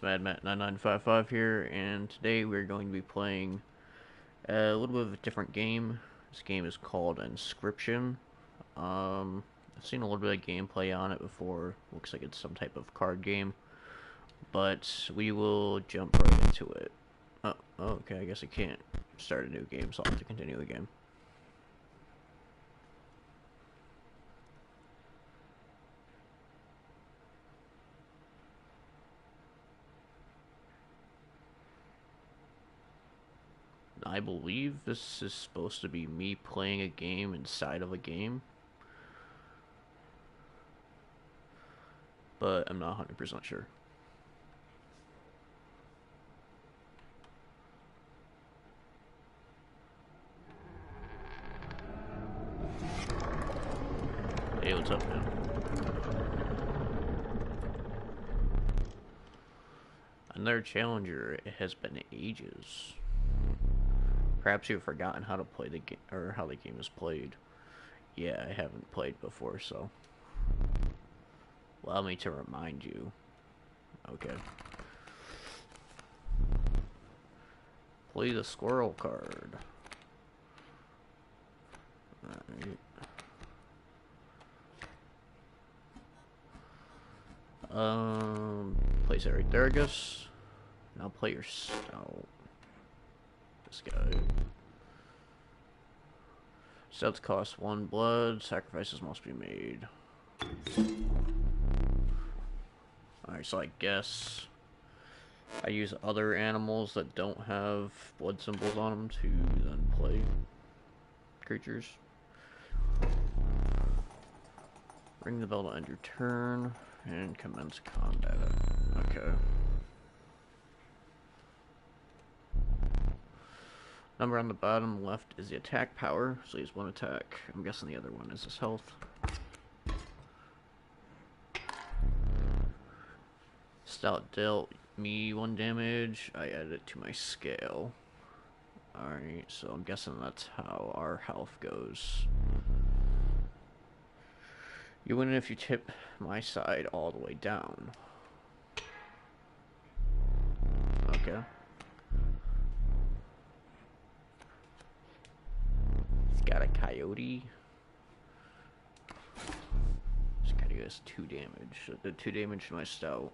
It's MadMat9955 here, and today we're going to be playing a little bit of a different game. This game is called Inscryption. I've seen a little bit of gameplay on it before. Looks like it's some type of card game, but we will jump right into it. Oh, okay, I guess I can't start a new game, so I'll have to continue the game. I believe this is supposed to be me playing a game inside of a game, but I'm not 100% sure. Hey, what's up, man? Another challenger. It has been ages. Perhaps you've forgotten how to play the game, or how the game is played. Yeah, I haven't played before, so allow me to remind you. Okay. Play the squirrel card. Alright. Place it right there, I guess. Now play your stout. This guy. Stouts cost 1 blood. Sacrifices must be made. Alright, so I guess I use other animals that don't have blood symbols on them to then play creatures. Ring the bell to end your turn and commence combat. Okay. Number on the bottom left is the attack power, so he's 1 attack. I'm guessing the other one is his health. Stout dealt me 1 damage. I added it to my scale. Alright, so I'm guessing that's how our health goes. You win if you tip my side all the way down. Okay. He's got a coyote. This coyote has 2 damage. So the 2 damage to my stout.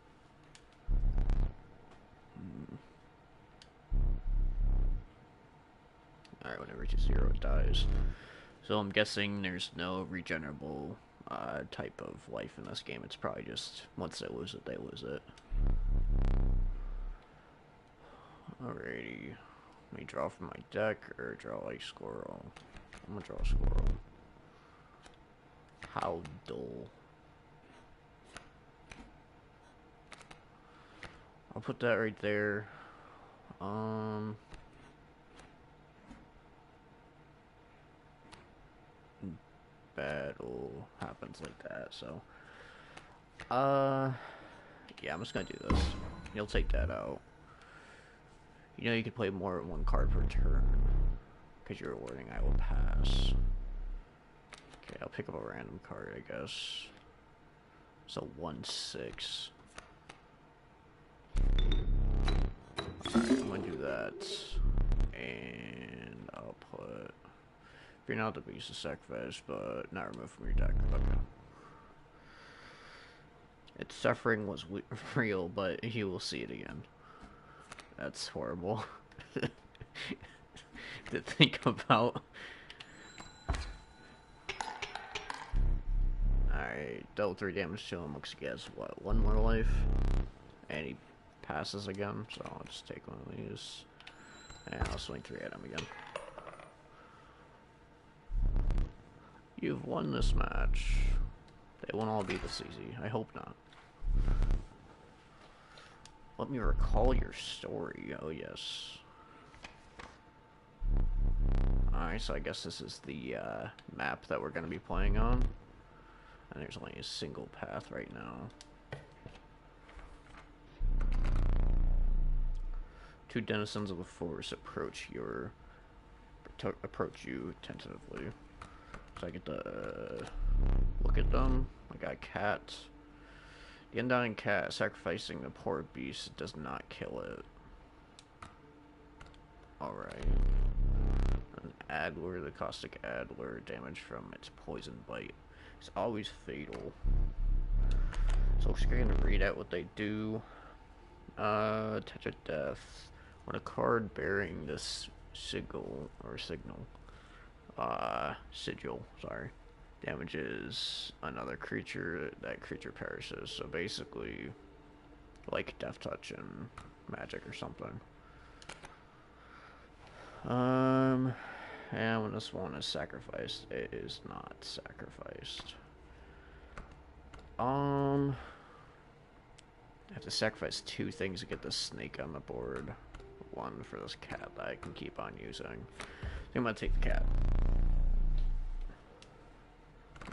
Alright, when it reaches 0, it dies. So I'm guessing there's no regenerable type of life in this game. It's probably just once they lose it, they lose it. Alrighty. Let me draw from my deck or draw a squirrel. I'm gonna draw a squirrel. How dull. I'll put that right there. Battle happens like that, so yeah, I'm just gonna do this. You'll take that out. You know you can play more than 1 card per turn because you're awarding I will pass. Okay, I'll pick up a random card, I guess. So 1/6. Alright, I'm gonna do that. And I'll put, if you're not the beast of sacrifice, but not removed from your deck. Okay. Its suffering was real, but you will see it again. That's horrible to think about. Alright, dealt 3 damage to him. Looks like he has, what, 1 more life? And he passes again, so I'll just take 1 of these. And I'll swing 3 at him again. You've won this match. They won't all be this easy. I hope not. Let me recall your story. Oh, yes. Alright, so I guess this is the map that we're going to be playing on. And there's only a single path right now. 2 denizens of the forest approach you tentatively. So I get to look at them. I got a cat. The undying cat sacrificing the poor beast does not kill it. Alright. An Adler, the caustic Adler, damage from its poison bite is always fatal. So we're just going to read out what they do. Touch of Death. When a card bearing this sigil, sorry, damages another creature, that creature perishes. So basically, like Death Touch and Magic or something. And when this one is sacrificed, it is not sacrificed. I have to sacrifice 2 things to get this snake on the board. 1 for this cat that I can keep on using. I think I'm gonna take the cat.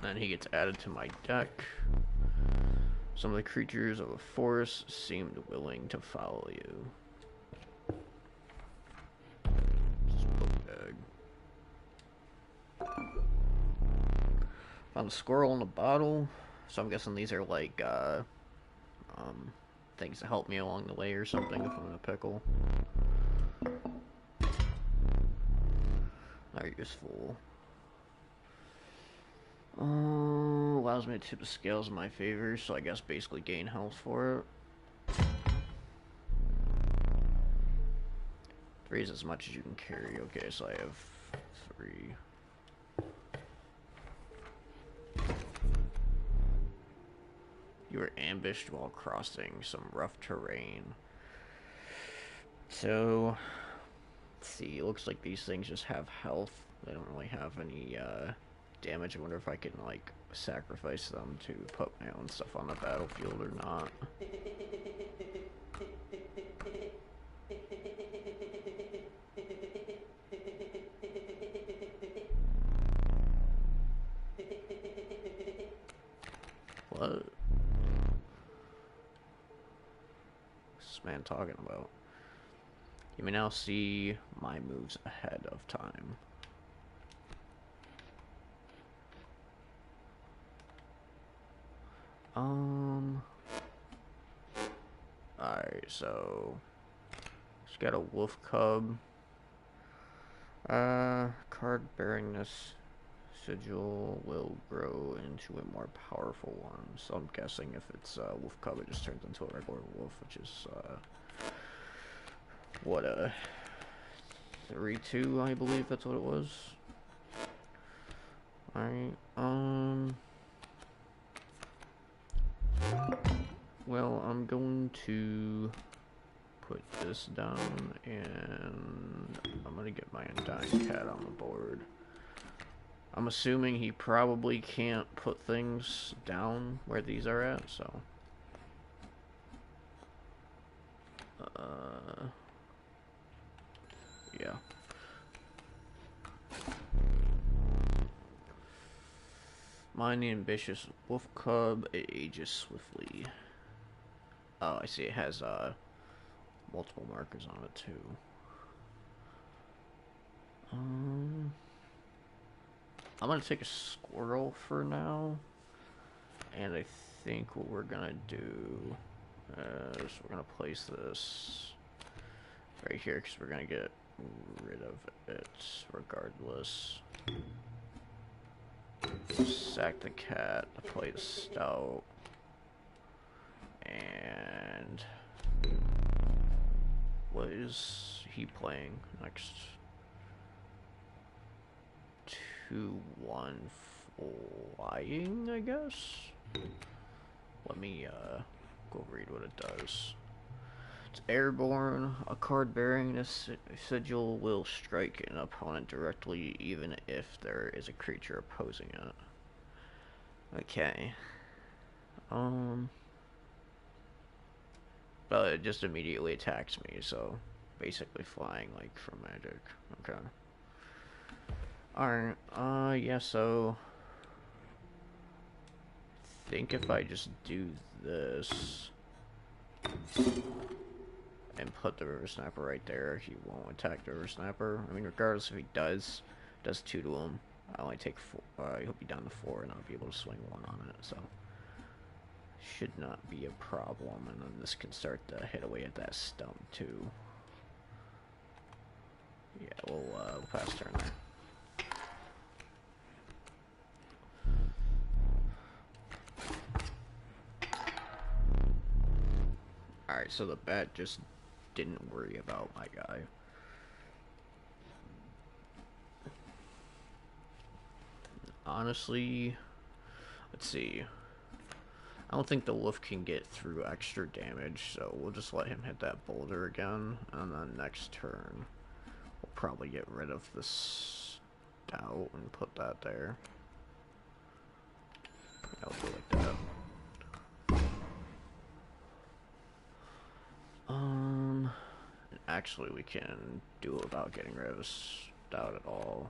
Then he gets added to my deck. Some of the creatures of the forest seemed willing to follow you. Found a squirrel in a bottle, so I'm guessing these are like things to help me along the way or something if I'm in a pickle. They're useful. Allows me to tip the scales in my favor, so I guess basically gain health for it. 3 is as much as you can carry. Okay, so I have 3. You were ambushed while crossing some rough terrain. So, let's see, it looks like these things just have health. They don't really have any damage. I wonder if I can, like, sacrifice them to put my own stuff on the battlefield or not. What? Man talking about? You may now see my moves ahead of time. Alright, so just got a wolf cub. Card bearing this sigil will grow into a more powerful one. So I'm guessing if it's a wolf cub, it just turns into a regular wolf, which is what, 3/2, I believe that's what it was. Alright, well, I'm going to put this down, and I'm gonna get my undying cat on the board. I'm assuming he probably can't put things down where these are at, so. Yeah. Mighty ambitious wolf cub, it ages swiftly. Oh, I see, it has multiple markers on it too. I'm gonna take a squirrel for now, and I think what we're gonna do is we're gonna place this right here because we're gonna get rid of it regardless. Sack the cat, play the stout, and what is he playing next? 2/1 flying, I guess. Let me go read what it does. It's airborne. A card bearing this sigil will strike an opponent directly, even if there is a creature opposing it. Okay. But it just immediately attacks me, so basically flying like from Magic. Okay. Alright, yeah, so I think if I just do this and put the River Snapper right there, he won't attack the River Snapper. I mean, regardless if he does 2 to him, I only take 4, he'll be down to 4 and I'll be able to swing 1 on it, so should not be a problem, and then this can start to hit away at that stump too. Yeah, we'll pass turn there. Alright, so the bet just didn't worry about my guy. Honestly, let's see. I don't think the wolf can get through extra damage, so we'll just let him hit that boulder again, and then next turn we'll probably get rid of the stout and put that there. Yeah, I'll do it like that. Actually, we can do it without getting rid of the stout at all.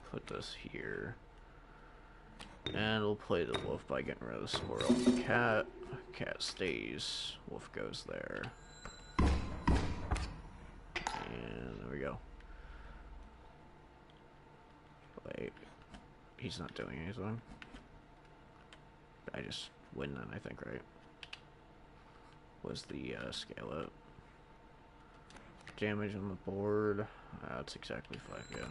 Put this here. And we'll play the wolf by getting rid of the squirrel. Cat stays. Wolf goes there. And there we go. Wait. He's not doing anything. I just win then, I think, right? Was the scale up. Damage on the board. That's exactly 5, yeah.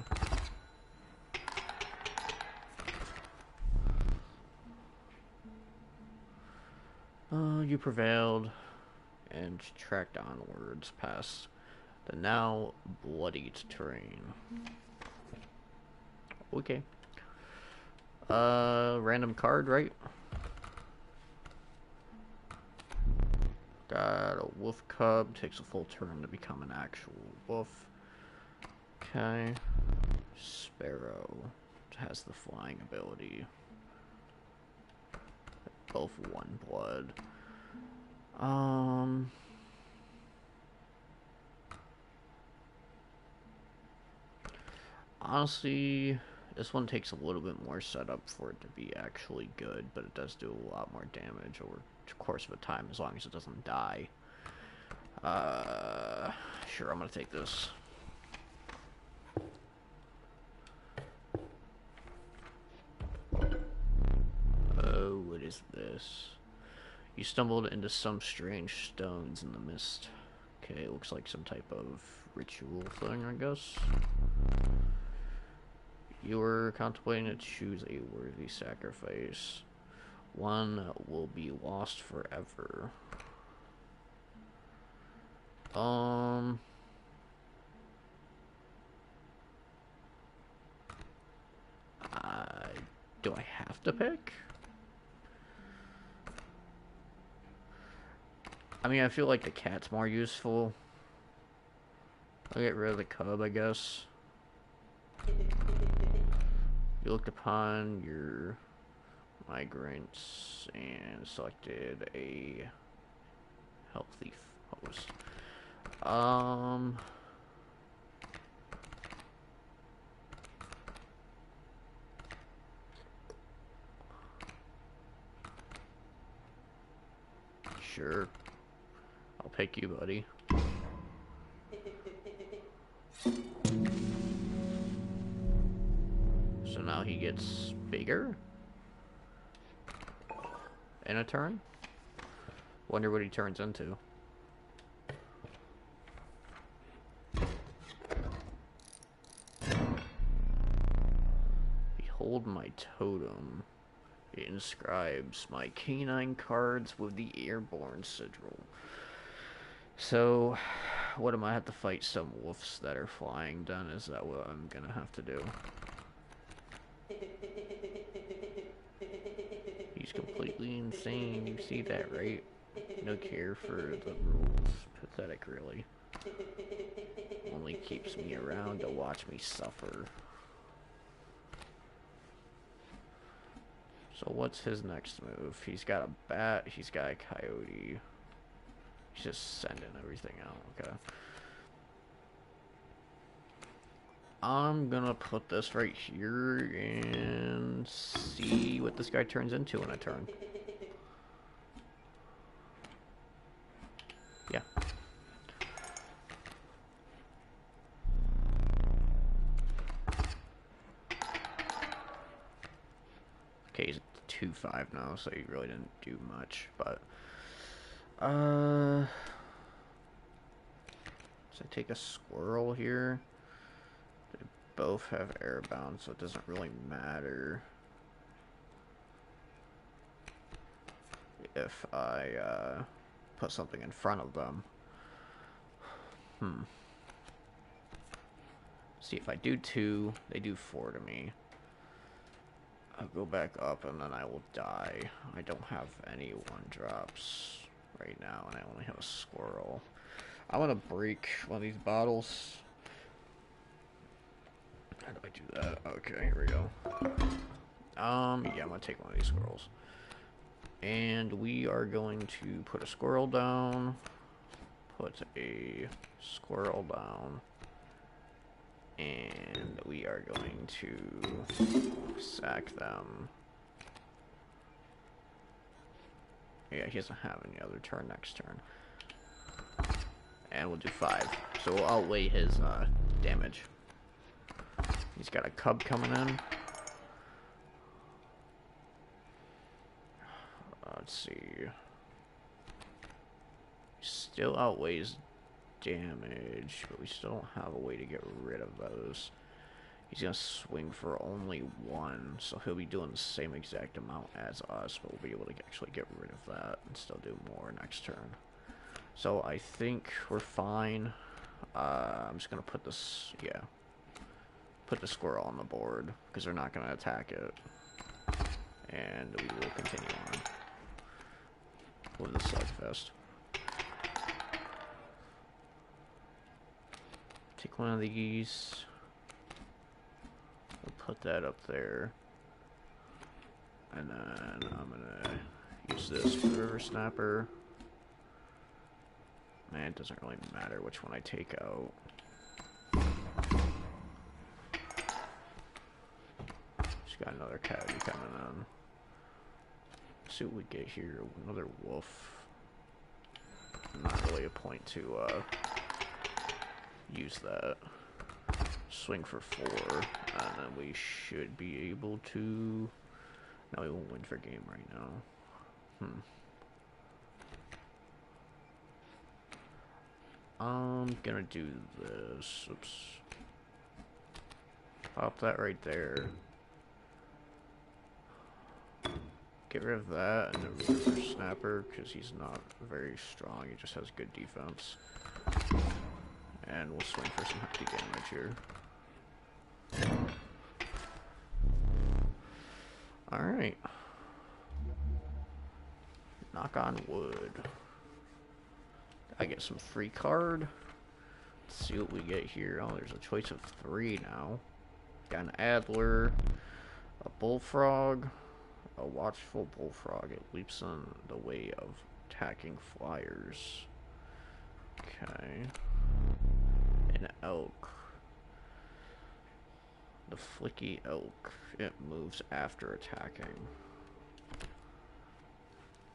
You prevailed and tracked onwards past the now bloodied terrain. Okay. Random card, right? Got a wolf cub, takes a full turn to become an actual wolf. Okay. Sparrow has the flying ability. Both 1 blood. Honestly, this one takes a little bit more setup for it to be actually good, but it does do a lot more damage over the course of a time as long as it doesn't die. Sure, I'm gonna take this. Oh, what is this? You stumbled into some strange stones in the mist. Okay, looks like some type of ritual thing, I guess. You were contemplating to choose a worthy sacrifice. One will be lost forever. Do I have to pick? I mean, I feel like the cat's more useful. I'll get rid of the cub, I guess. You looked upon your migrants and selected a healthy host. Sure. I'll pick you, buddy. So now he gets bigger in a turn. Wonder what he turns into. Behold my totem. It inscribes my canine cards with the airborne sigil. So, what am I have to fight some wolves that are flying then? Is that what I'm gonna have to do? He's completely insane. You see that, right? No care for the rules. Pathetic, really. Only keeps me around to watch me suffer. So what's his next move? He's got a bat, he's got a coyote. He's just sending everything out, okay. I'm gonna put this right here and see what this guy turns into in a turn. Yeah. Okay, he's 2-5 now, so he really didn't do much. But so I take a squirrel here. They both have airbound, so it doesn't really matter if I put something in front of them. See, if I do 2, they do 4 to me. I'll go back up and then I will die. I don't have any 1-drops right now, and I only have a squirrel. I want to break one of these bottles. How do I do that? Okay, here we go. Yeah, I'm gonna take one of these squirrels. And we are going to put a squirrel down. Put a squirrel down. And we are going to sack them. Yeah, he doesn't have any other turn next turn. And we'll do 5. So we'll outweigh his damage. He's got a cub coming in. Let's see. Still outweighs damage, but we still don't have a way to get rid of those. He's gonna swing for only 1, so he'll be doing the same exact amount as us, but we'll be able to actually get rid of that and still do more next turn. So I think we're fine. I'm just gonna put this, put the squirrel on the board because they're not gonna attack it, and we will continue on with the slugfest. Take one of these. We'll put that up there. And then I'm gonna use this for the river snapper. Man, it doesn't really matter which one I take out. Just got another coyote coming in. Let's see what we get here. Another wolf. Not really a point to use that. Swing for 4, and then we should be able to... No, we won't win for game right now. I'm gonna do this. Oops. Pop that right there. Get rid of that and the river snapper because he's not very strong. He just has good defense. And we'll swing for some hefty damage here. Alright. Knock on wood. I get some free card. Let's see what we get here. Oh, there's a choice of 3 now. Got an Adler, a Bullfrog, a Watchful Bullfrog. It leaps in the way of attacking flyers. Okay. An Elk. The Flicky Elk. It moves after attacking.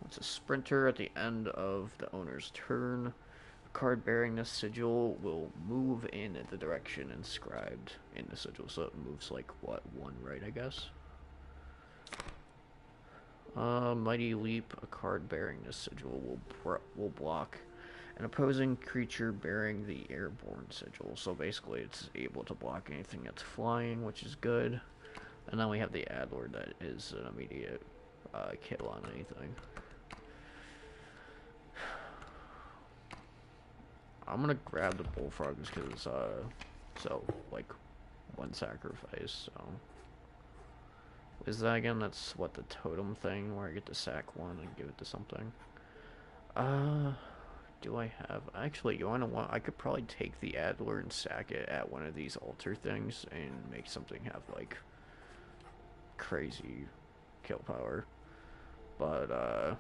It's a sprinter at the end of the owner's turn. A card bearing this sigil will move in the direction inscribed in the sigil. So it moves like, what, 1 right, I guess? Mighty Leap. A card bearing this sigil will block an opposing creature bearing the airborne sigil. So basically it's able to block anything that's flying, which is good. And then we have the Adler that is an immediate kill on anything. I'm gonna grab the Bullfrog just because, so, like, 1 sacrifice, so. Is that again? That's, what, the totem thing, where I get to sack 1 and give it to something? Do I have, actually, you wanna I could probably take the Adler and sack it at one of these altar things and make something have, like, crazy kill power. But,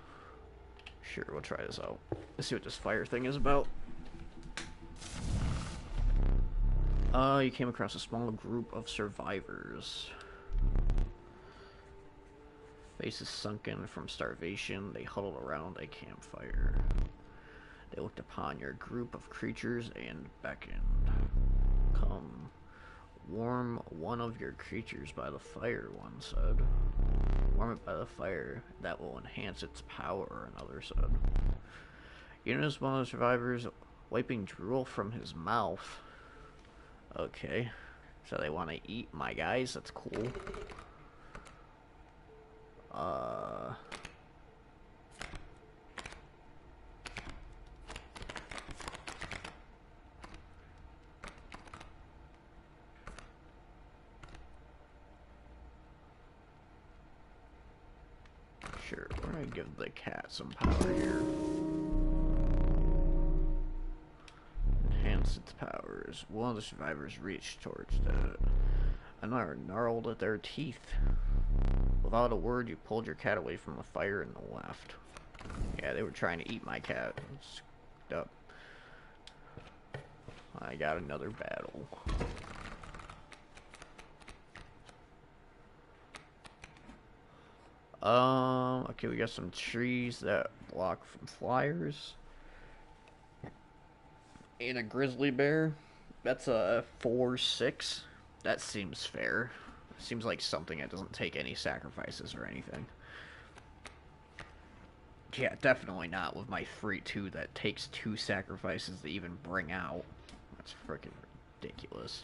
sure, we'll try this out. Let's see what this fire thing is about. You came across a small group of survivors. Faces sunken from starvation, they huddled around a campfire. They looked upon your group of creatures and beckoned. Come, warm one of your creatures by the fire, one said. warm it by the fire. That will enhance its power, another said. You notice one of the survivors wiping drool from his mouth. Okay. So they want to eat my guys? That's cool. Sure, we're gonna give the cat some power here. Enhance its powers. One of the survivors reached towards it. Another gnarled at their teeth. Without a word, you pulled your cat away from the fire and left. Yeah, they were trying to eat my cat. Screwed up. I got another battle. Okay, we got some trees that block from flyers. And a grizzly bear. That's a 4-6. That seems fair. Seems like something that doesn't take any sacrifices or anything. Yeah, definitely not with my 3-2 that takes 2 sacrifices to even bring out. That's freaking ridiculous.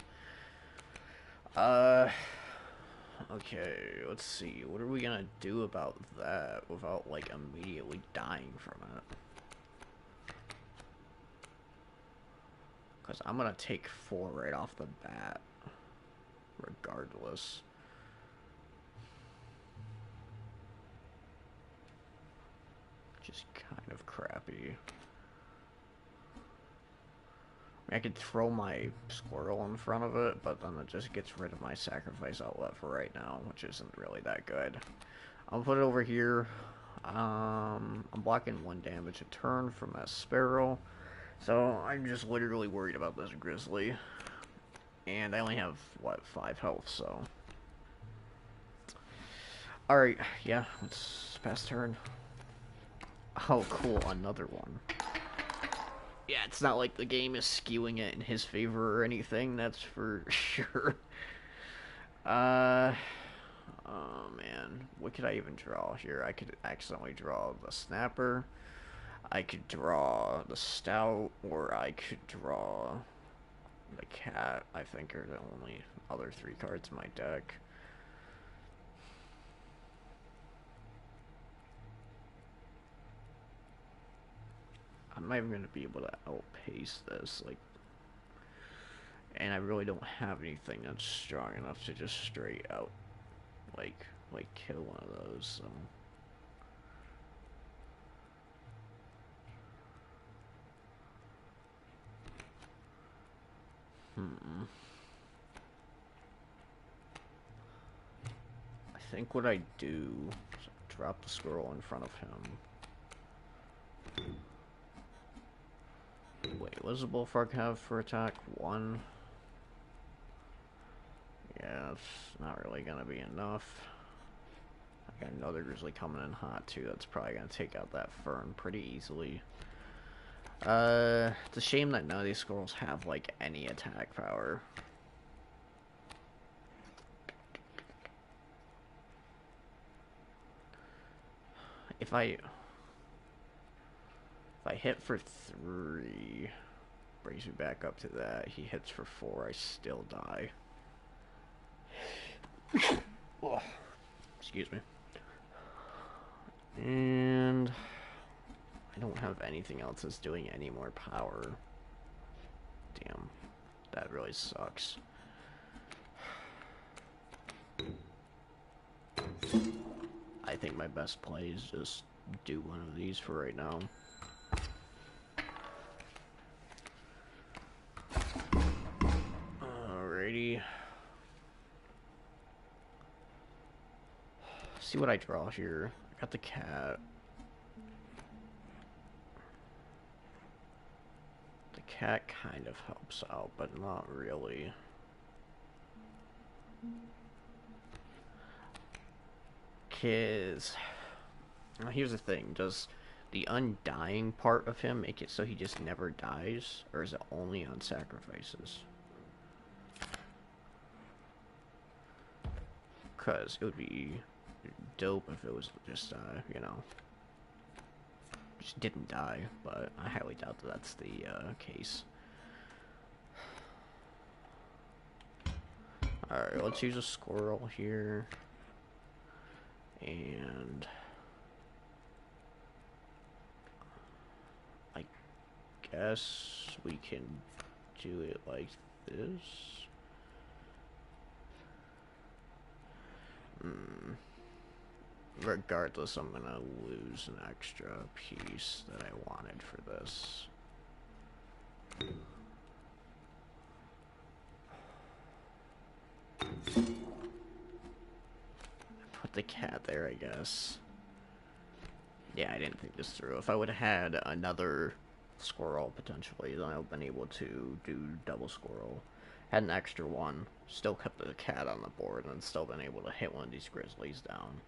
Okay, let's see. What are we gonna do about that without, like, immediately dying from it? Because I'm gonna take 4 right off the bat. Regardless. Just kind of crappy. I could throw my squirrel in front of it, but then it just gets rid of my sacrifice outlet for right now, which isn't really that good. I'll put it over here. I'm blocking 1 damage a turn from that sparrow, so I'm just literally worried about this grizzly. And I only have, what, 5 health, so... Alright, yeah, let's pass turn. Oh, cool, another one. Yeah, it's not like the game is skewing it in his favor or anything, that's for sure. Oh man, what could I even draw here? I could accidentally draw the snapper, I could draw the stout, or I could draw the cat. I think are the only other 3 cards in my deck. I'm not even going to be able to outpace this, like, and I really don't have anything that's strong enough to just straight out, like kill one of those, so. I think what I do is drop the squirrel in front of him. Wait, what does the bullfrog have for attack? 1? Yeah, it's not really gonna be enough. I got another grizzly coming in hot too. That's probably gonna take out that fern pretty easily. It's a shame that none of these squirrels have, like, any attack power. If I hit for 3, brings me back up to that. He hits for 4, I still die. Oh, excuse me. And I don't have anything else that's doing any more power. Damn, that really sucks. I think my best play is just do one of these for right now. Alrighty. See what I draw here. I got the cat. The cat kind of helps out, but not really. Cause now here's the thing, does the undying part of him make it so he just never dies, or is it only on sacrifices? Cause it would be dope if it was just, you know, just didn't die, but I highly doubt that that's the, case. Alright, let's use a squirrel here. And I guess we can do it like this. Regardless, I'm gonna lose an extra piece that I wanted for this. Put the cat there, I guess. Yeah, I didn't think this through. If I would have had another squirrel, potentially, then I would have been able to do double squirrel. Had an extra one, still kept the cat on the board, and still been able to hit one of these grizzlies down.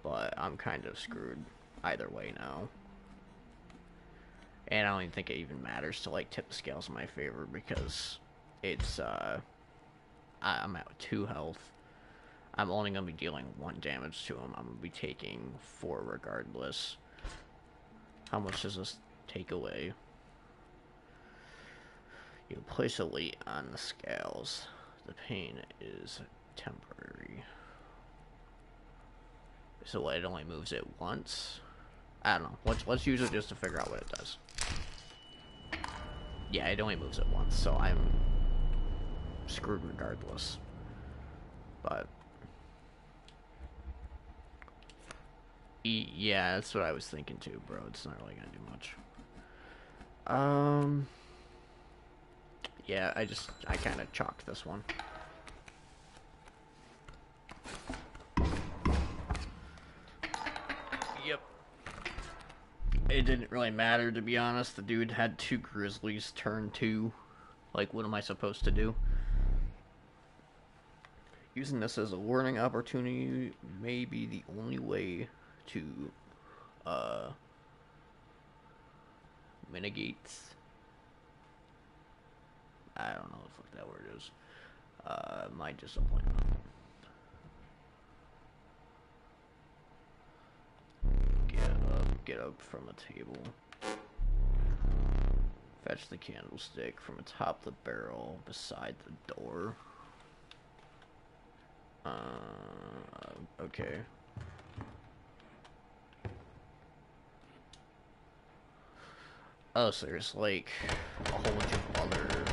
But I'm kind of screwed either way now. And I don't even think it even matters to, like, tip the scales in my favor, because it's, I'm at 2 health. I'm only going to be dealing 1 damage to him. I'm going to be taking 4 regardless. How much does this take away? You place a weight on the scales. The pain is temporary. So it only moves it once? I don't know. Let's use it just to figure out what it does. Yeah, it only moves it once, so I'm screwed regardless. But yeah, that's what I was thinking too, bro. It's not really gonna do much. Yeah, I kind of chalked this one. Yep. It didn't really matter, to be honest. The dude had 2 grizzlies turn 2. Like, what am I supposed to do? Using this as a learning opportunity may be the only way to mitigate. I don't know what the fuck that word is. My disappointment. Get up from a table. Fetch the candlestick from atop the barrel beside the door. Okay. Oh, so there's like a whole bunch of other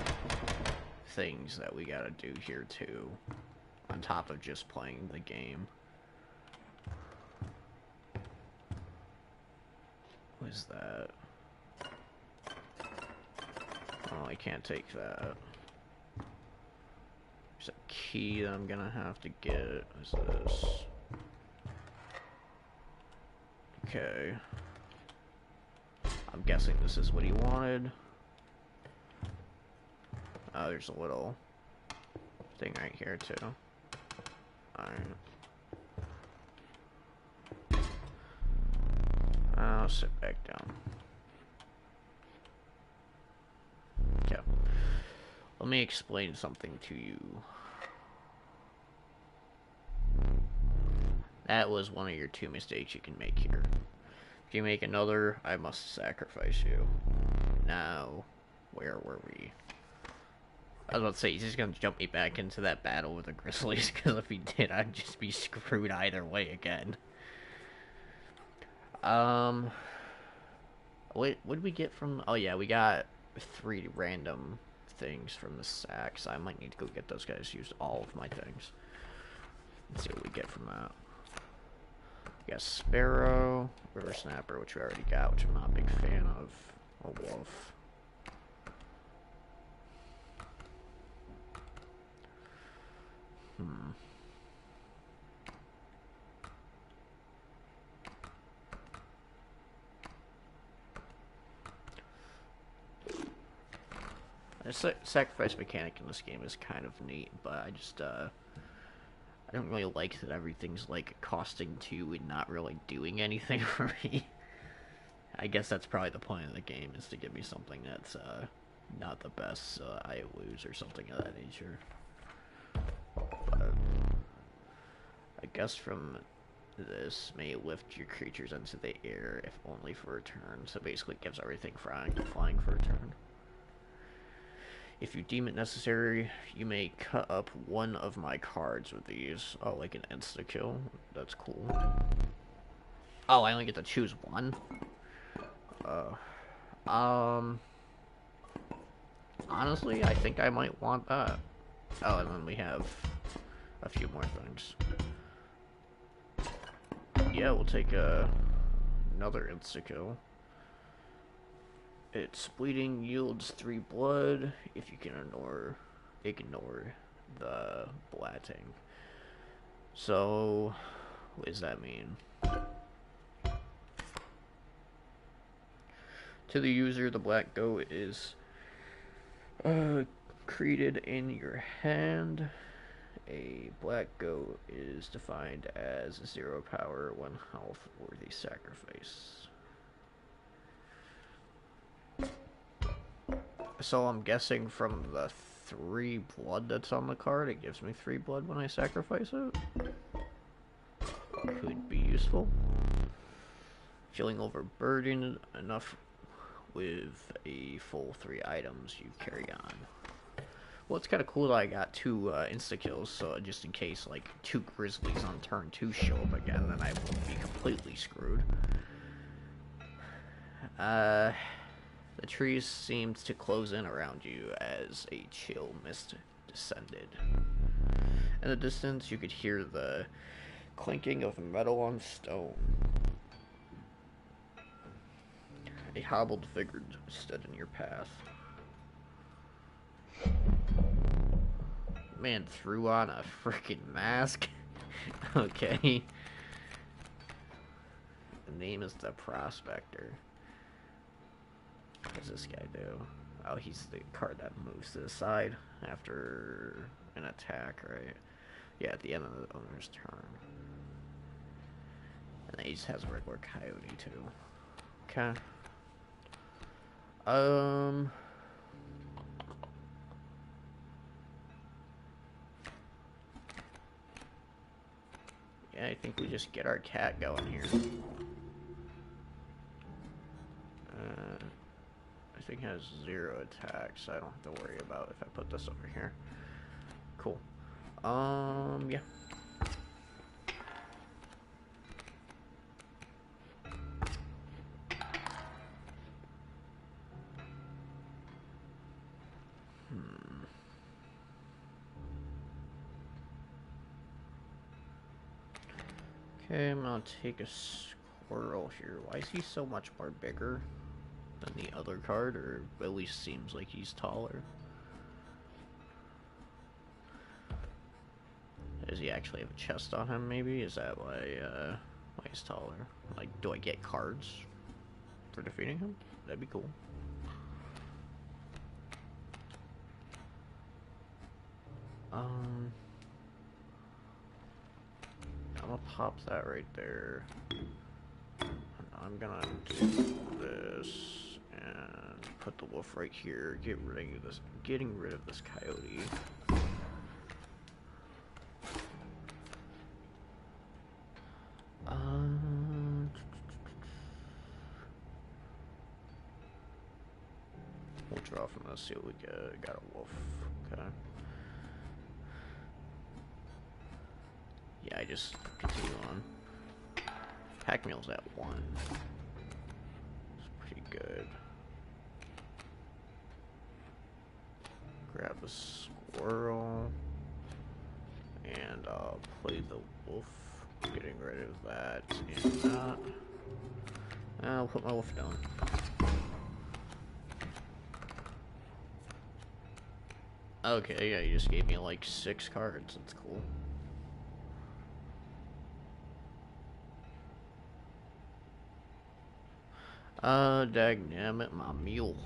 things that we gotta do here too, on top of just playing the game. What is that? Oh, I can't take that. There's a key that I'm gonna have to get. What's this? Okay. I'm guessing this is what he wanted. Oh, there's a little thing right here too. Alright. I'll sit back down. Okay. Let me explain something to you. That was one of your 2 mistakes you can make here. If you make another, I must sacrifice you. Now, where were we? I was about to say, he's just gonna jump me back into that battle with the Grizzlies, because if he did, I'd just be screwed either way again. What did we get from... Oh yeah, we got 3 random things from the sack, so I might need to go get those guys, use all of my things. Let's see what we get from that. We got Sparrow, River Snapper, which we already got, which I'm not a big fan of. A wolf. The sacrifice mechanic in this game is kind of neat, but I just, I don't really like that everything's, like, costing 2 and not really doing anything for me. I guess that's probably the point of the game, is to give me something that's, not the best, so I lose or something of that nature. But I guess from This may lift your creatures into the air if only for a turn. So basically it gives everything flying for a turn. If you deem it necessary, you may cut up one of my cards with these. Oh, like an insta-kill. That's cool. Oh, I only get to choose one? Honestly, I think I might want that. Oh, and then we have a few more things. Yeah, we'll take another insta-kill. Its bleeding yields 3 blood if you can ignore the blatting. So, what does that mean? To the user, the black goat is created in your hand. A black goat is defined as 0 power, 1 health, worthy sacrifice. So I'm guessing from the 3 blood that's on the card, it gives me 3 blood when I sacrifice it. Could be useful. Feeling overburdened enough with a full 3 items, you carry on. Well, it's kind of cool that I got 2 insta-kills, so just in case, like, 2 grizzlies on turn 2 show up again, then I won't be completely screwed. The trees seemed to close in around you as a chill mist descended. In the distance, you could hear the clinking of metal on stone. A hobbled figure stood in your path. Man threw on a freaking mask. Okay. The name is the Prospector. What does this guy do? Oh, he's the card that moves to the side after an attack, right? Yeah, at the end of the owner's turn. And then he just has a regular coyote, too. Okay. Yeah, I think we just get our cat going here. I think it has 0 attacks, so I don't have to worry about if I put this over here. Cool. Yeah. Okay, I'm gonna take a squirrel here. Why is he so much more bigger than the other card, or at least seems like he's taller? Does he actually have a chest on him, maybe? Is that why he's taller? Like, do I get cards for defeating him? That'd be cool. I'm gonna pop that right there. I'm gonna do this and put the wolf right here. Getting rid of this coyote. We'll draw from this. See what we get. Got a wolf. Okay. Yeah, I just continue on. Pack meal's at 1. It's pretty good. Grab the squirrel. And I'll play the wolf. Getting rid of that and that. I'll put my wolf down. Okay, yeah, you just gave me like 6 cards. That's cool. Dagnammit, my mule.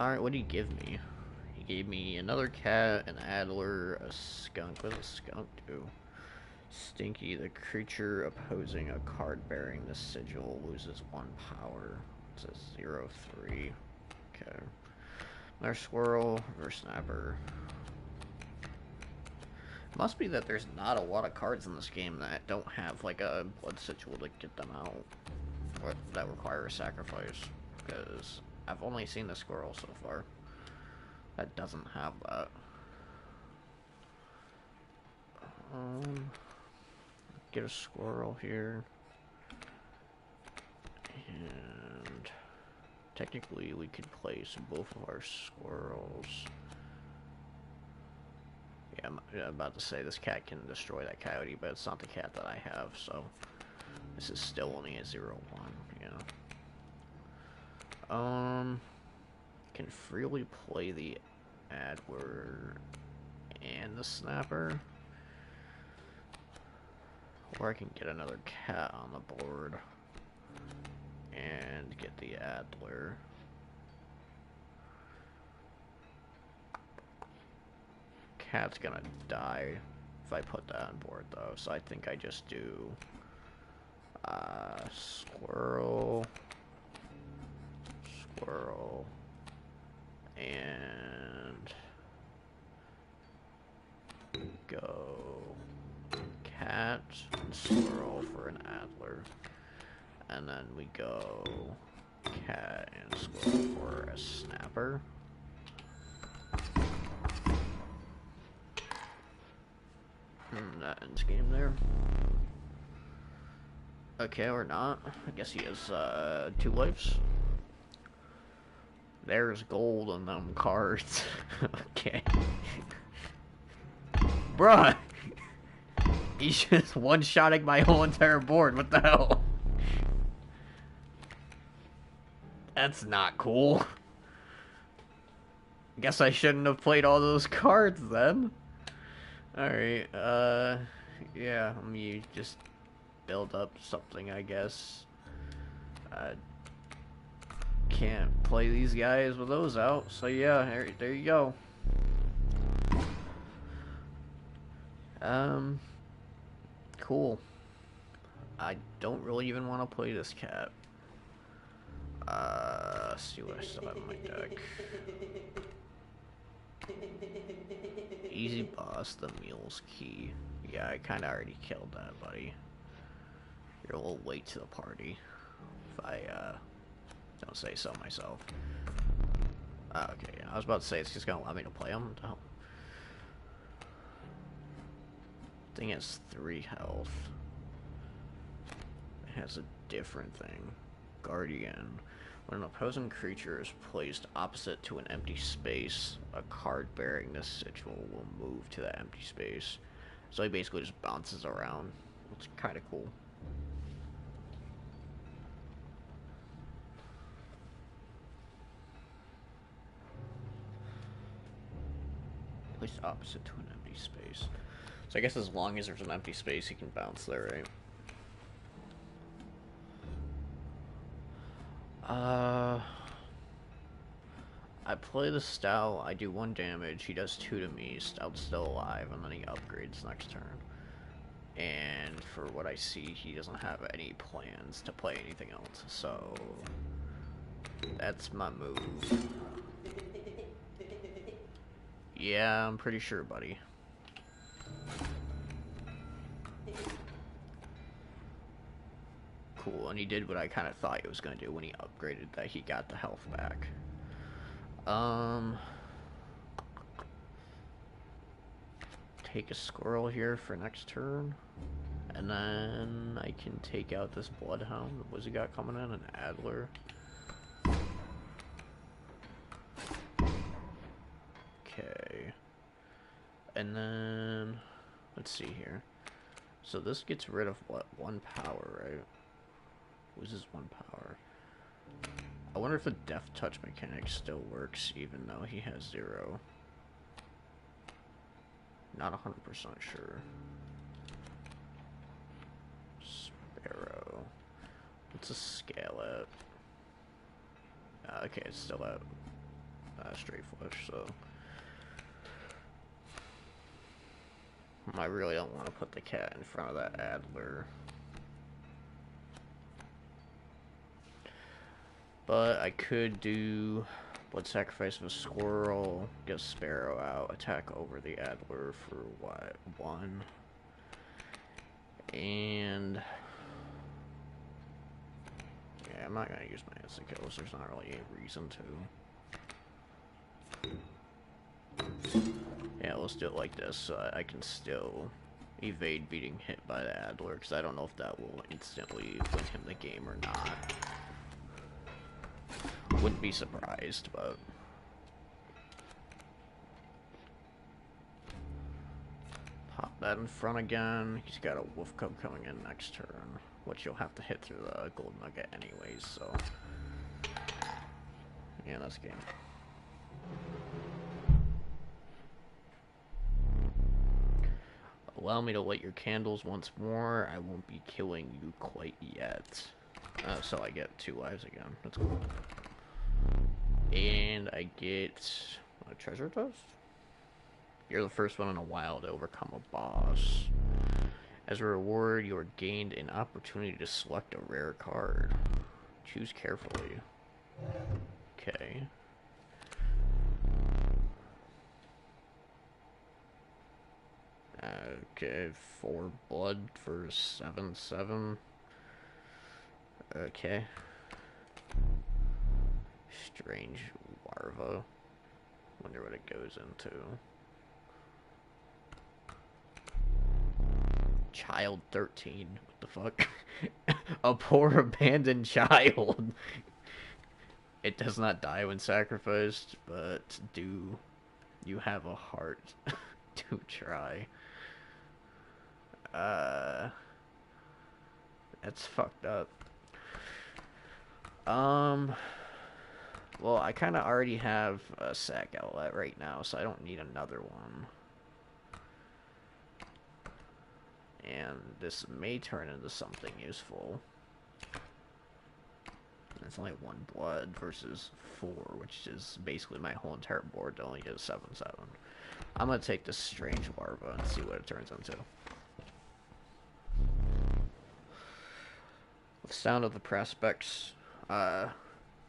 Alright, what did he give me? He gave me another cat, an adder, a skunk. What does a skunk do? Stinky, the creature opposing a card bearing the sigil loses 1 power. It says 0/3. Okay. There's squirrel or snapper. Must be that there's not a lot of cards in this game that don't have like a blood sigil to get them out, or that require a sacrifice. Because I've only seen the squirrel so far that doesn't have that. Get a squirrel here, and technically we could place both of our squirrels. Yeah, I'm about to say this cat can destroy that coyote, but it's not the cat that I have, so this is still only a 0-1, you know. Can freely play the Adler and the Snapper, or I can get another cat on the board and get the Adler. Cat's gonna die if I put that on board though, so I think I just do squirrel, and go cat and squirrel for an Adler, and then we go cat and squirrel for a snapper. That ends game there. Okay, or not. I guess he has 2 lives. There's gold on them cards. Okay. Bruh! He's just one-shotting my whole entire board. What the hell? That's not cool. Guess I shouldn't have played all those cards then. Alright, yeah, let me just build up something, I guess. Can't play these guys with those out, so yeah, there you go. Cool. I don't really even want to play this cat. Let's see what I still have in my deck. Easy boss, the mule's key. Yeah, I kinda already killed that, buddy. You're a little late to the party, if I, don't say so myself. Okay, yeah, I was about to say, it's just gonna allow me to play him. Oh. Thing has 3 health. It has a different thing. Guardian. When an opposing creature is placed opposite to an empty space, a card bearing this sigil will move to that empty space. So he basically just bounces around. It's kind of cool. Placed opposite to an empty space. So I guess as long as there's an empty space, he can bounce there, right? I play the Stout, I do 1 damage, he does 2 to me, Stout's still alive, and then he upgrades next turn. And for what I see, he doesn't have any plans to play anything else, so that's my move. Yeah, I'm pretty sure, buddy. Cool, and he did what I kind of thought he was going to do when he upgraded, that he got the health back. Take a squirrel here for next turn, and then I can take out this bloodhound. What's he got coming in? An Adler. Okay, and then let's see here. So this gets rid of what? 1 power, right? Loses 1 power. I wonder if the Death Touch mechanic still works even though he has 0. Not 100% sure. Sparrow. What's a scale at? Okay, it's still at straight flush, so I really don't want to put the cat in front of that Adler. But I could do Would sacrifice of a squirrel, get a sparrow out, attack over the adder for what? 1. And yeah, I'm not gonna use my instant kills. There's not really a reason to. Yeah, let's do it like this so I can still evade being hit by the adder, because I don't know if that will instantly win him the game or not. Wouldn't be surprised, but pop that in front again. He's got a wolf cub coming in next turn, which you'll have to hit through the gold nugget anyways, so yeah, that's game. Allow me to light your candles once more. I won't be killing you quite yet. So I get 2 lives again. That's cool. And I get a treasure toast? You're the first one in a while to overcome a boss. As a reward, you are gained an opportunity to select a rare card. Choose carefully. Okay. Okay, 4 blood for 7/7. Okay. Strange larva. Wonder what it goes into. Child 13. What the fuck? A poor abandoned child. It does not die when sacrificed, but do you have a heart to try? That's fucked up. Well, I kind of already have a sack outlet right now, so I don't need another one. And this may turn into something useful. It's only 1 blood versus 4, which is basically my whole entire board to only get a 7/7. I'm gonna take this strange larva and see what it turns into. With the sound of the prospects,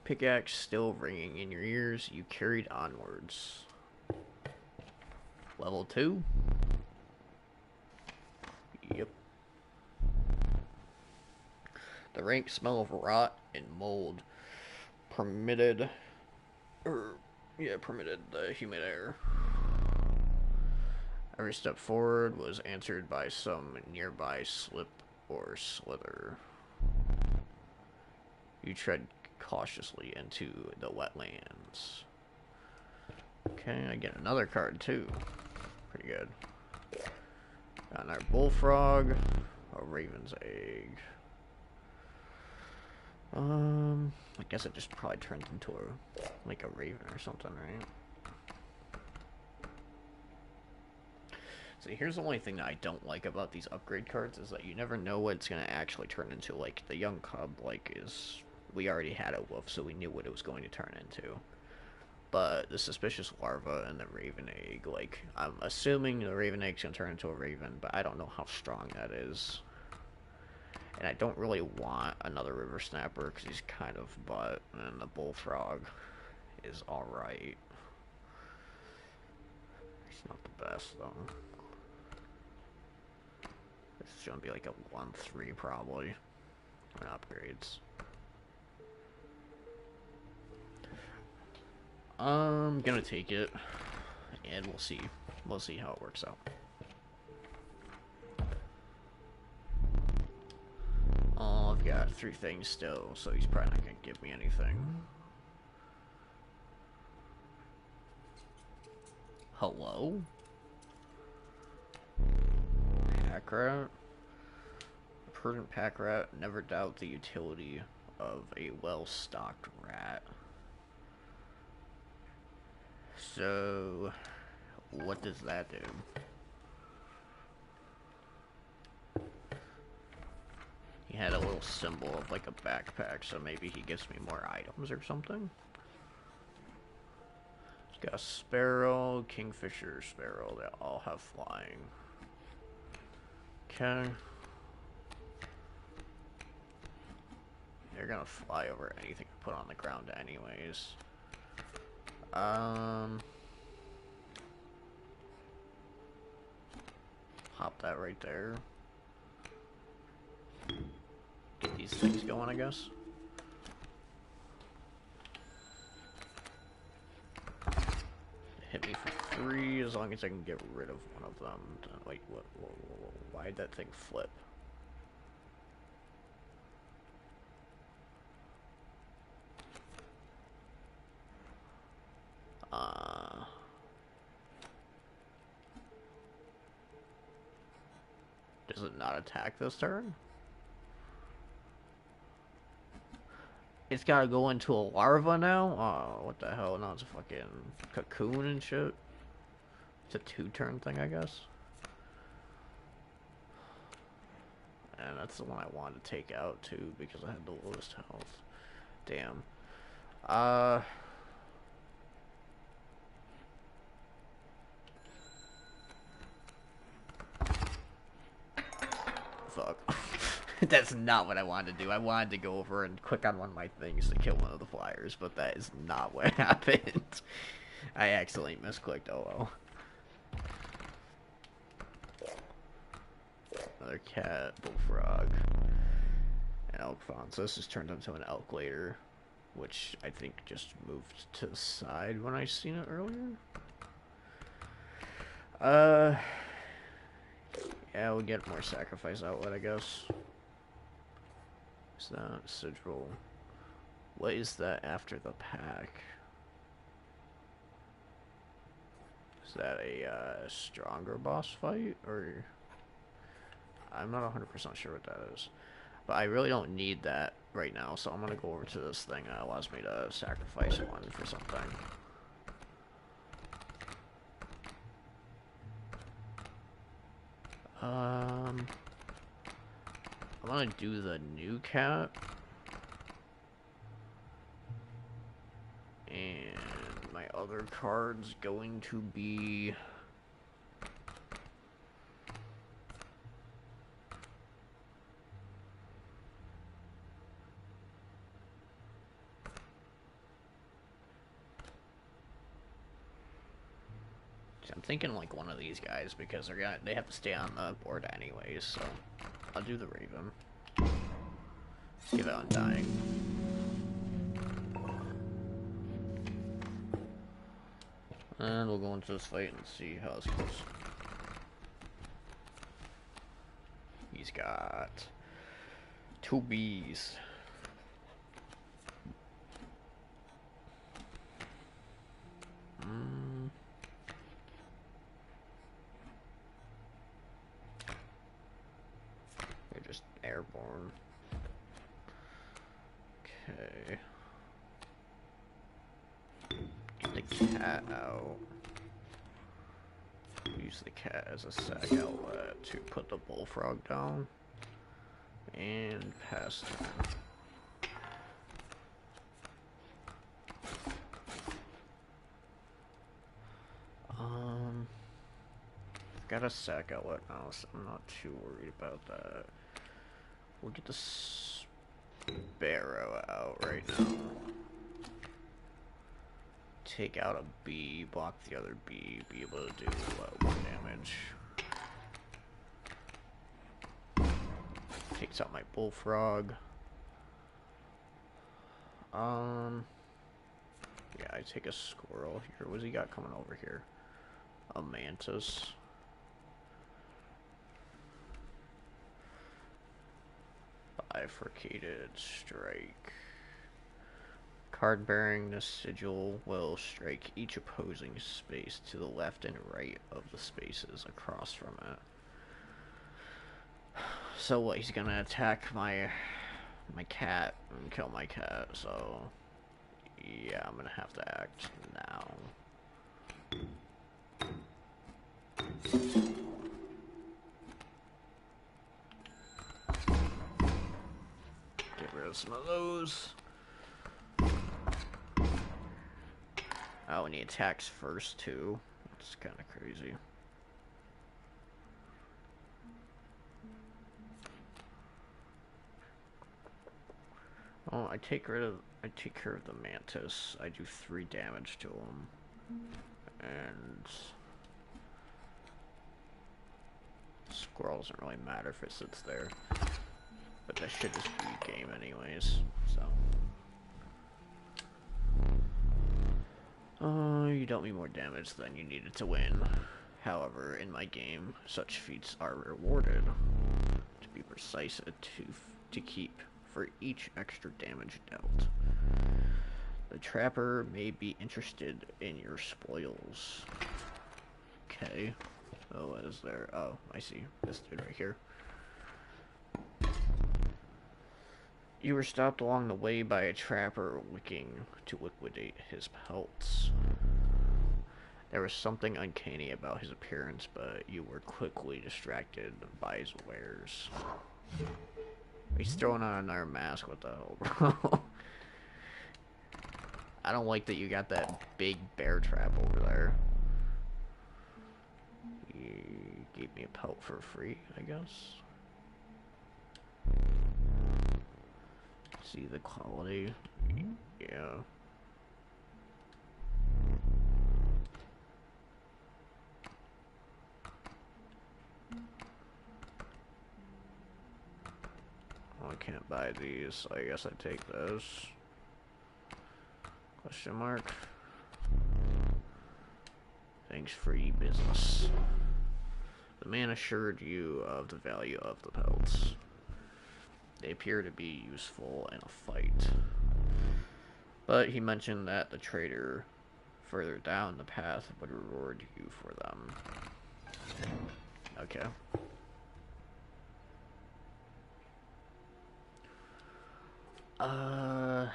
pickaxe still ringing in your ears, you carried onwards. Level 2? Yep. The rank smell of rot and mold permitted the humid air. Every step forward was answered by some nearby slip or slither. You tread cautiously into the wetlands. Okay, I get another card too. Pretty good. Got another bullfrog, a raven's egg. I guess it just probably turns into a raven or something, right? So here's the only thing that I don't like about these upgrade cards is that you never know what it's gonna actually turn into. Like the young cub, we already had a wolf, so we knew what it was going to turn into. But the suspicious larva and the raven egg, I'm assuming the raven egg's gonna turn into a raven, but I don't know how strong that is. And I don't really want another river snapper because he's kind of butt, and the bullfrog is alright. He's not the best though. This is gonna be like a 1/3 probably on upgrades. I'm gonna take it, and we'll see. We'll see how it works out. Oh, I've got 3 things still, so he's probably not gonna give me anything. Hello? Pack rat? A prudent pack rat never doubt the utility of a well-stocked rat. So, what does that do? He had a little symbol of like a backpack, so maybe he gives me more items or something. He's got a sparrow, kingfisher, sparrow. They all have flying. Okay. They're gonna fly over anything I put on the ground anyways. Um, Pop that right there. Get these things going, I guess. Hit me for 3 as long as I can get rid of one of them. Wait, what? Why'd that thing flip? Does it not attack this turn? It's gotta go into a larva now? Oh, what the hell? Now it's a fucking cocoon and shit. It's a 2-turn thing, I guess. And that's the one I wanted to take out, too, because I had the lowest health. Damn. Fuck. That's not what I wanted to do. I wanted to go over and click on one of my things to kill one of the flyers, but that is not what happened. I accidentally misclicked. Oh well. Another cat, bullfrog, and elk fawn. So this just turned into an elk later, which I think just moved to the side when I seen it earlier. Yeah, we'll get more sacrifice outlet, I guess. Is that sigil? What is that after the pack? Is that a stronger boss fight, or I'm not 100% sure what that is. But I really don't need that right now, so I'm gonna go over to this thing that allows me to sacrifice one for something. I'm gonna do the new cat. And my other card's going to be... I'm thinking like one of these guys because they have to stay on the board anyways, so I'll do the Raven. Give it Undying. And we'll go into this fight and see how this goes. He's got 2 bees. They're just airborne. Okay. Get the cat out. Use the cat as a sack outlet to put the bullfrog down. And pass turn. Got a sack outlet now, so I'm not too worried about that. We'll get the sparrow out right now. Take out a bee, block the other bee, be able to do 1 damage. Takes out my bullfrog. Yeah, I take a squirrel here. What's he got coming over here? A mantis. Bifurcated strike. Card bearing the sigil will strike each opposing space to the left and right of the spaces across from it. So what? He's gonna attack my cat and kill my cat. So yeah, I'm gonna have to act now. Get rid of some of those. Oh, and he attacks first too. It's kind of crazy. Oh, I take rid of I take care of the mantis. I do 3 damage to him. And squirrel doesn't really matter if it sits there. But that should just be game anyways, so. You dealt me more damage than you needed to win. However, in my game, such feats are rewarded. To be precise, to keep for each extra damage dealt. The trapper may be interested in your spoils. Okay. Oh, what is there? Oh, I see. This dude right here. You were stopped along the way by a trapper looking to liquidate his pelts. There was something uncanny about his appearance, but you were quickly distracted by his wares. He's throwing on another mask, what the hell, bro? I don't like that you got that big bear trap over there. You gave me a pelt for free, I guess. See the quality? Yeah. Oh, I can't buy these, so I guess I take those. Question mark. Thanks for e-business. The man assured you of the value of the pelts. They appear to be useful in a fight. But he mentioned that the trader further down the path would reward you for them. Okay. I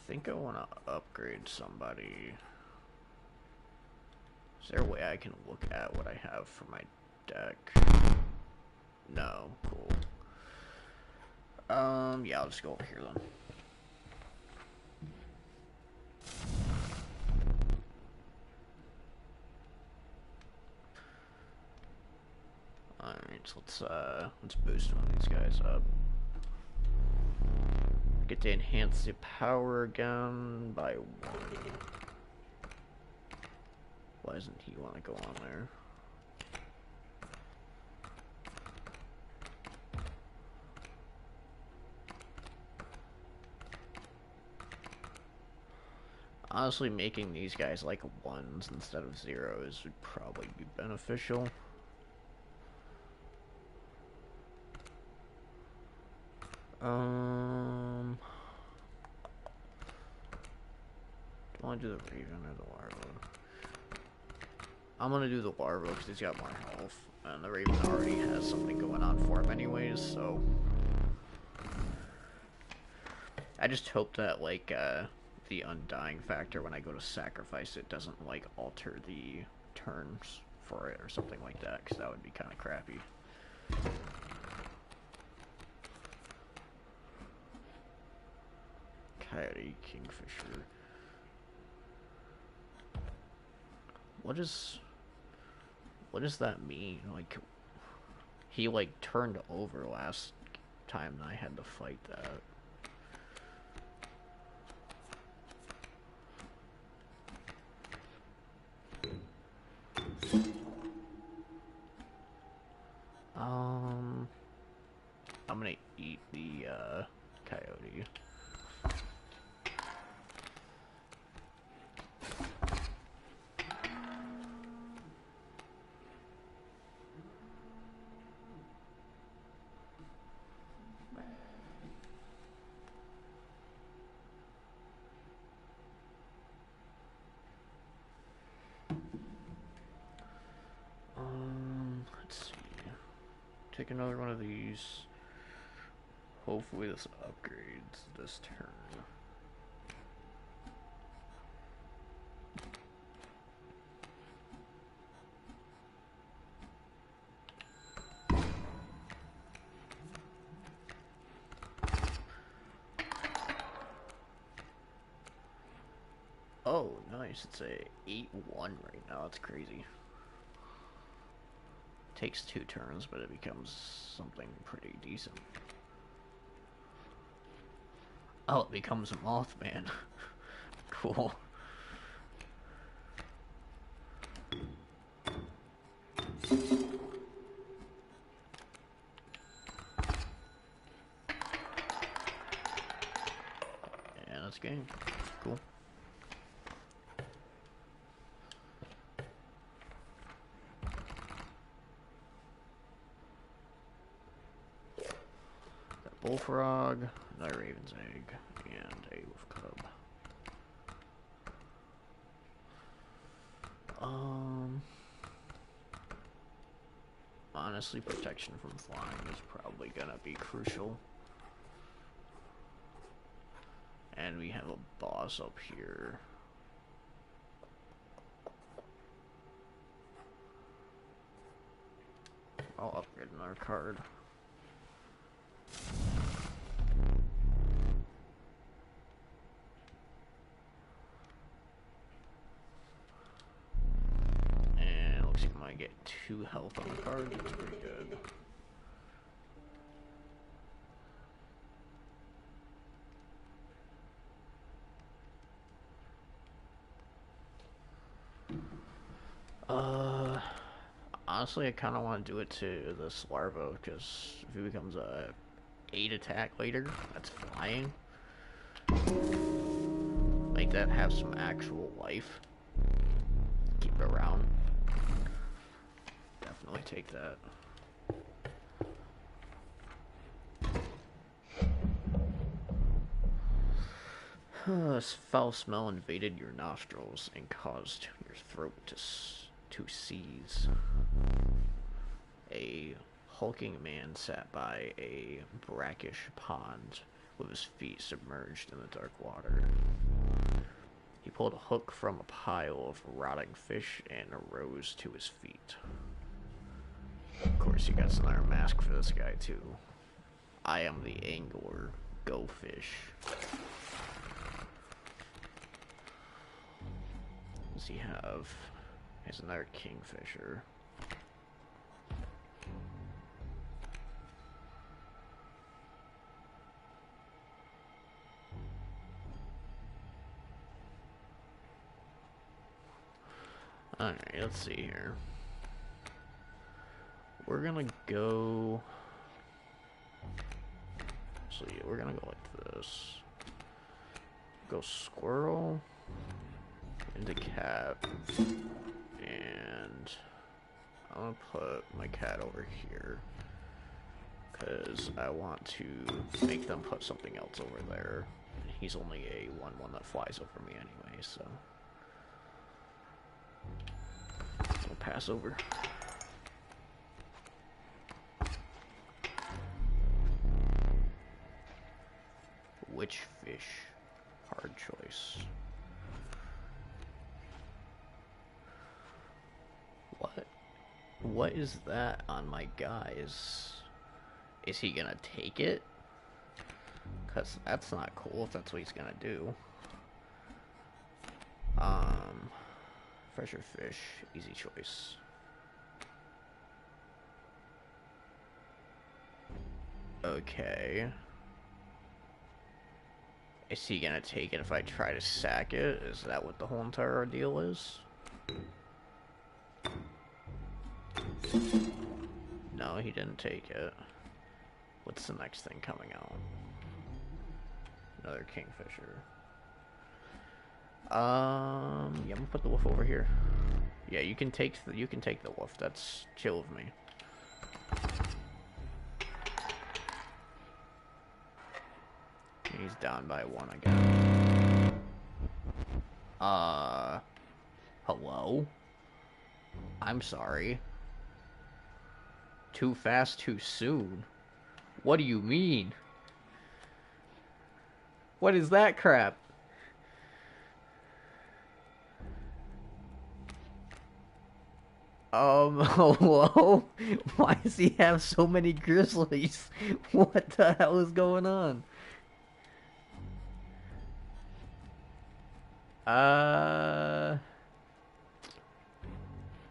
think I want to upgrade somebody. Is there a way I can look at what I have for my deck? No. Cool. Yeah, I'll just go over here then. Alright, so let's boost one of these guys up. Get to enhance the power again by 1. Why doesn't he want to go on there? Honestly, making these guys like 1s instead of 0s would probably be beneficial. Do I want to do the Raven or the Larva? I'm gonna do the Larva because he's got more health, and the Raven already has something going on for him anyways, so. I just hope that, like, the undying factor when I go to sacrifice it doesn't, like, alter the turns for it or something like that, because that would be kind of crappy. Coyote, Kingfisher. What does that mean? Like, he, like, turned over last time I had to fight that. I'm gonna eat the, coyote. Let's see. Take another one of these. Hopefully this upgrades this turn. Oh, nice. It's a 8-1 right now. That's crazy. Takes 2 turns, but it becomes something pretty decent. Oh, it becomes a Mothman. Cool. And that's game. Cool. That bullfrog, another raven's egg, and a wolf cub. Honestly, protection from flying is probably gonna be crucial. And we have a boss up here. I'll upgrade another card. And looks like I might get 2 health on the card. That's pretty good. Honestly, I kind of want to do it to this larva, because if he becomes a 8 attack later, that's flying. Make that have some actual life. Keep it around. Definitely take that. This foul smell invaded your nostrils and caused your throat to seize. A hulking man sat by a brackish pond with his feet submerged in the dark water. He pulled a hook from a pile of rotting fish and arose to his feet. Of course, he got another mask for this guy, too. I am the angler. Go fish. What does he have? He has another kingfisher. Alright, let's see here. We're gonna go... So yeah, we're gonna go like this. Go squirrel into cat. And I'm gonna put my cat over here, because I want to make them put something else over there. He's only a 1/1 that flies over me anyway, so we'll pass over. Which fish? Hard choice. What is that on my guys? Is he gonna take it? Cause that's not cool if that's what he's gonna do. Fresher fish, easy choice. Okay. Is he gonna take it if I try to sack it? Is that what the whole entire ordeal is? No, he didn't take it. What's the next thing coming out? Another kingfisher. Yeah, I'm gonna put the wolf over here. Yeah, you can take the wolf. That's chill with me. He's down by 1 again. Hello? I'm sorry. Too fast, too soon? What do you mean? What is that crap? Hello? Why does he have so many grizzlies? What the hell is going on?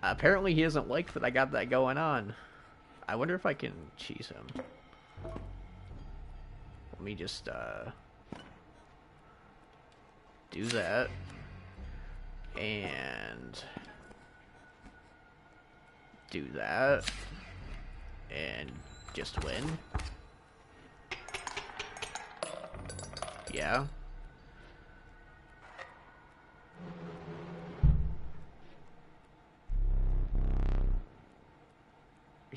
Apparently he doesn't like that I got that going on. I wonder if I can cheese him. Let me just, do that, and do that, and just win. Yeah.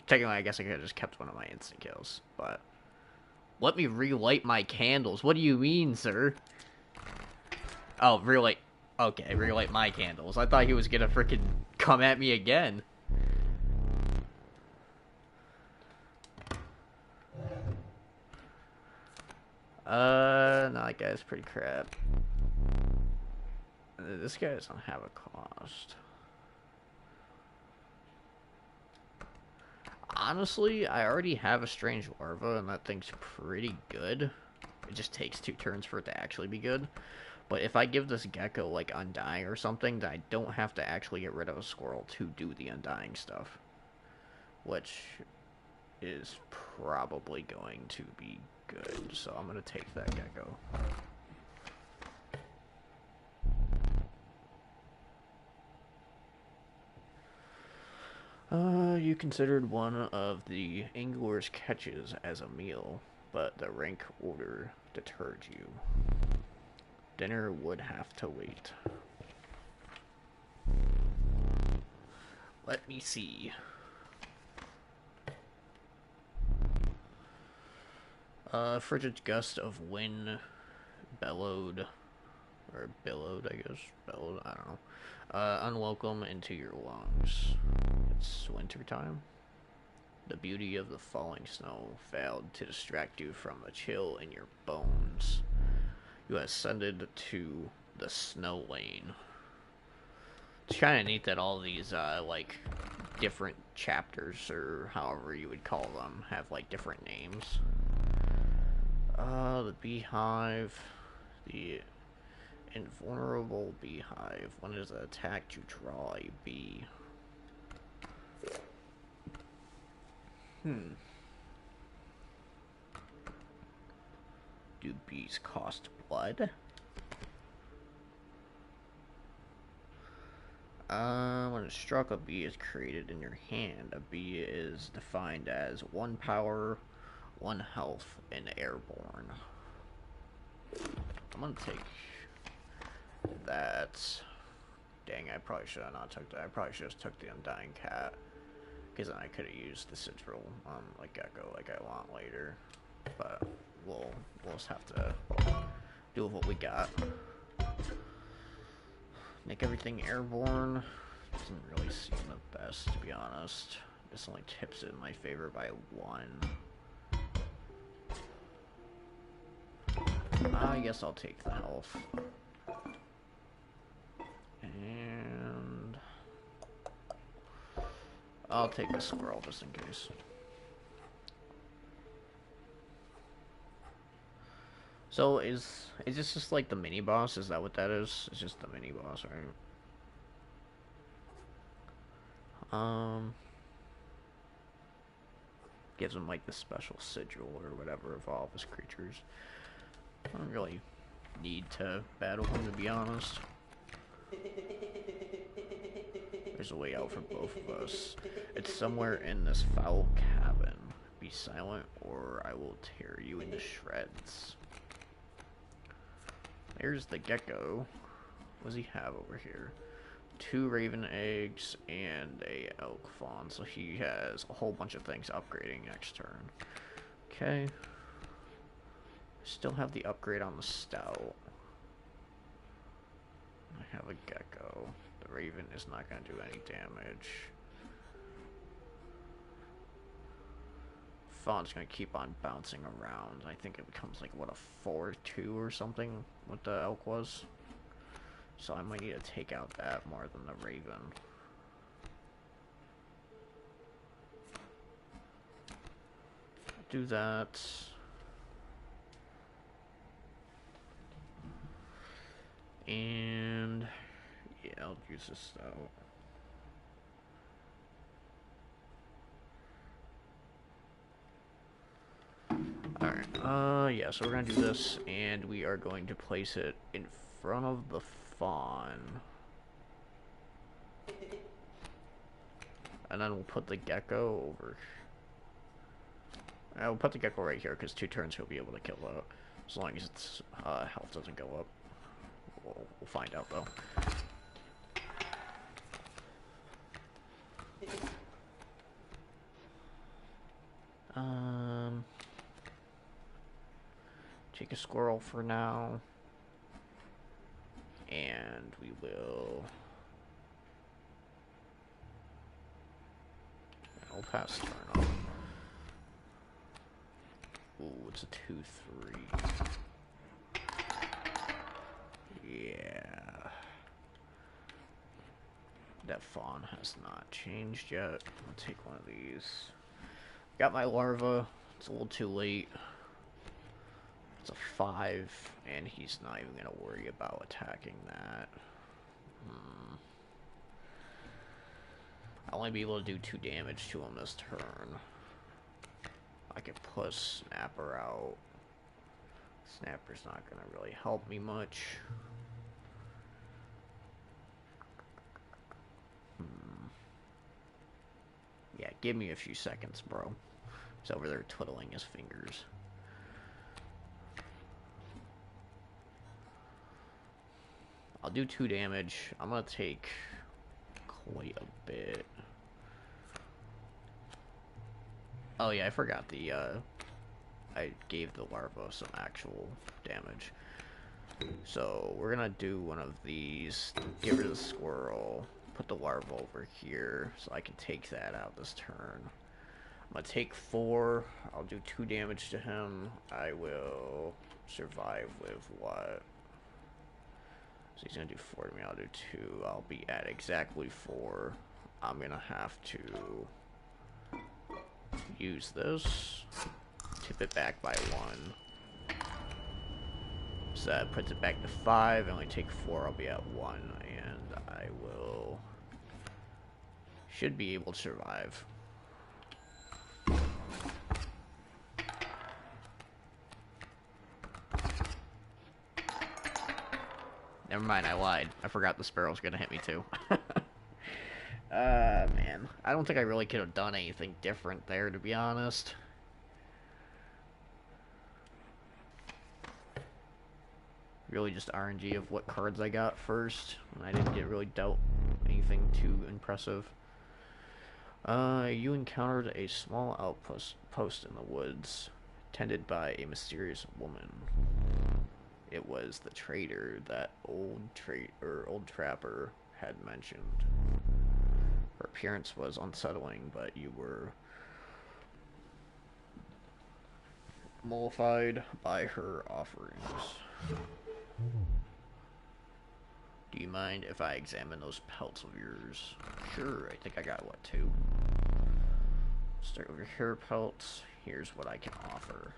Technically, I guess I could have just kept one of my instant kills, but let me relight my candles. What do you mean, sir? Oh, relight. Okay, relight my candles. I thought he was gonna freaking come at me again. No, that guy's pretty crap. This guy doesn't have a cost. Honestly, I already have a strange larva, and that thing's pretty good. It just takes 2 turns for it to actually be good. But if I give this gecko, like, undying or something, then I don't have to actually get rid of a squirrel to do the undying stuff. Which is probably going to be good. So I'm going to take that gecko. You considered one of the angler's catches as a meal, but the rank order deterred you. Dinner would have to wait. Let me see. Frigid gust of wind billowed, I guess. Bellowed, I don't know. Unwelcome into your lungs. It's wintertime. The beauty of the falling snow failed to distract you from the chill in your bones. You ascended to the snow lane. It's kind of neat that all these, like, different chapters, or however you would call them, have, like, different names. The beehive. The invulnerable beehive. When it is attacked, you draw a bee. Do bees cost blood? When a struck, a bee is created in your hand. A bee is defined as 1 power, 1 health, and airborne. I'm gonna take that. Dang, I probably should have not took that. I probably should have took the undying cat. Because then I could have used the sigil on like gecko like I want later. But we'll just have to do with what we got. Make everything airborne. Doesn't really seem the best, to be honest. This only tips it in my favor by 1. I guess I'll take the health. And I'll take the squirrel just in case. So is this just like the mini boss? Is that what that is? It's just the mini boss, right? Gives him like the special sigil or whatever of all of his creatures. I don't really need to battle him, to be honest. There's a way out for both of us. It's somewhere in this foul cabin. Be silent or I will tear you into shreds. There's the gecko. What does he have over here? 2 raven eggs and a elk fawn. So he has a whole bunch of things upgrading next turn. Okay. Still have the upgrade on the stout. I have a gecko. The raven is not going to do any damage. Fawn's going to keep on bouncing around. I think it becomes like, what, a 4-2 or something, what the elk was. So I might need to take out that more than the raven. Do that. And yeah, I'll use this out. Alright, yeah, so we're gonna do this, and we are going to place it in front of the fawn. And then we'll put the gecko over. We'll put the gecko right here because 2 turns he'll be able to kill it. As long as its health doesn't go up. We'll find out though. Take a squirrel for now. And we will... I'll pass turn off. Ooh, it's a 2-3. Yeah. That fawn has not changed yet. I'll take one of these. Got my larva. It's a little too late. It's a 5, and he's not even going to worry about attacking that. I'll only be able to do 2 damage to him this turn. I could push Snapper out. Snapper's not going to really help me much. Yeah, give me a few seconds, bro. He's over there twiddling his fingers. I'll do 2 damage. I'm gonna take quite a bit. Oh yeah, I forgot the, I gave the larva some actual damage. So, we're gonna do one of these, get rid of the squirrel, put the larva over here, so I can take that out this turn. I'm gonna take 4, I'll do 2 damage to him, I will survive with what? So he's gonna do 4 to me, I'll do 2, I'll be at exactly 4. I'm gonna have to use this, tip it back by 1. So that puts it back to 5, I only take 4, I'll be at 1, and I will... should be able to survive. Never mind, I lied. I forgot the sparrow's gonna hit me too. Man. I don't think I really could have done anything different there, to be honest. Really just RNG of what cards I got first. I didn't get really dealt anything too impressive. You encountered a small outpost in the woods, tended by a mysterious woman. It was the trader that old trapper had mentioned. Her appearance was unsettling, but you were mollified by her offerings. Do you mind if I examine those pelts of yours? Sure, I think I got, what, 2? Start with your hair pelts. Here's what I can offer.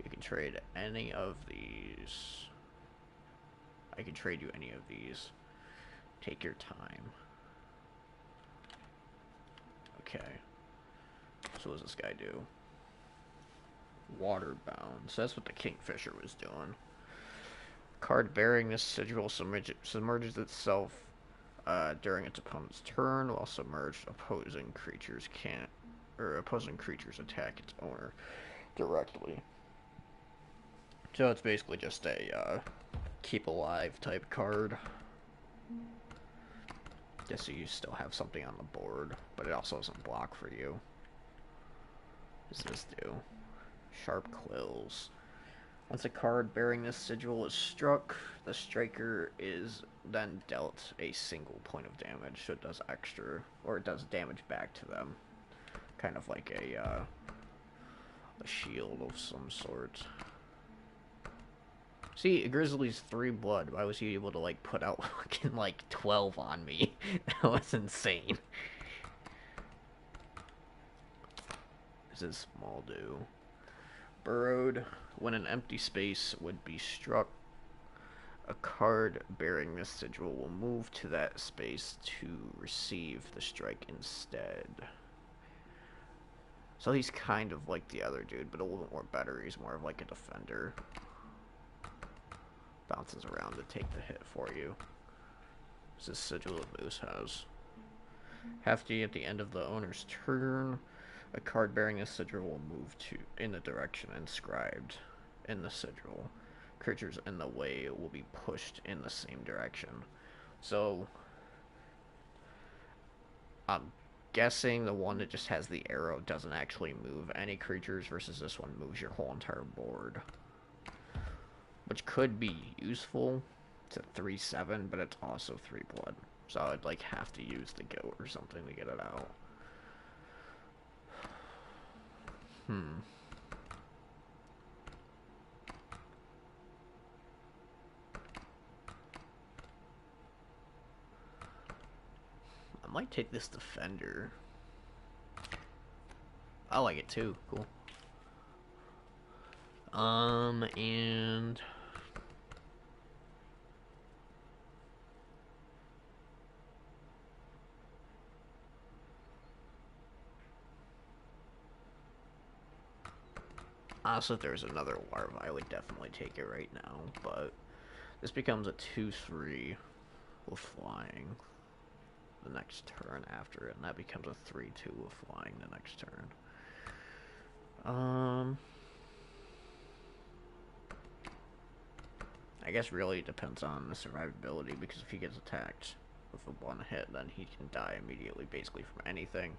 You can trade any of these. I can trade you any of these. Take your time. Okay. So what does this guy do? Waterbound. So that's what the Kingfisher was doing. Card bearing this sigil submerges itself during its opponent's turn, while submerged opposing creatures attack its owner directly. So it's basically just a keep alive type card. Just so you still have something on the board, but it also doesn't block for you. What does this do? Sharp Quills. Once a card bearing this sigil is struck, the striker is then dealt a single point of damage, so it does extra, or it does damage back to them. Kind of like a shield of some sort. See, Grizzly's 3 blood. Why was he able to, like, put out fucking, like, 12 on me? That was insane. This is small do. Burrowed. When an empty space would be struck, a card bearing this sigil will move to that space to receive the strike instead. So he's kind of like the other dude, but a little bit more better. He's more of like a defender. bounces around to take the hit for you. This sigil of Moose has. Hefty at the end of the owner's turn. A card bearing this sigil will move to in the direction inscribed in the sigil. Creatures in the way will be pushed in the same direction. So, I'm guessing the one that just has the arrow doesn't actually move any creatures versus this one moves your whole entire board. Which could be useful. It's a 3/7, but it's also 3 blood. So I'd like have to use the goat or something to get it out. I might take this defender. I like it too. Cool. And honestly, if there's another larva, I would definitely take it right now, but this becomes a 2/3 with flying the next turn after it, and that becomes a 3/2 with flying the next turn. I guess really it depends on the survivability, because if he gets attacked with a 1 hit, then he can die immediately basically from anything.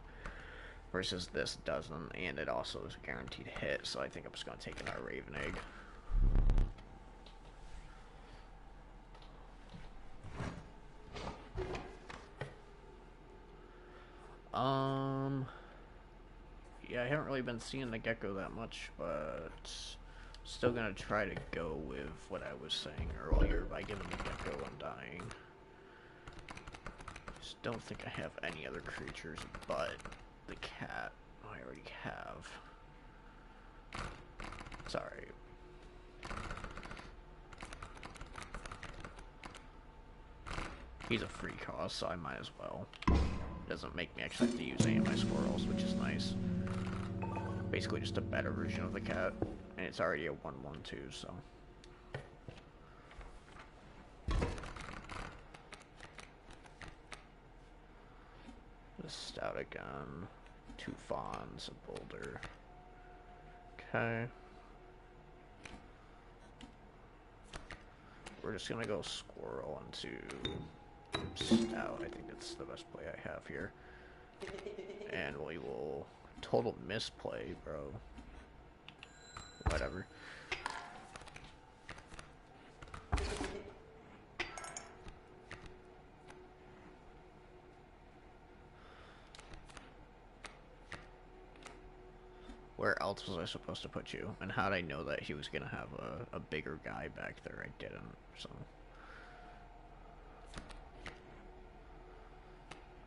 Versus this doesn't, and it also is a guaranteed hit, so I think I'm just going to take another Raven Egg. Yeah, I haven't really been seeing the Gecko that much, but still gonna try to go with what I was saying earlier by giving the Gecko Undying. Just don't think I have any other creatures but the cat. I already have. Sorry. He's a free cost, so I might as well. Doesn't make me actually have to use any of my squirrels, which is nice. Basically just a better version of the cat, and it's already a 1/1/2, so. The Stout again, 2 Fawns, a Boulder. Okay. We're just gonna go Squirrel into Stout. I think that's the best play I have here. And we will total misplay, bro. Whatever. Where else was I supposed to put you? And how'd I know that he was gonna have a bigger guy back there? I didn't, so.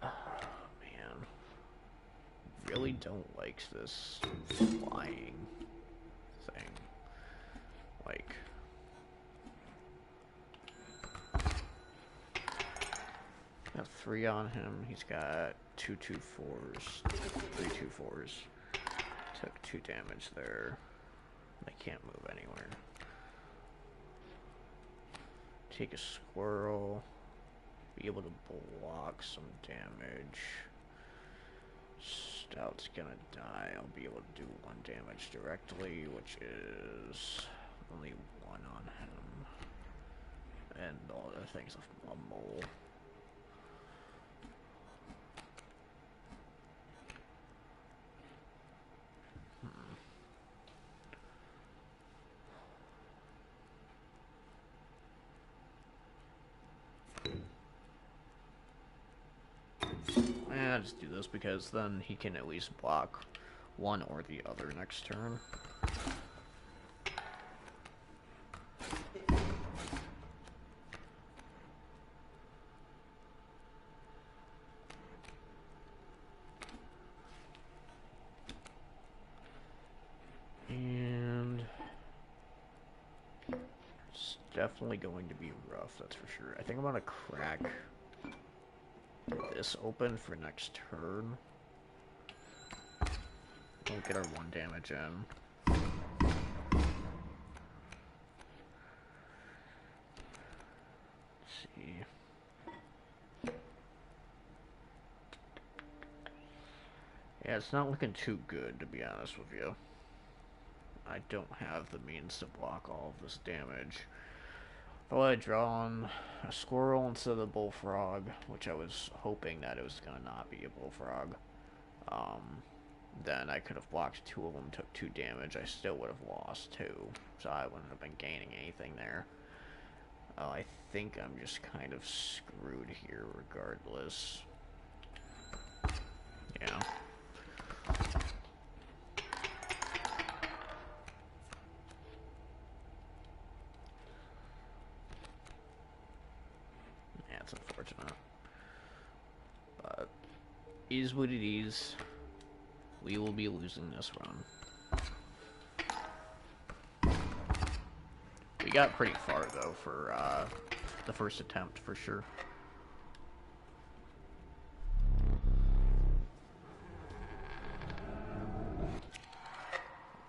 Man. Really don't like this flying thing. Like. I have 3 on him. He's got 2 2/4s, 3 2/4s. Took 2 damage there. I can't move anywhere. Take a squirrel. Be able to block some damage. Stout's gonna die. I'll be able to do 1 damage directly, which is only 1 on him. And all the things of a mole. I'll just do this because then he can at least block one or the other next turn. And it's definitely going to be rough, that's for sure. I think I'm gonna crack this open for next turn. Don't get our 1 damage in. Yeah, it's not looking too good, to be honest with you. I don't have the means to block all of this damage. If I had drawn a squirrel instead of the bullfrog, which I was hoping that it was going to not be a bullfrog, then I could have blocked two of them, took 2 damage. I still would have lost 2, so I wouldn't have been gaining anything there. I think I'm just kind of screwed here regardless. Yeah. Yeah, it's unfortunate. But is what it is. We will be losing this run. We got pretty far, though, for the first attempt, for sure.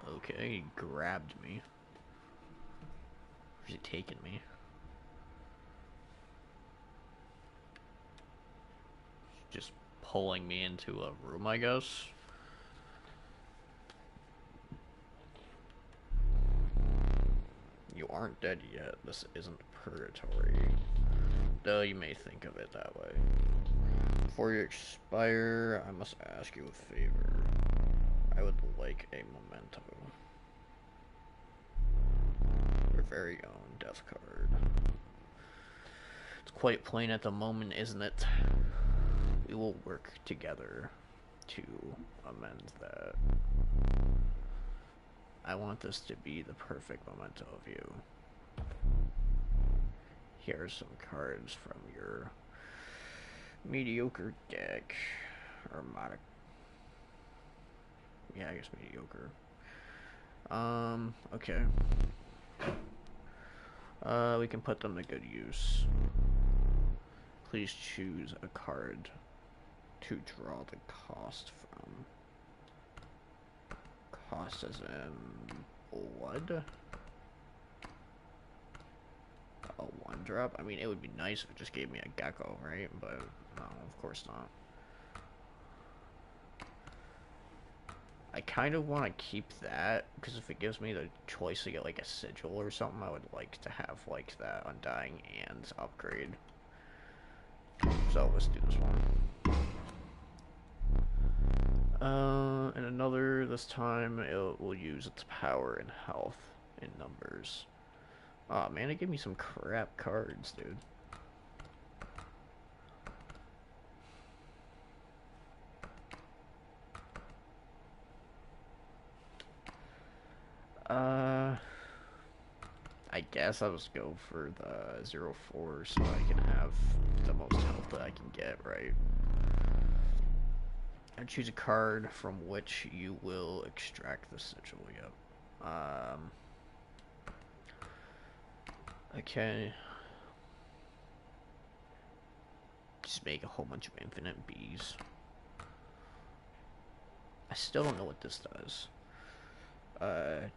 Okay, he grabbed me. Where's he taking me? Just pulling me into a room, I guess. You aren't dead yet. This isn't purgatory. Though you may think of it that way. Before you expire, I must ask you a favor. I would like a memento. Your very own death card. It's quite plain at the moment, isn't it? We will work together to amend that. I want this to be the perfect memento of you. Here are some cards from your mediocre deck. Or yeah, I guess mediocre. Okay. We can put them to good use. Please choose a card to draw the cost from. Cost as in blood? A 1-drop? I mean, it would be nice if it just gave me a gecko, right? But no, of course not. I kind of want to keep that, because if it gives me the choice to get like a sigil or something, I would like to have like that Undying and upgrade. So let's do this one. And another, this time it will use its power and health in numbers. Aw, man, it gave me some crap cards, dude. I guess I'll just go for the 0-4 so I can have the most health that I can get, right? And choose a card from which you will extract the sigil, yep. Okay. Just make a whole bunch of infinite bees. I still don't know what this does.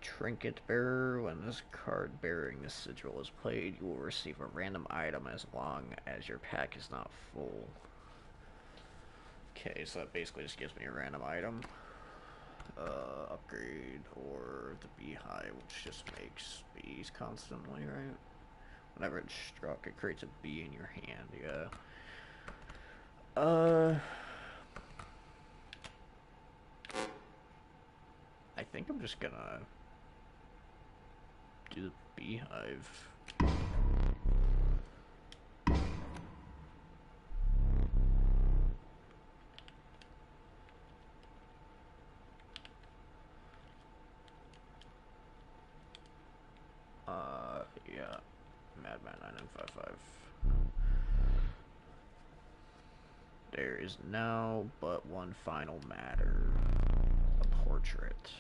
Trinket Bearer. When this card bearing this sigil is played, you will receive a random item as long as your pack is not full. Okay, so that basically just gives me a random item. Upgrade or the beehive, which just makes bees constantly, right? Whenever it's struck, it creates a bee in your hand, yeah. I think I'm just gonna do the beehive. Yeah. Madman 9955. There is now but one final matter. A portrait.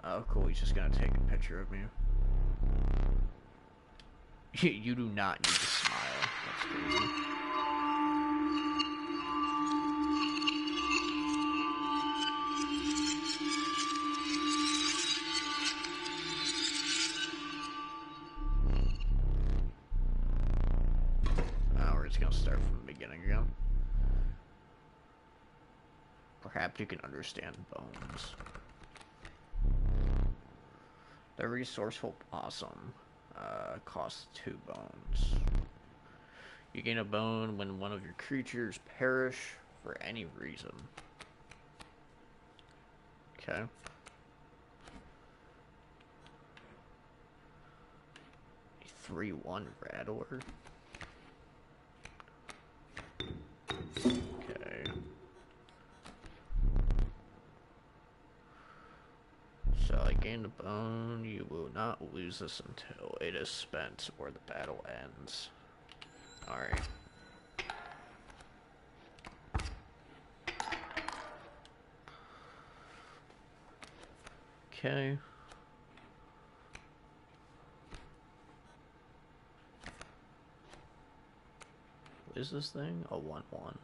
Oh, cool. He's just gonna take a picture of me. You do not need to smile. That's crazy. We're just gonna start from the beginning again. Perhaps you can understand bones. The resourceful possum costs 2 bones. You gain a bone when one of your creatures perish for any reason. Okay. A 3/1 rattler. Okay. So I gained a bone. You will not lose this until it is spent or the battle ends. Alright. Okay. What is this thing? A 1/1.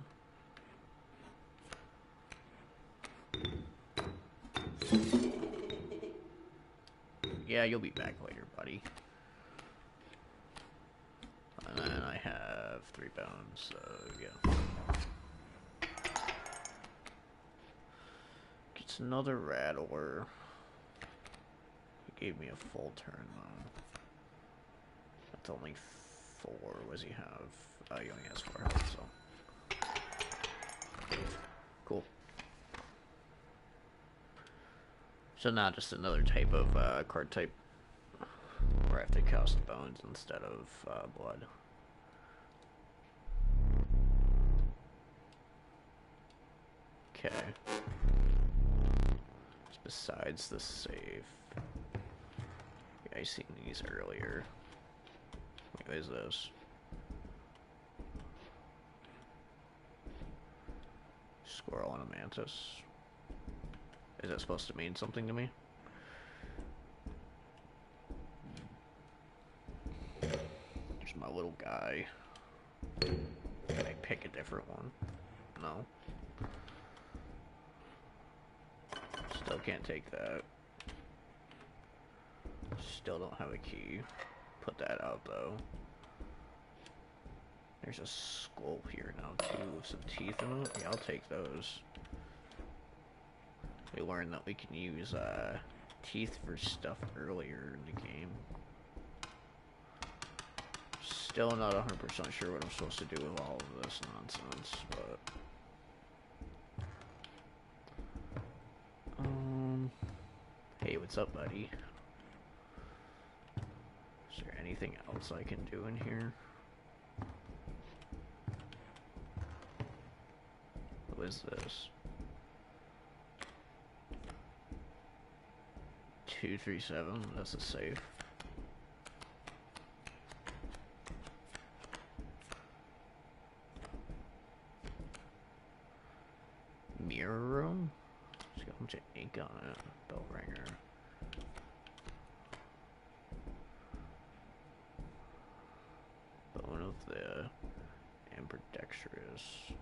Yeah, you'll be back later, buddy. And then I have 3 bones, so yeah. Gets another rattler. He gave me a full turn though. That's only 4. What does he have? He only has 4 health, so. Cool. So now just another type of card type where I have to cast bones instead of blood. Okay. Besides the save. Yeah, I seen these earlier. Wait, what is this? Squirrel and a mantis. Is that supposed to mean something to me? There's my little guy. Can I pick a different one? No. Still can't take that. Still don't have a key. Put that out though. There's a skull here now too with some teeth in it. Yeah, I'll take those. We learned that we can use teeth for stuff earlier in the game. Still not 100% sure what I'm supposed to do with all of this nonsense, but hey, what's up, buddy? Is there anything else I can do in here? What is this? 237, that's a safe. Mirror room? It's got a bunch of ink on it. Bell ringer. Bone of the ambidextrous.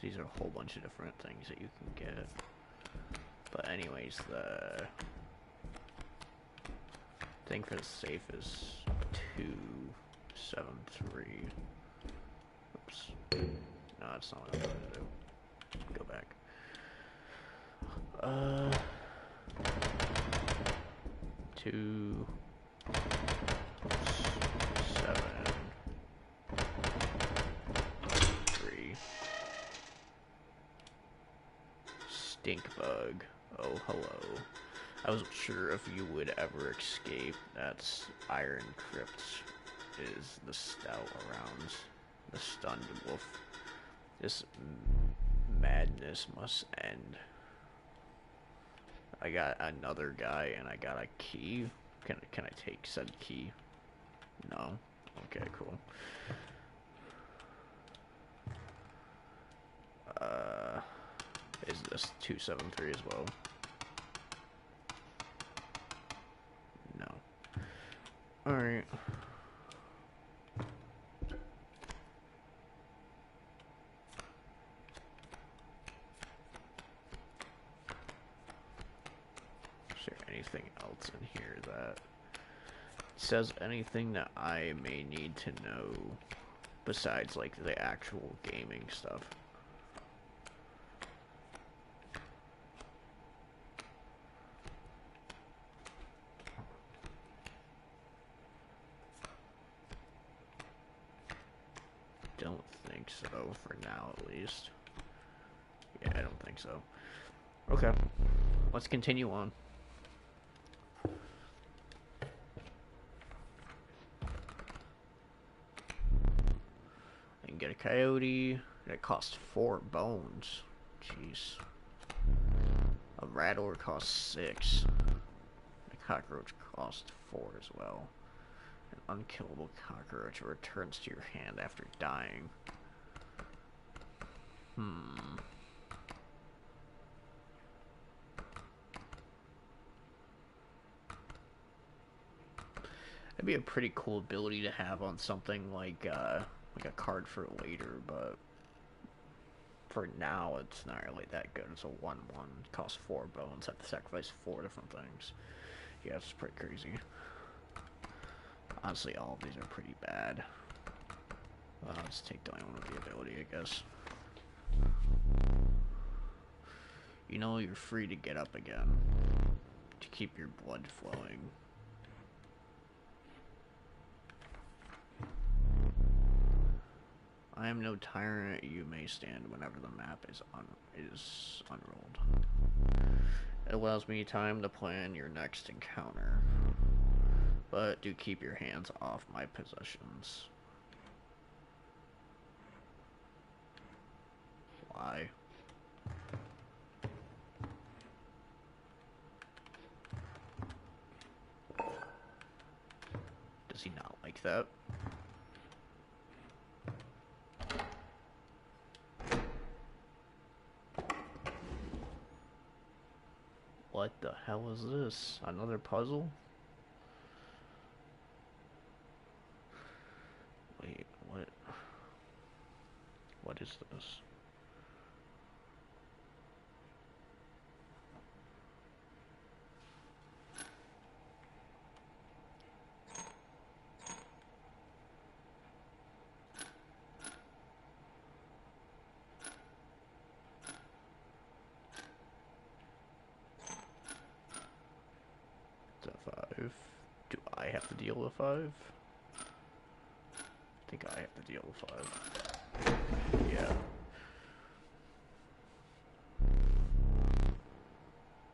These are a whole bunch of different things that you can get. But anyways, the thing for the safe is 273. Oops. No, that's not what I wanted to do. Go back. 2 7 3. Stink bug. Oh, hello. I wasn't sure if you would ever escape. That's Iron Crypt is the stout around the stunned wolf. This madness must end. I got another guy and I got a key. Can I take said key? No. Okay, cool. Is this 273 as well? No. Alright. Is there anything else in here that's says anything that I may need to know besides like the actual gaming stuff. Don't think so, for now at least. Yeah, I don't think so. Okay, let's continue on. I can get a coyote. That costs 4 bones. Jeez. A rattler costs 6. A cockroach costs 4 as well. An unkillable cockroach returns to your hand after dying. That'd be a pretty cool ability to have on something like a card for later, but for now it's not really that good. It's a 1/1. It costs 4 bones. I have to sacrifice 4 different things. Yeah, it's pretty crazy. Honestly, all of these are pretty bad. Let's take the only one with the ability, I guess. You know you're free to get up again. To keep your blood flowing. I am no tyrant. You may stand whenever the map is unrolled. It allows me time to plan your next encounter. But do keep your hands off my possessions. Why? Does he not like that? What the hell is this? Another puzzle? Wait, what? What is this? It's a 5. Do I have to deal with 5? I think I have to deal with 5. Yeah.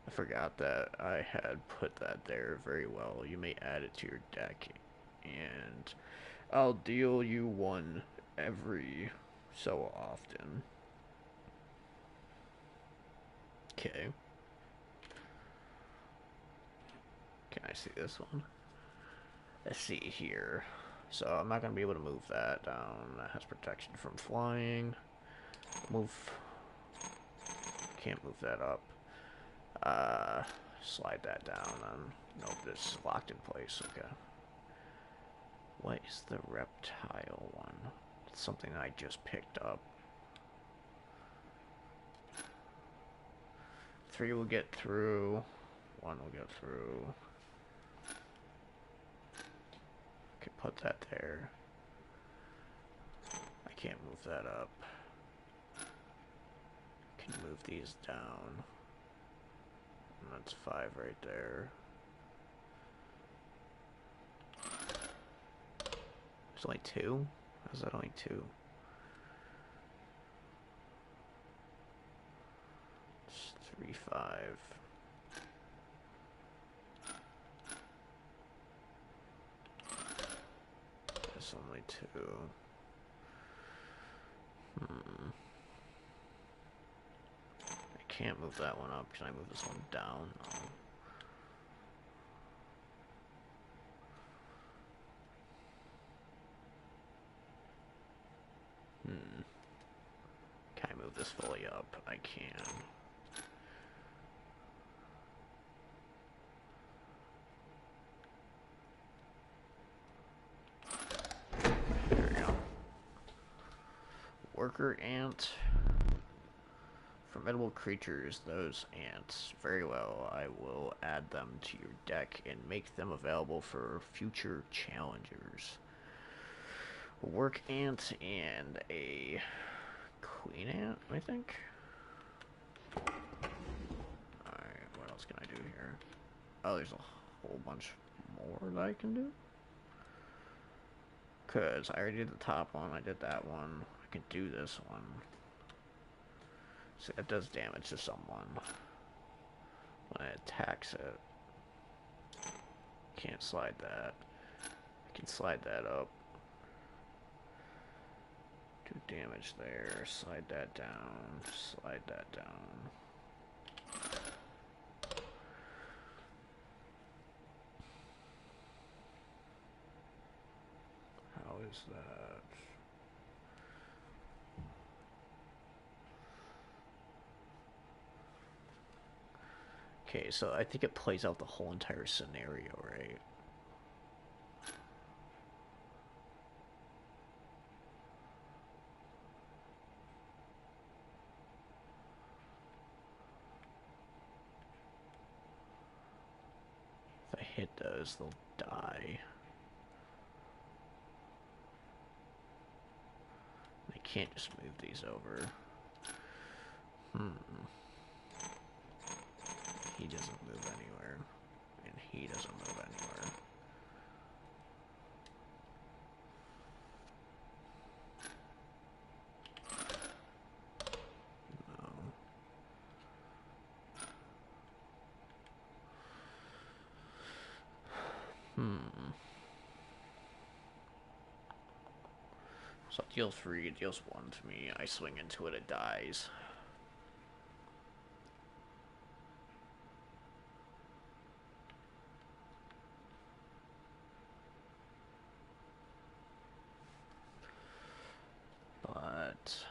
I forgot that I had put that there very well. You may add it to your deck, and I'll deal you 1 every so often. Okay. Can I see this one? Let's see here. So I'm not going to be able to move that down. That has protection from flying. Move. Can't move that up. Slide that down. Nope, it's locked in place. Okay. What is the reptile one? It's something I just picked up. 3 will get through. 1 will get through. Could put that there. I can't move that up. Can move these down. And that's 5 right there. There's only 2? How's that only 2? It's 3, 5. That's only 2. I can't move that one up. Can I move this one down? No. Can I move this fully up? I can. There we go. Worker ant. Formidable creatures, those ants. Very well, I will add them to your deck and make them available for future challengers. A work ant and a queen ant, I think. Alright, what else can I do here? Oh, there's a whole bunch more that I can do? Because I already did the top one, I did that one. I can do this one. So that does damage to someone when it attacks it. Can't slide that. I can slide that up. Do damage there. Slide that down. Slide that down. How is that? Okay, so I think it plays out the whole entire scenario, right? If I hit those, they'll die. I can't just move these over. He doesn't move anywhere. And he doesn't move anywhere. No. So it deals 3, it deals 1 to me. I swing into it, it dies. But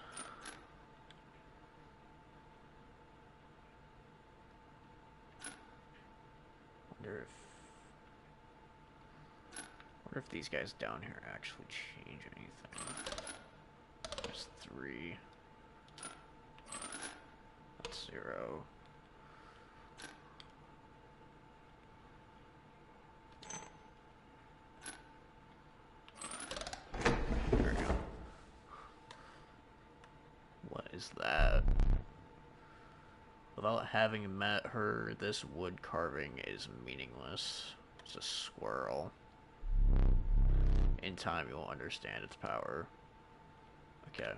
wonder if these guys down here actually change anything. There's 3. That's 0. There we go. What is that? Without having met her, this wood carving is meaningless. It's a squirrel. In time, you will understand its power. Okay.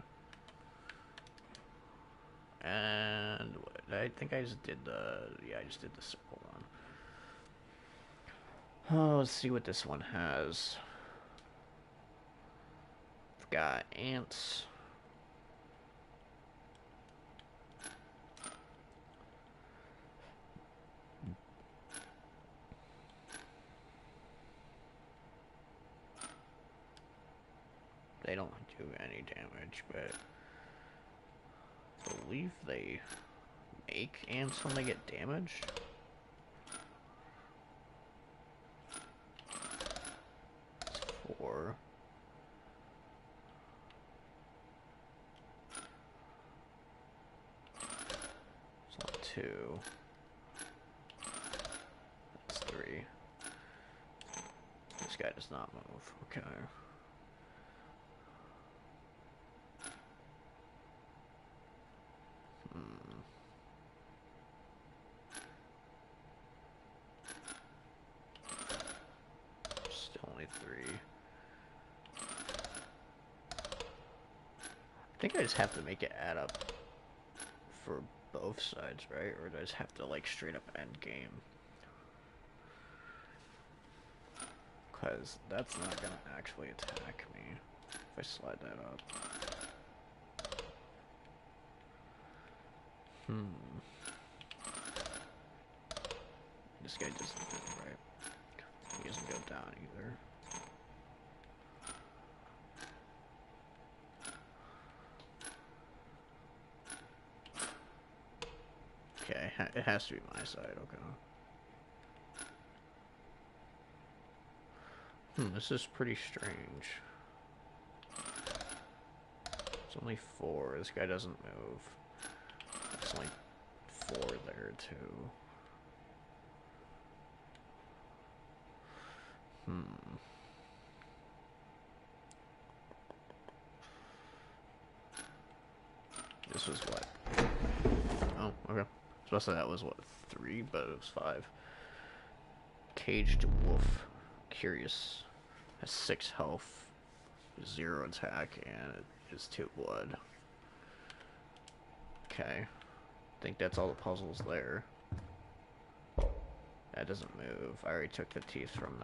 And I think I just did the... Yeah, I just did the circle one. Oh, let's see what this one has. I've got ants. They don't do any damage, but I believe they make ants when they get damaged. It's 4. It's not 2. That's 3. This guy does not move. Okay. Still only 3. I think I just have to make it add up for both sides, right? Or do I just have to, like, straight up end game? Because that's not gonna actually attack me if I slide that up. This guy doesn't move, right? He doesn't go down either. Okay, it has to be my side, okay. This is pretty strange. It's only 4. This guy doesn't move. That's there's like 4 there too. This was what? Oh, okay. Supposed to say that was what, 3, but it was 5. Caged wolf. Curious. Has 6 health, 0 attack, and it is 2 blood. Okay. I think that's all the puzzles there. That doesn't move. I already took the teeth from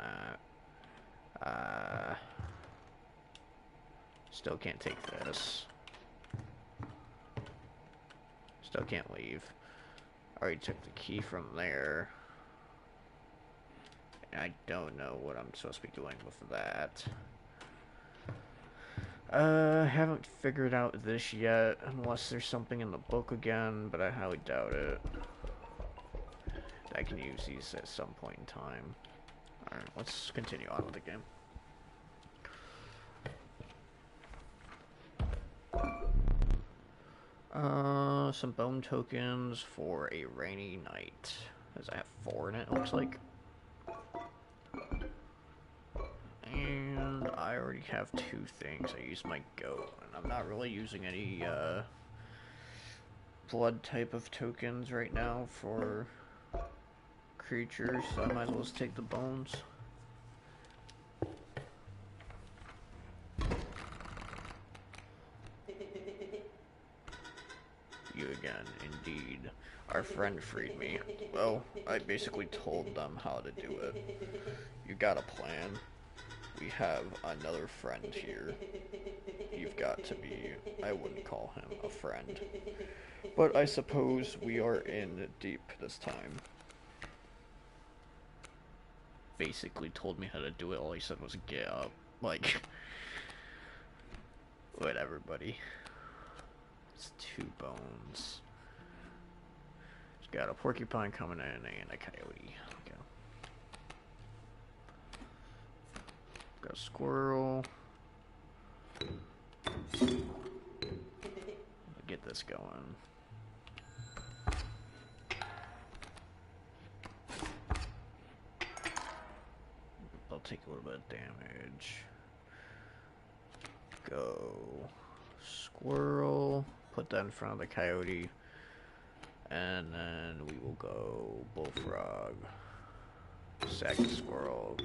that. Still can't take this. Still can't leave. Already took the key from there. And I don't know what I'm supposed to be doing with that. Haven't figured out this yet, unless there's something in the book again, but I highly doubt it. I can use these at some point in time. Alright, let's continue on with the game. Some bone tokens for a rainy night. Does I have 4 in it, looks like. And I already have 2 things. I used my goat, and I'm not really using any, blood type of tokens right now for creatures, so I might as well just take the bones. You again, indeed. Our friend freed me. Well, I basically told them how to do it. You got a plan. We have another friend here. You've got to be, I wouldn't call him a friend. But I suppose we are in deep this time. Basically told me how to do it, all he said was get up. Like, whatever, buddy. It's 2 bones. Just got a porcupine coming in and a coyote. Okay. Got a squirrel. Get this going. I'll take a little bit of damage. Go squirrel. Put that in front of the coyote. And then we will go bullfrog. Sack the squirrel.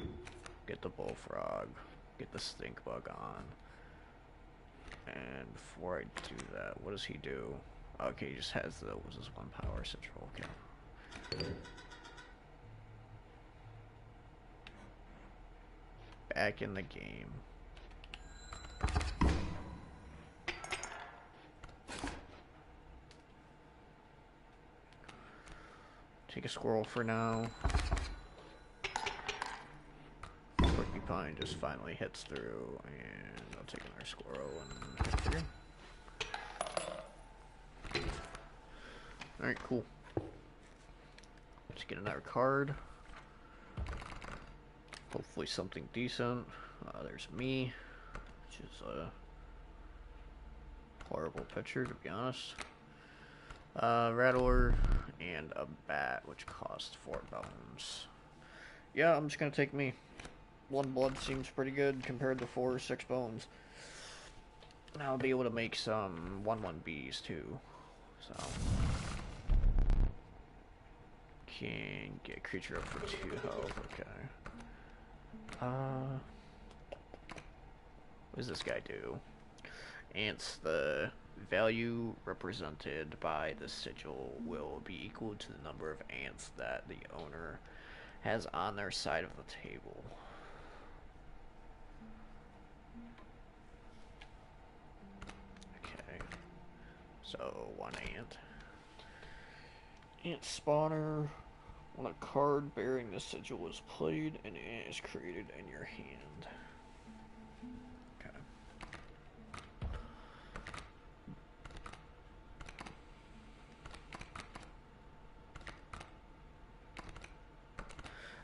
Get the bullfrog. Get the stink bug on. And before I do that, what does he do? Okay, he just has the, was this 1 power central, okay. Back in the game. Take a squirrel for now. Porcupine just finally hits through, and I'll take another squirrel and hit through. Alright, cool. Let's get another card. Hopefully something decent. There's me, which is a horrible picture, to be honest. Rattler, and a bat, which costs 4 bones. Yeah, I'm just gonna take me. 1 blood seems pretty good compared to 4 or 6 bones. I'll be able to make some 1/1Bs too. So can get creature up for 2 health. Okay. What does this guy do? Ants. The value represented by the sigil will be equal to the number of ants that the owner has on their side of the table. Okay. So, 1 ant. Ant spawner. When a card bearing the sigil is played, an ant is created in your hand. Okay.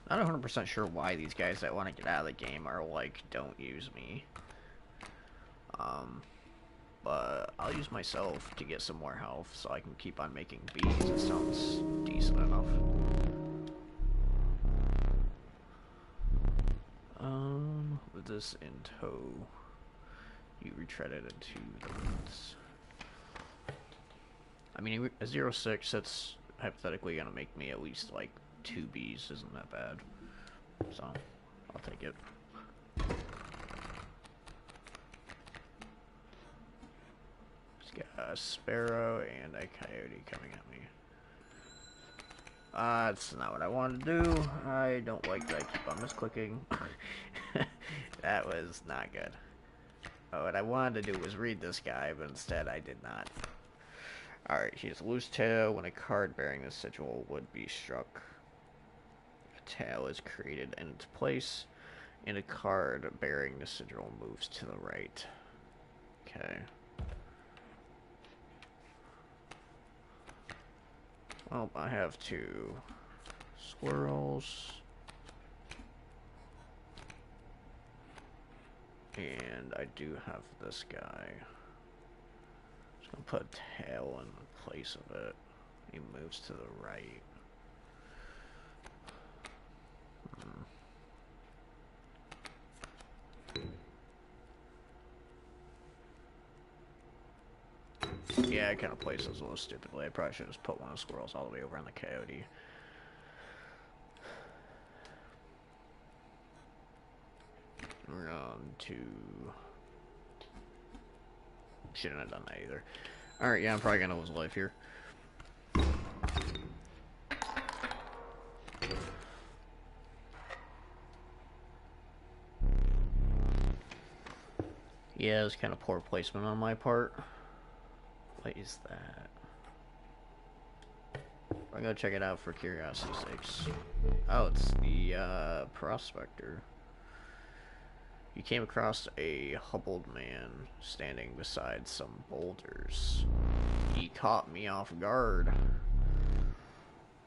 Not 100% sure why these guys that want to get out of the game are like, don't use me. but I'll use myself to get some more health so I can keep on making bees. It sounds decent enough. With this in tow, you retreaded into the woods. I mean, a 0.6, that's hypothetically gonna make me at least like 2 bees. Isn't that bad? So, I'll take it. Just got a sparrow and a coyote coming at me. That's not what I wanted to do. I don't like that I keep on misclicking. That was not good. What I wanted to do was read this guy, but instead I did not. Alright, he has a loose tail. When a card bearing this sigil would be struck, a tail is created in its place, and a card bearing the sigil moves to the right. Okay. Well, I have 2 squirrels. And I do have this guy. Just gonna put a tail in place of it. He moves to the right. Yeah, I kind of placed those a little stupidly. I probably should have just put one of the squirrels all the way over on the coyote. We're on to... Shouldn't have done that either. Alright, yeah, I'm probably gonna lose life here. Yeah, it was kind of poor placement on my part. What is that? I'm gonna check it out for curiosity's sakes. Oh, it's the prospector. You came across a hobbled man standing beside some boulders. He caught me off guard.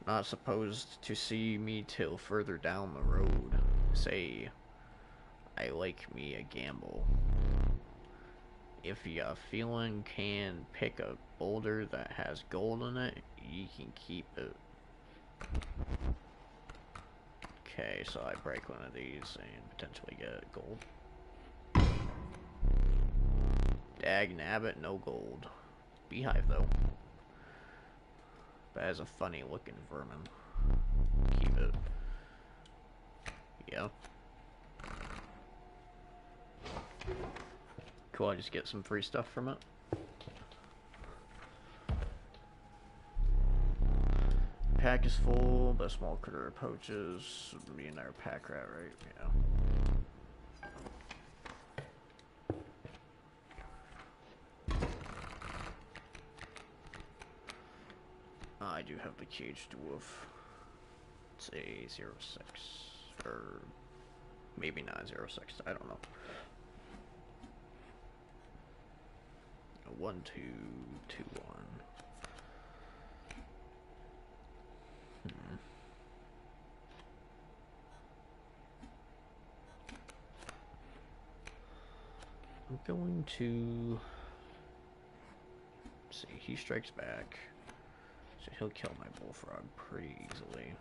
Not supposed to see me till further down the road. Say, I like me a gamble. If ya feelin' can pick a boulder that has gold in it, you can keep it. Okay, so I break one of these and potentially get gold. Dag nabbit, no gold. Beehive though. But has a funny looking vermin. Keep it. Yeah. Cool, I just get some free stuff from it. Pack is full, the small critter approaches. Me and our pack rat, right? Yeah. I do have the caged wolf. It's a 0.6. Or maybe not 0.6, I don't know. 1, 2, 2, 1. I'm going to see, he strikes back, so he'll kill my bullfrog pretty easily.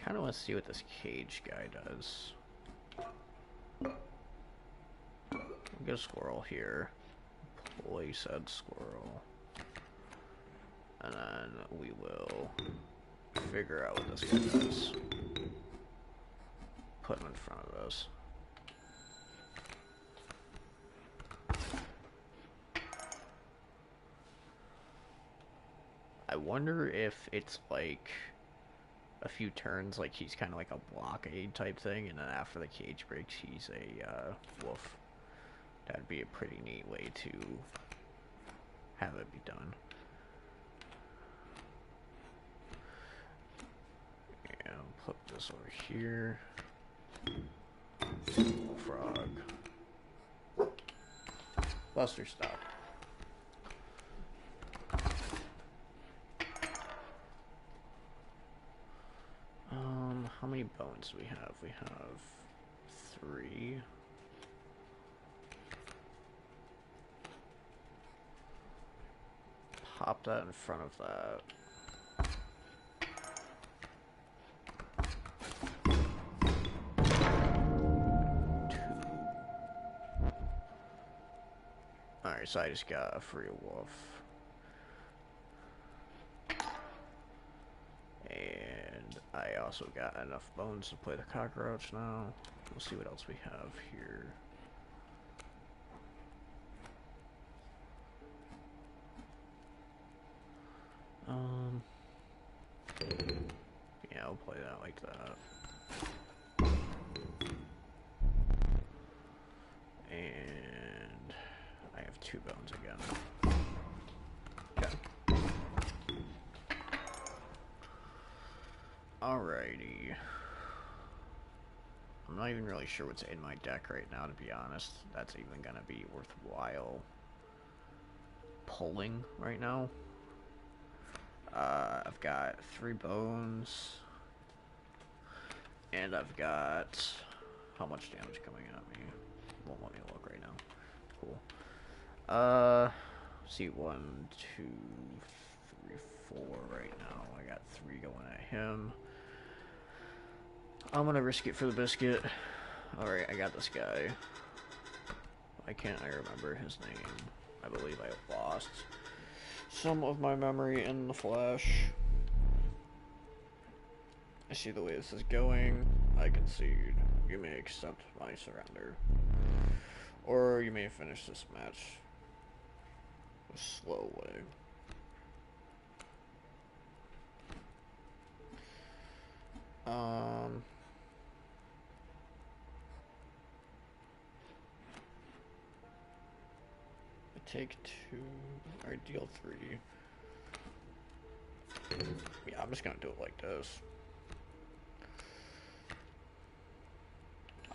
Kind of want to see what this cage guy does. We'll get a squirrel here. Place said squirrel. And then we will figure out what this guy does. Put him in front of us. I wonder if it's like a few turns, like he's kind of like a blockade type thing, and then after the cage breaks, he's a wolf. That'd be a pretty neat way to have it be done. Yeah, I'll put this over here. Frog. Buster, stop. How many many bones do we have? We have 3. Pop that in front of that. Alright, so I just got a free wolf. And I also got enough bones to play the cockroach now. We'll see what else we have here. Yeah, I'll play that like that. And I have 2 bones again. Okay. Alrighty. I'm not even really sure what's in my deck right now, to be honest. That's even gonna be worthwhile pulling right now. I've got 3 bones. And I've got... How much damage coming at me? Won't let me look right now. Cool. See, 1, 2, 3, 4 right now. I got 3 going at him. I'm gonna risk it for the biscuit. Alright, I got this guy. Why can't I remember his name? I believe I lost some of my memory in the flash. I see the way this is going. I concede. You may accept my surrender. Or you may finish this match a slow way. I take 2, or deal 3. Yeah, I'm just gonna do it like this.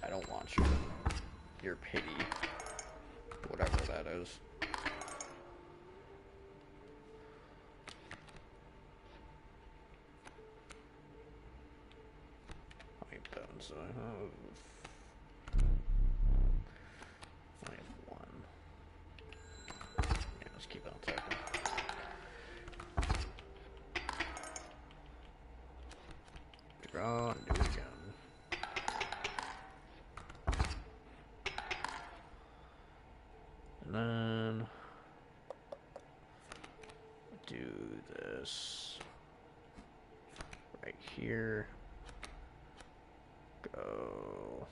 I don't want your pity, whatever that is. How many bones do I have? I have 1. Yeah, let's keep on attacking. Draw and do it again. And then do this right here. Go.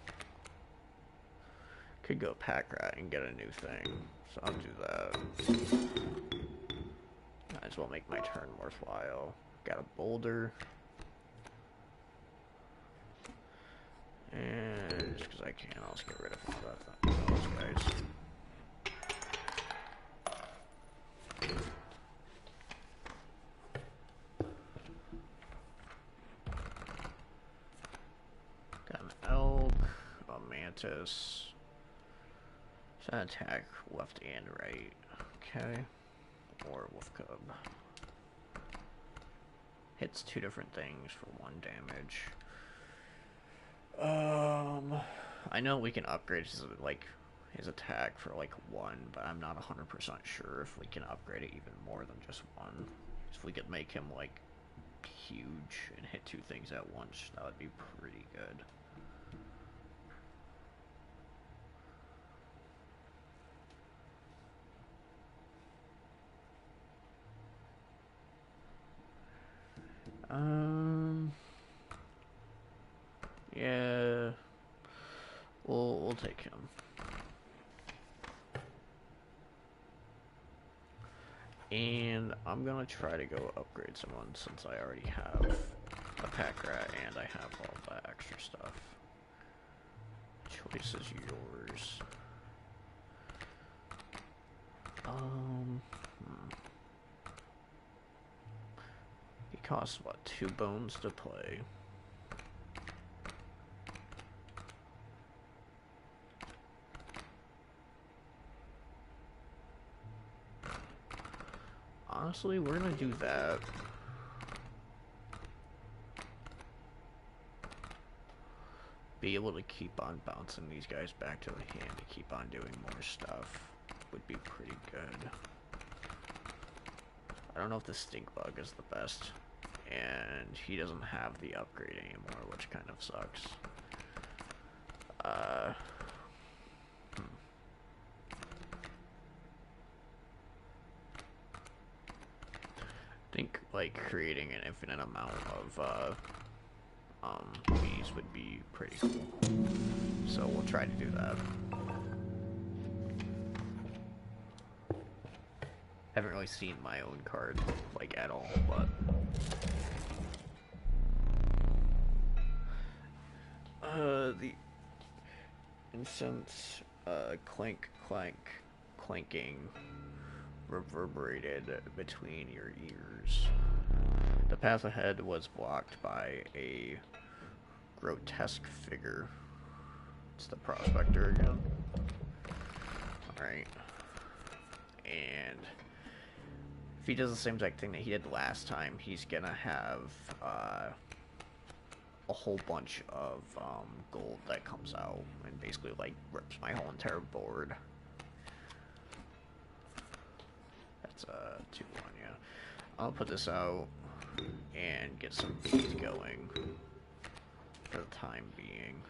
Could go pack rat and get a new thing, so I'll do that. Might as well make my turn worthwhile. Got a boulder. And just because I can, I'll just get rid of all those guys. Got an elk, a mantis. It's an attack left and right. Okay. Or wolf cub. Hits 2 different things for 1 damage. I know we can upgrade his attack for like 1, but I'm not 100% sure if we can upgrade it even more than just 1. If we could make him like huge and hit 2 things at once, that would be pretty good. Yeah, we'll take him. And I'm gonna try to go upgrade someone since I already have a pack rat and I have all that extra stuff. Choice is yours. He costs what, 2 bones to play. Honestly, we're gonna do that. be able to keep on bouncing these guys back to the hand to keep on doing more stuff would be pretty good. I don't know if the stink bug is the best, and he doesn't have the upgrade anymore, which kind of sucks. I think like creating an infinite amount of bees would be pretty cool. So we'll try to do that. Haven't really seen my own card like at all, but the incense clanking reverberated between your ears. The path ahead was blocked by a grotesque figure. It's the prospector again. Alright. And if he does the same exact thing that he did last time, he's gonna have a whole bunch of gold that comes out and basically like rips my whole entire board. That's a 2-1, yeah. I'll put this out and get some bees going for the time being.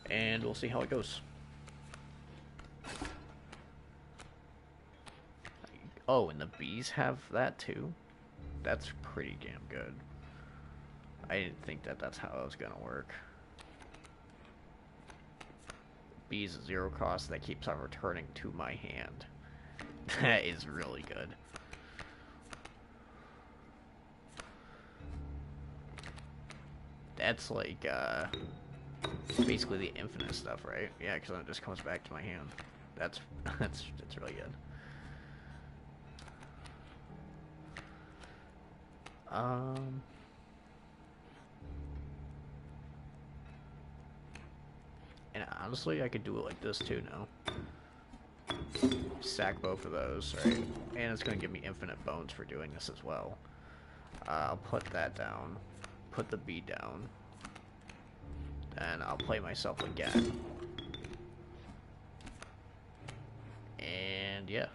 And we'll see how it goes. Oh, and the bees have that too? That's pretty damn good. I didn't think that that's how it was gonna work. Bees 0 cost that keeps on returning to my hand. That is really good. That's like, basically the infinite stuff, right? Yeah, because then it just comes back to my hand. That's really good. And honestly, I could do it like this too now. Sack both of those, right? And it's going to give me infinite bones for doing this as well. I'll put that down. Put the B down. Then I'll play myself again. And yeah.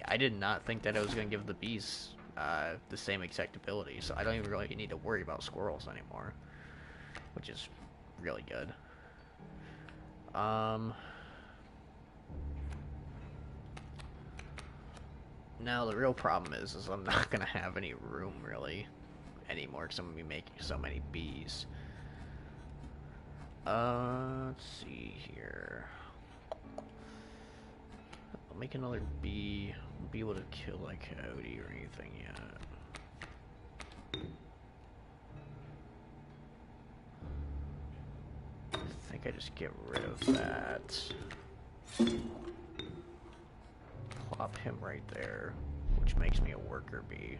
I did not think that I was going to give the bees the same exact ability, so I don't even really need to worry about squirrels anymore, which is really good. Now the real problem is I'm not going to have any room really anymore because I'm going to be making so many bees. Let's see here. I'll make another bee. Won't be able to kill a coyote or anything yet. I think I just get rid of that. Plop him right there, which makes me a worker bee.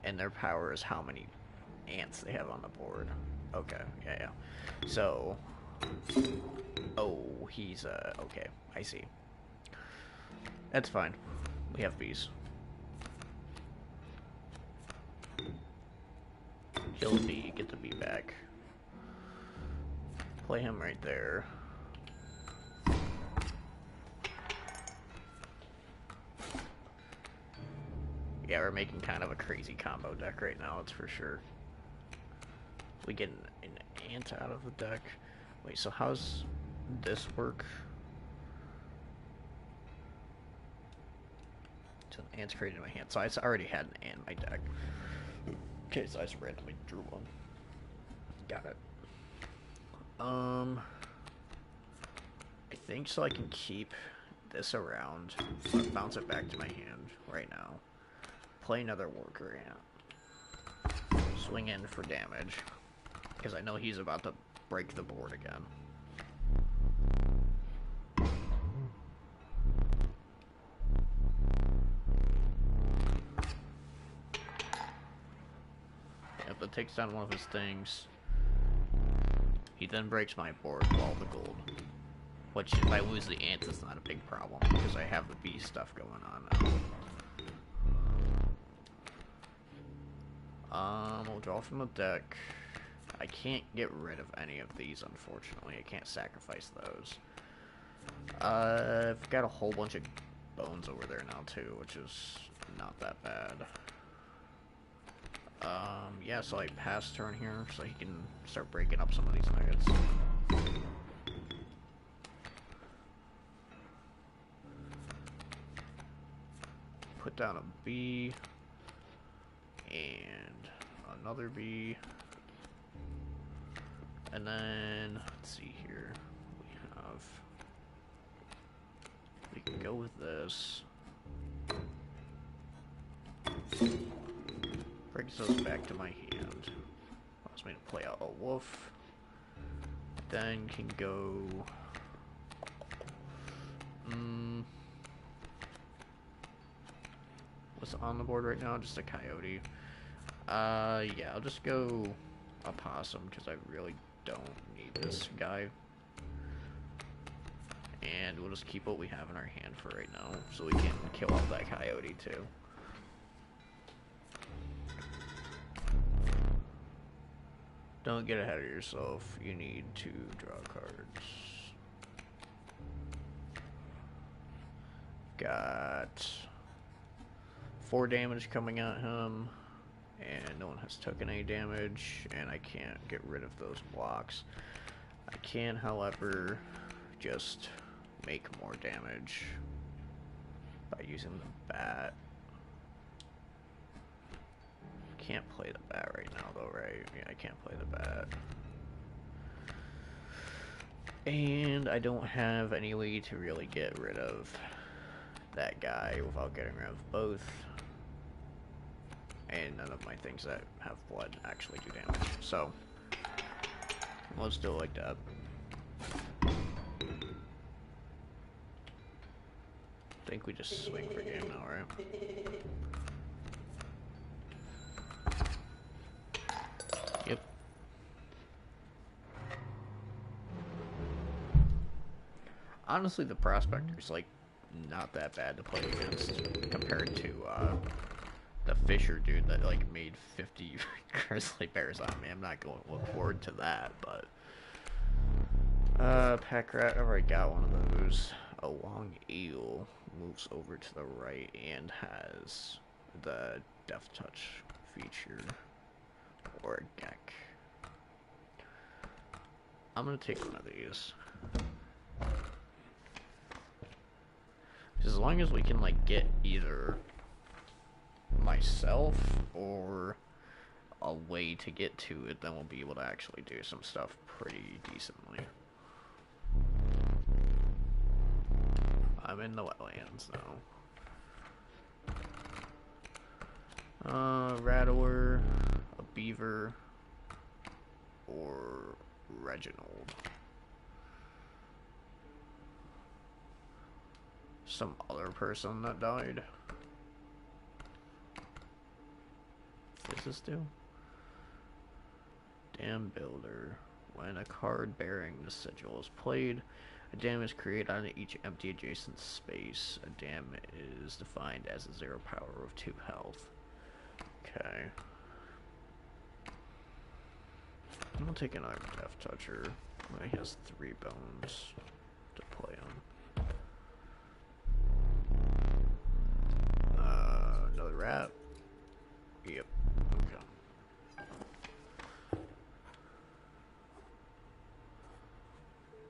And their power is how many ants they have on the board. Okay, yeah. So, oh, he's, okay, I see. That's fine. We have bees. Kill the bee, get the bee back. Play him right there. Yeah, we're making kind of a crazy combo deck right now, that's for sure. We get an ant out of the deck. Wait, so how's this work? So an ant's created in my hand. So I already had an ant in my deck. Okay, so I just randomly drew one. Got it. I think so I can keep this around. So bounce it back to my hand right now. Play another worker ant. Swing in for damage. Because I know he's about to break the board again. If that takes down one of his things, he then breaks my board with all the gold. Which, if I lose the ants, it's not a big problem, because I have the bee stuff going on now. We'll draw from the deck. I can't get rid of any of these, unfortunately. I can't sacrifice those. I've got a whole bunch of bones over there now, too, which is not that bad. Yeah, so I pass turn here, so he can start breaking up some of these nuggets. Put down a B, and another B, and then, let's see here, we can go with this. Brings those back to my hand. Allows me to play out a wolf. Then can go... what's on the board right now? Just a coyote. Yeah, I'll just go a possum, because I really don't need this guy. And we'll just keep what we have in our hand for right now, so we can kill off that coyote too. Don't get ahead of yourself. You need to draw cards. Got 4 damage coming at him, and no one has taken any damage, and I can't get rid of those blocks. I can, however, just make more damage by using the bat. Can't play the bat right now though, right? Yeah, I can't play the bat. And I don't have any way to really get rid of that guy without getting rid of both. And none of my things that have blood actually do damage. So, let's do it like that. I think we just swing for game now, right? Yep. Honestly, the Prospector's, like, not that bad to play against compared to, the Fisher dude that, like, made 50 grizzly bears on me. I'm not going to look forward to that, but... Pack rat, I've already got one of those. A long eel moves over to the right and has the Death Touch feature. Or a Gek. I'm gonna take one of these. As long as we can, like, get either myself or a way to get to it, then we'll be able to actually do some stuff pretty decently. I'm in the wetlands now. Rattler, a beaver, or Reginald. Some other person that died. What does this do? Dam Builder. When a card bearing the sigil is played, a dam is created on each empty adjacent space. A dam is defined as a 0 power with 2 health. Okay. I'm gonna take another Death Toucher. He has 3 bones to play on. Another rat. Yep. Okay.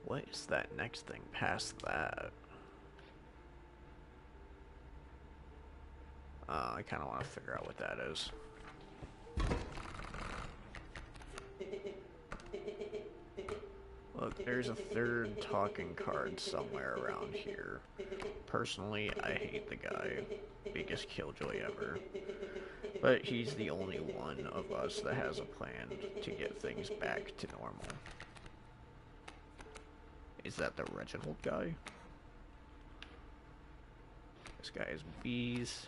What is that next thing past that? I kind of want to figure out what that is. Look, there's a 3rd talking card somewhere around here. Personally, I hate the guy. Biggest killjoy ever. But he's the only one of us that has a plan to get things back to normal. Is that the Reginald guy? This guy has bees.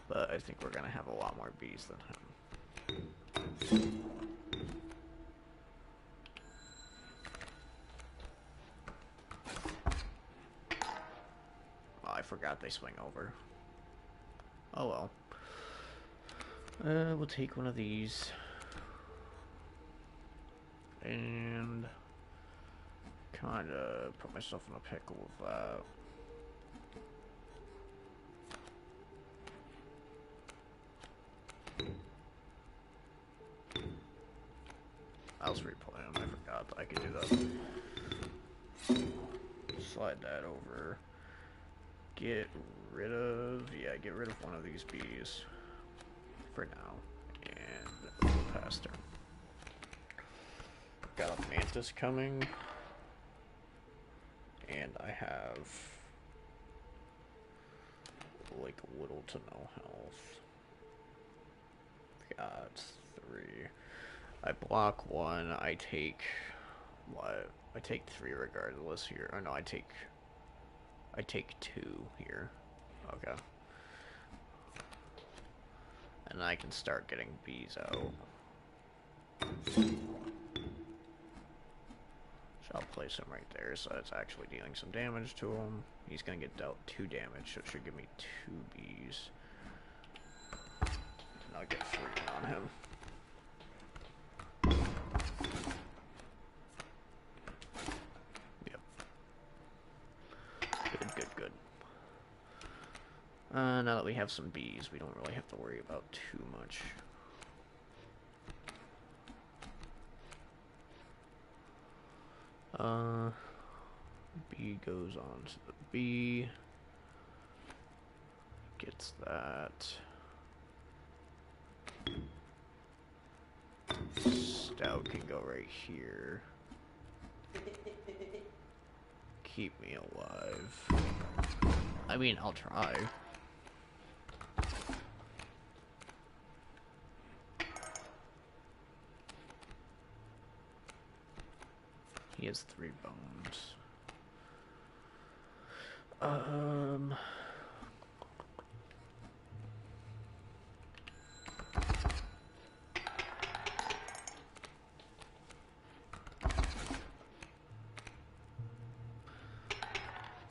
But I think we're gonna have a lot more bees than him. God, they swing over. Oh well. We'll take one of these. And kind of put myself in a pickle with that. I was replaying. I forgot that I could do that. Slide that over. Get rid of... Yeah, get rid of one of these bees. For now. And we'll go past her. Got a mantis coming. And I have... like little to no health. Got 3. I block 1, I take... what? I take 3 regardless here. Oh no, I take 2 here. Okay. And I can start getting bees out. So I'll place him right there, so it's actually dealing some damage to him. He's gonna get dealt 2 damage, so it should give me 2 bees. And I'll get 3 on him. Yep. Good. Now that we have some bees, we don't really have to worry about too much. Bee goes on to the bee. Gets that. Stout can go right here. Keep me alive. I mean, I'll try. He has 3 bones.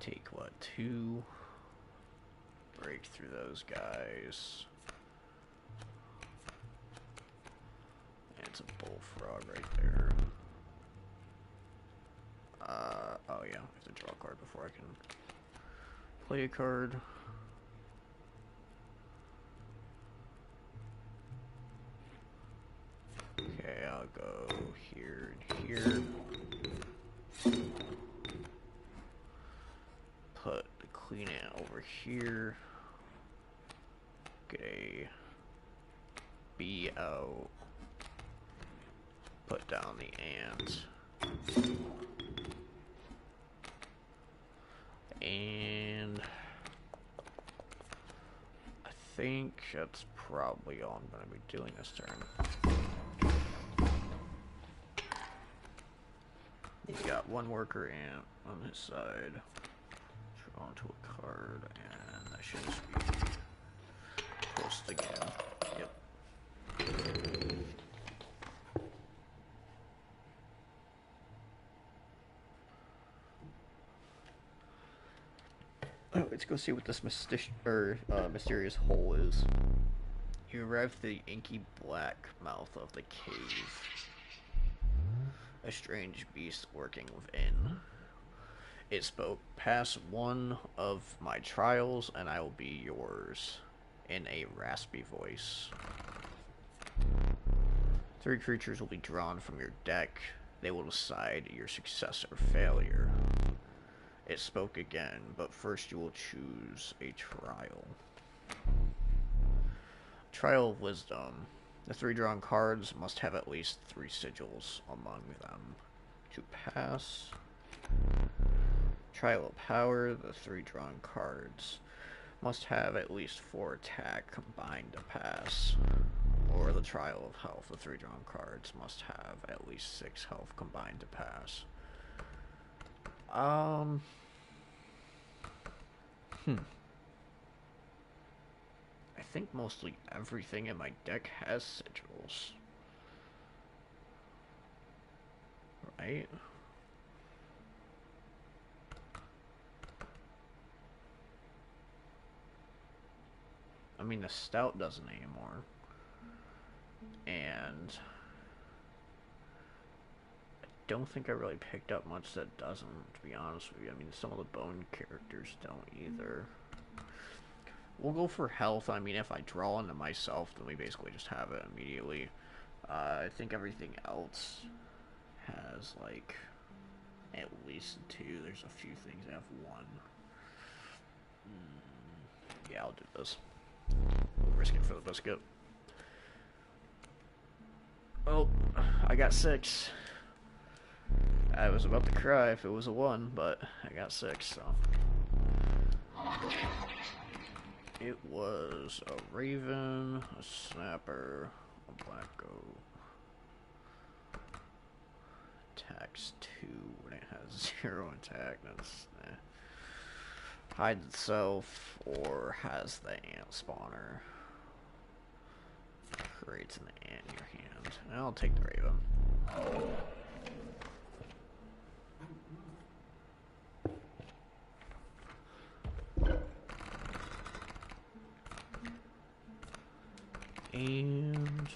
Take what, 2? Break through those guys. And it's a bullfrog right there. Oh yeah, I have to draw a card before I can play a card. Okay, I'll go here and here. Put the Queen Ant over here. Get a bee out. Put down the ant. And I think that's probably all I'm going to be doing this turn. He's got 1 worker ant on his side. Draw onto a card, and that should just be post again. Yep. Oh, let's go see what this mysterious hole is. You arrive at the inky black mouth of the cave. A strange beast working within. It spoke, "Pass one of my trials, and I will be yours," in a raspy voice. 3 creatures will be drawn from your deck. They will decide your success or failure. It spoke again, but first you will choose a trial. Trial of Wisdom. The 3 drawn cards must have at least 3 sigils among them to pass. Trial of Power. The 3 drawn cards must have at least 4 attack combined to pass. Or the Trial of Health. The 3 drawn cards must have at least 6 health combined to pass. I think mostly everything in my deck has sigils. Right? I mean, the stout doesn't anymore. And I don't think I really picked up much that doesn't, to be honest with you. I mean, some of the bone characters don't either. We'll go for health. I mean, if I draw into myself, then we basically just have it immediately. I think everything else has, like, at least 2. There's a few things that have 1. Yeah, I'll do this. We'll risk it for the biscuit. Oh, I got 6. I was about to cry if it was a 1, but I got 6, so. It was a raven, a snapper, a black goat. Attacks 2 when it has 0 attack. That's hides itself or has the ant spawner. Creates an ant in your hand. I'll take the raven. And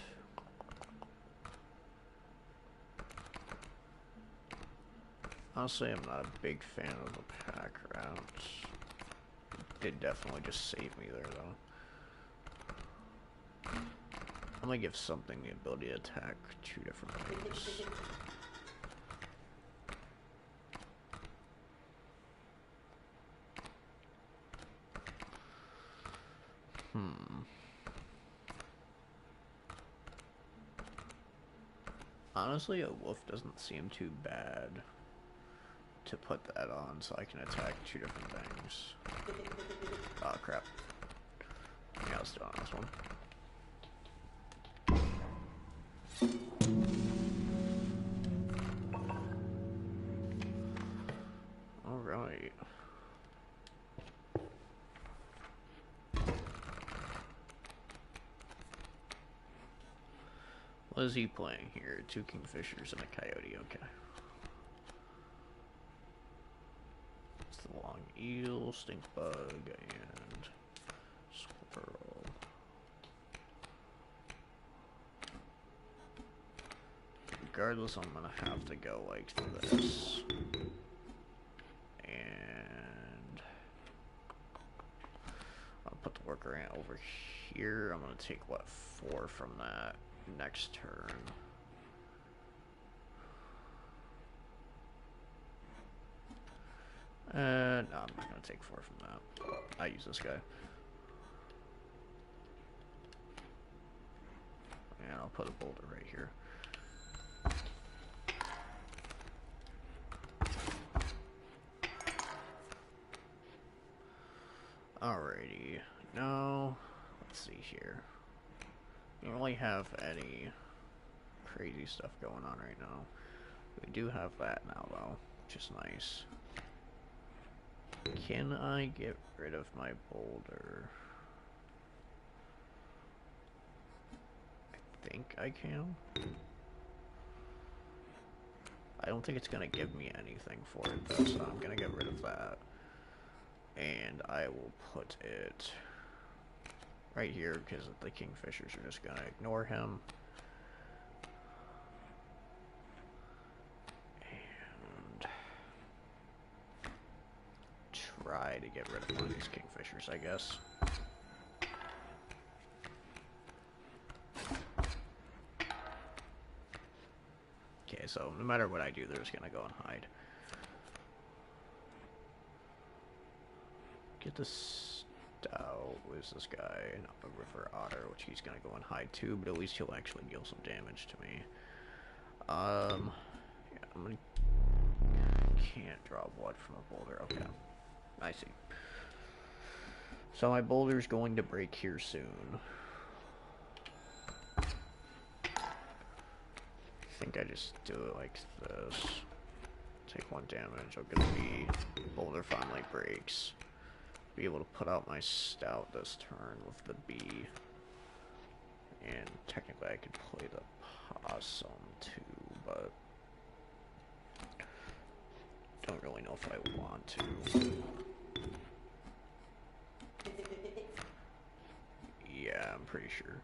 honestly, I'm not a big fan of the pack routes. It did definitely just save me there, though. I'm gonna give something the ability to attack 2 different things. Honestly, a wolf doesn't seem too bad to put that on, so I can attack 2 different things. Oh crap. Yeah, let's do it on this one. Alright. What is he playing here? 2 kingfishers and a coyote, okay. It's the long eel, stink bug, and squirrel. Regardless, I'm gonna have to go like this. And I'll put the worker ant over here. I'm gonna take what, 4 from that next turn. No, I'm not gonna take 4 from that. I use this guy. And I'll put a boulder right here. Alrighty. Now, let's see here. We don't really have any crazy stuff going on right now. We do have that now, though, which is nice. Can I get rid of my boulder? I think I can. I don't think it's gonna give me anything for it, though, so I'm gonna get rid of that. And I will put it right here, because the kingfishers are just gonna ignore him. And try to get rid of one of these kingfishers, I guess. Okay, so no matter what I do, they're just gonna go and hide. Get this stout. Where's this guy? No, a river otter, which he's gonna go and hide too, but at least he'll actually deal some damage to me. Yeah, I'm gonna... Can't draw blood from a boulder. Okay, I see. So my boulder's going to break here soon. I think I just do it like this. Take 1 damage. I'll get the bee. Boulder finally breaks. Be able to put out my stout this turn with the bee. And technically I could play the possum too, but don't really know if I want to. I'm pretty sure.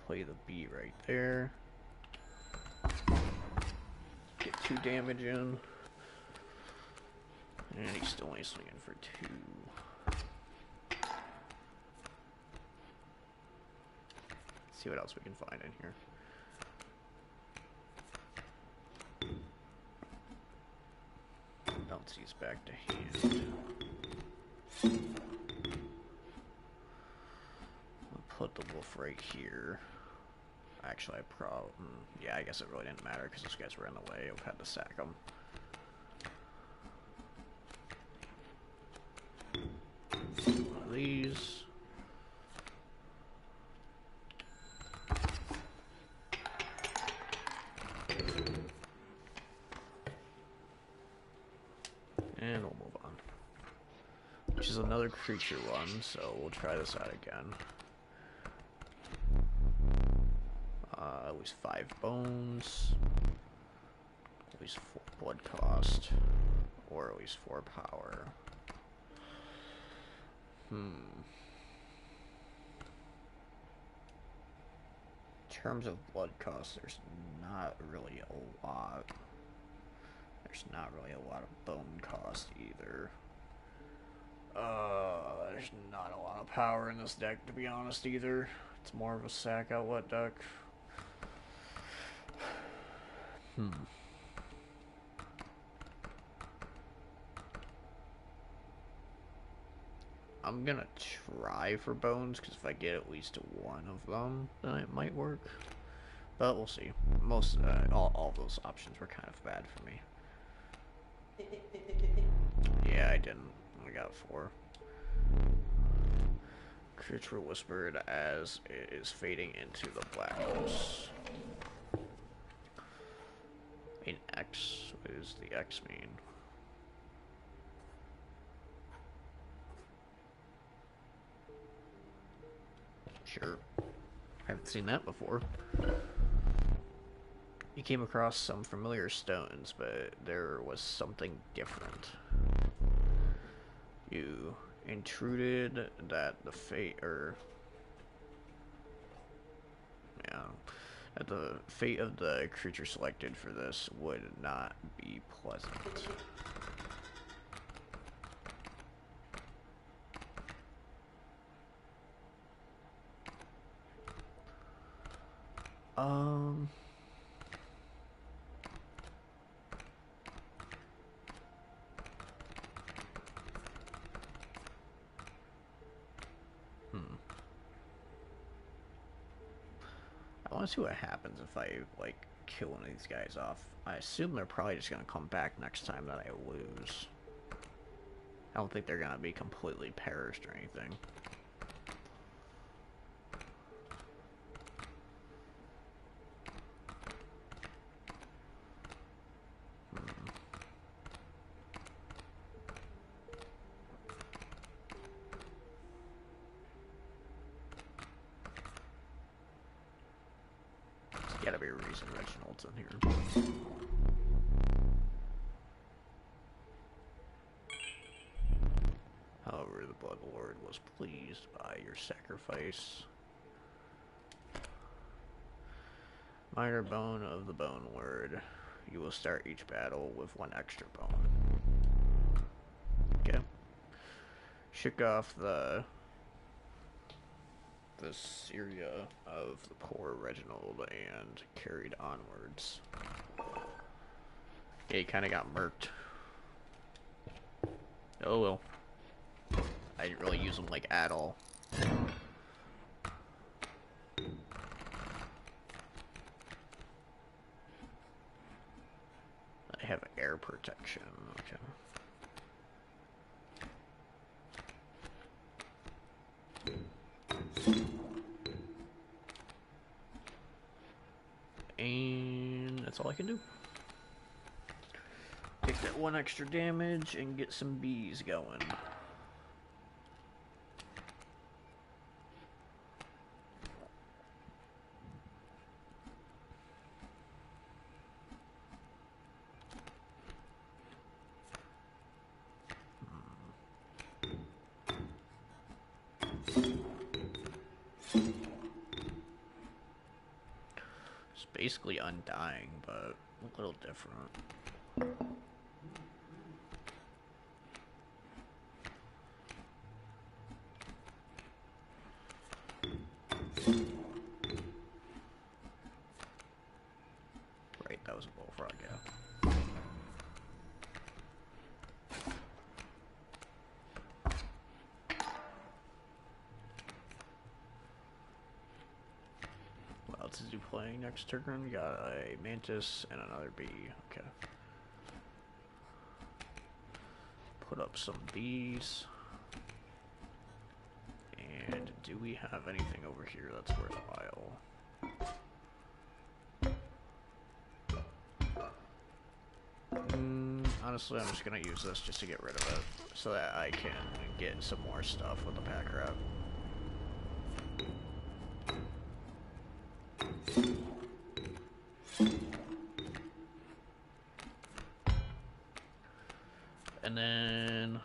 Play the B right there. Get 2 damage in. And he's still only swinging for 2. Let's see what else we can find in here. Bounce these back to hand. We'll put the wolf right here. Actually, yeah, I guess it really didn't matter because those guys were in the way. I've had to sack them. One of these. And we'll move on. Which is another creature one, so we'll try this out again. At least 5 bones. At least 4 blood cost. Or at least 4 power. In terms of blood cost, there's not really a lot. There's not really a lot of bone cost either. There's not a lot of power in this deck, to be honest, either. It's more of a sack outlet deck. I'm gonna try for bones, because if I get at least 1 of them, then it might work. But we'll see. All those options were kind of bad for me. Yeah, I didn't. I got 4. Creature whispered as it is fading into the black holes. An X? What does the X mean? Sure. Haven't seen that before. You came across some familiar stones, but there was something different. You intruded that the fate that the fate of the creature selected for this would not be pleasant. I want to see what happens if I, like, kill one of these guys off. I assume they're probably just going to come back next time that I lose. I don't think they're going to be completely perished or anything. Gotta be a reason Reginald's in here. However, the Blood Lord was pleased by your sacrifice. Minor bone of the Bone Lord. You will start each battle with 1 extra bone. Okay. Shook off the Syria of the poor Reginald and carried onwards. Yeah, he kind of got murked. Oh well. I didn't really use him like at all. I have air protection. Okay. And that's all I can do. Take that 1 extra damage and get some bees going. It's basically Undying, but a little different. Right, that was a bullfrog, yeah. What else is he playing next turn? We got a mantis and another bee. Okay. Put up some bees. And do we have anything over here that's worthwhile? Honestly, I'm just gonna use this just to get rid of it, so that I can get some more stuff with the pack rat. And then,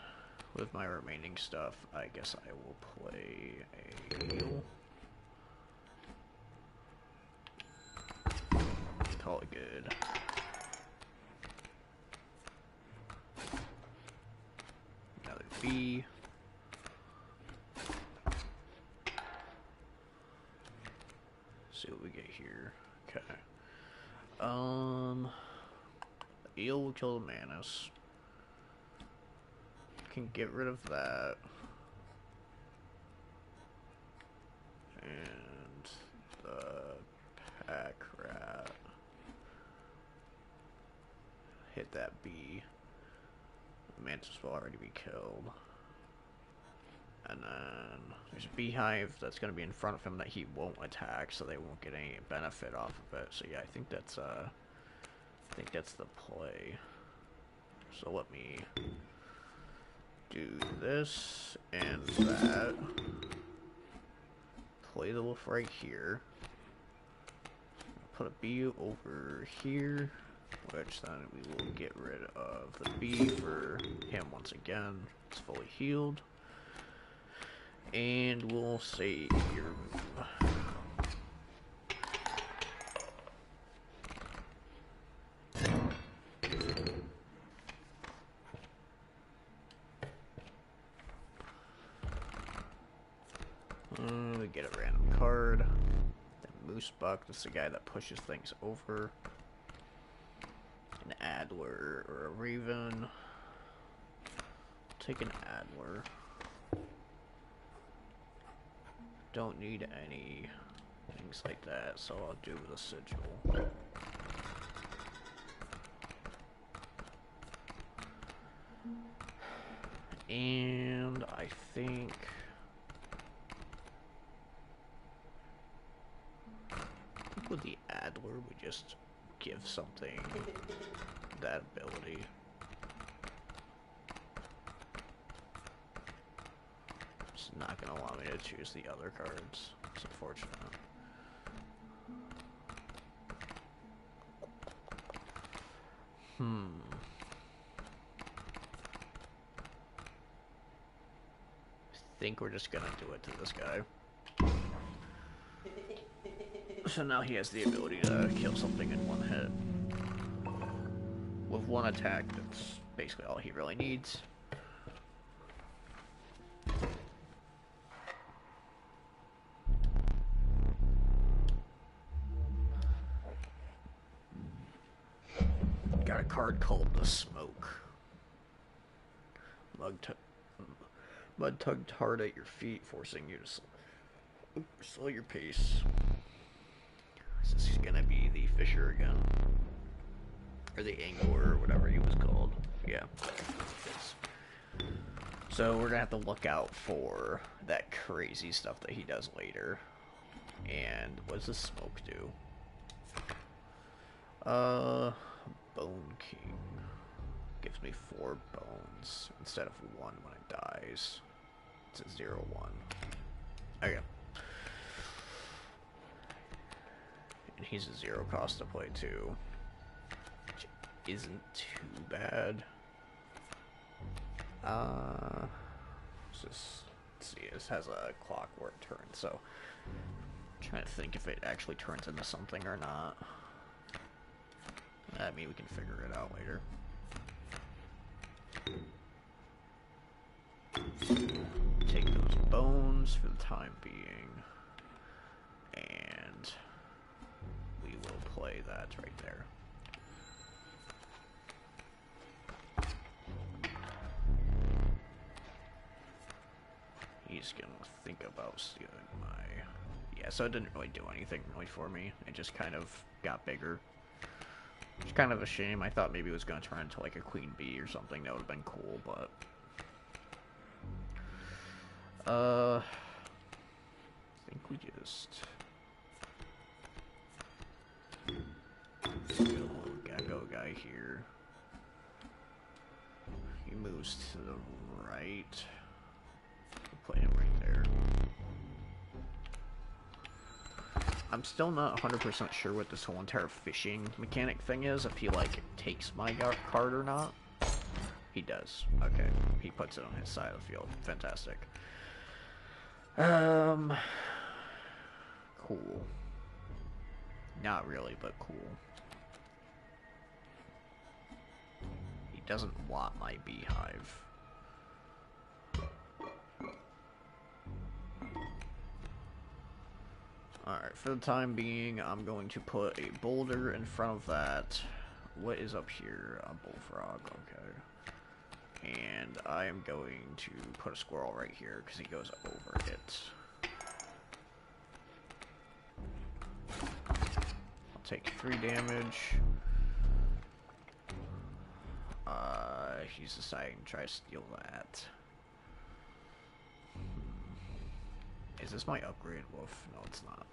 with my remaining stuff, I guess I will play a heal. Call it good. Another B. See what we get here. Okay. Eel will kill the Manus. Can get rid of that. And the pack rat. Hit that bee. The mantis will already be killed. And then there's a beehive that's going to be in front of him that he won't attack, so they won't get any benefit off of it. So yeah, I think that's the play. So let me do this and that. Play the wolf right here. Put a bee over here, which then we will get rid of the bee for him once again. It's fully healed. And we'll save your move. We get a random card. The Moose Buck, that's the guy that pushes things over. An Adler or a Raven. Take an Adler. Don't need any things like that, so I'll do the Sigil. And I think with the Adler, we just give something that ability. It's not going to allow me to choose the other cards. It's unfortunate. I think we're just going to do it to this guy. So now he has the ability to kill something in one hit. With one attack, that's basically all he really needs. Got a card called the Smoke. Mud tugged hard at your feet, forcing you to slow your pace. This is gonna be the Fisher again. Or the Angler, or whatever he was called. Yeah. So we're gonna have to look out for that crazy stuff that he does later. And what does the Smoke do? Bone King. Gives me 4 bones instead of 1 when it dies. It's a 0-1. Okay. And he's a 0 cost to play too. Which isn't too bad. What's this? Let's see, this has a clock where it turns, so I'm trying to think if it actually turns into something or not. I mean, we can figure it out later. Take those bones for the time being, and we will play that right there. He's gonna think about stealing my... Yeah, so it didn't really do anything really for me. It just kind of got bigger. It's kind of a shame. I thought maybe it was gonna turn into like a queen bee or something. That would have been cool, but... I think we just... Get a little gecko guy here. He moves to the right. We'll play him right there. I'm still not 100% sure what this whole entire fishing mechanic thing is, if he, like, takes my card or not. He does. Okay. He puts it on his side of the field. Fantastic. Cool. Not really, but cool. He doesn't want my beehive. Alright, for the time being, I'm going to put a boulder in front of that. What is up here? A bullfrog, okay. And I am going to put a squirrel right here, because he goes over it. I'll take 3 damage. He's deciding to try to steal that. Is this my upgrade wolf? No, it's not.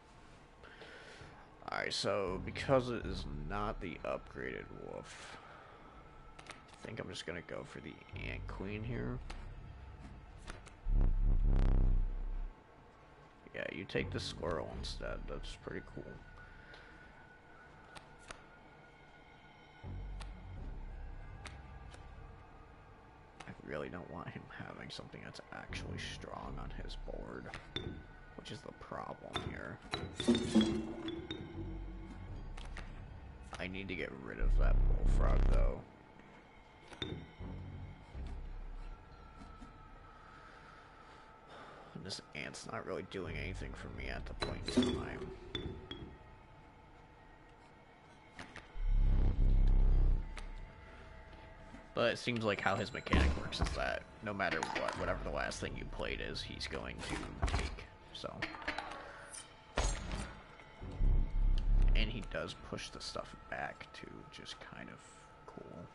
Alright, so because it is not the upgraded wolf, I think I'm just gonna go for the ant queen here. Yeah, you take the squirrel instead. That's pretty cool. I really don't want him having something that's actually strong on his board, which is the problem here. I need to get rid of that bullfrog, though. And this ant's not really doing anything for me at the point in time. But it seems like how his mechanic works is that no matter what, whatever the last thing you played is, he's going to take, so. And he does push the stuff back too, which is kind of cool.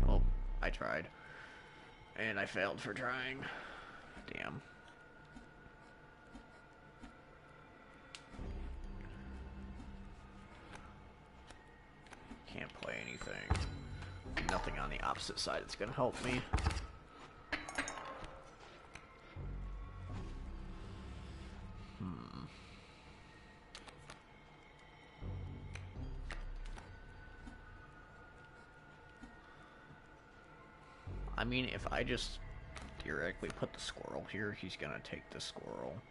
Oh, I tried. And I failed for trying. Damn. Can't play anything. Nothing on the opposite side that's gonna help me. I mean, if I just theoretically put the squirrel here, he's gonna take the squirrel.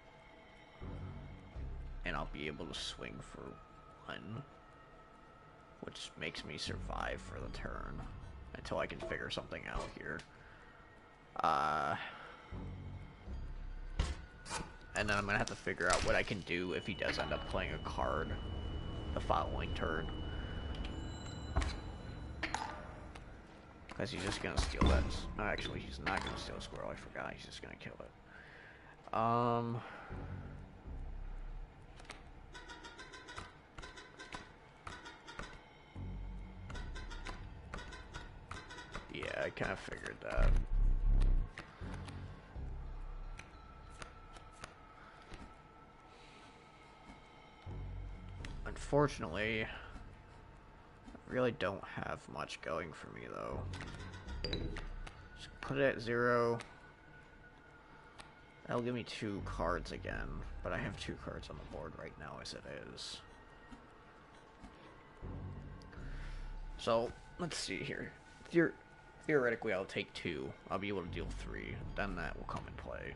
And I'll be able to swing for 1. Which makes me survive for the turn. Until I can figure something out here. And then I'm gonna have to figure out what I can do if he does end up playing a card the following turn. Because he's just gonna steal that. No, actually, he's not gonna steal a squirrel. I forgot. He's just gonna kill it. Yeah, I kind of figured that. Unfortunately, I really don't have much going for me, though. Just put it at 0. That'll give me 2 cards again, but I have 2 cards on the board right now as it is. So, let's see here. Theoretically, I'll take 2. I'll be able to deal 3. Then that will come in play.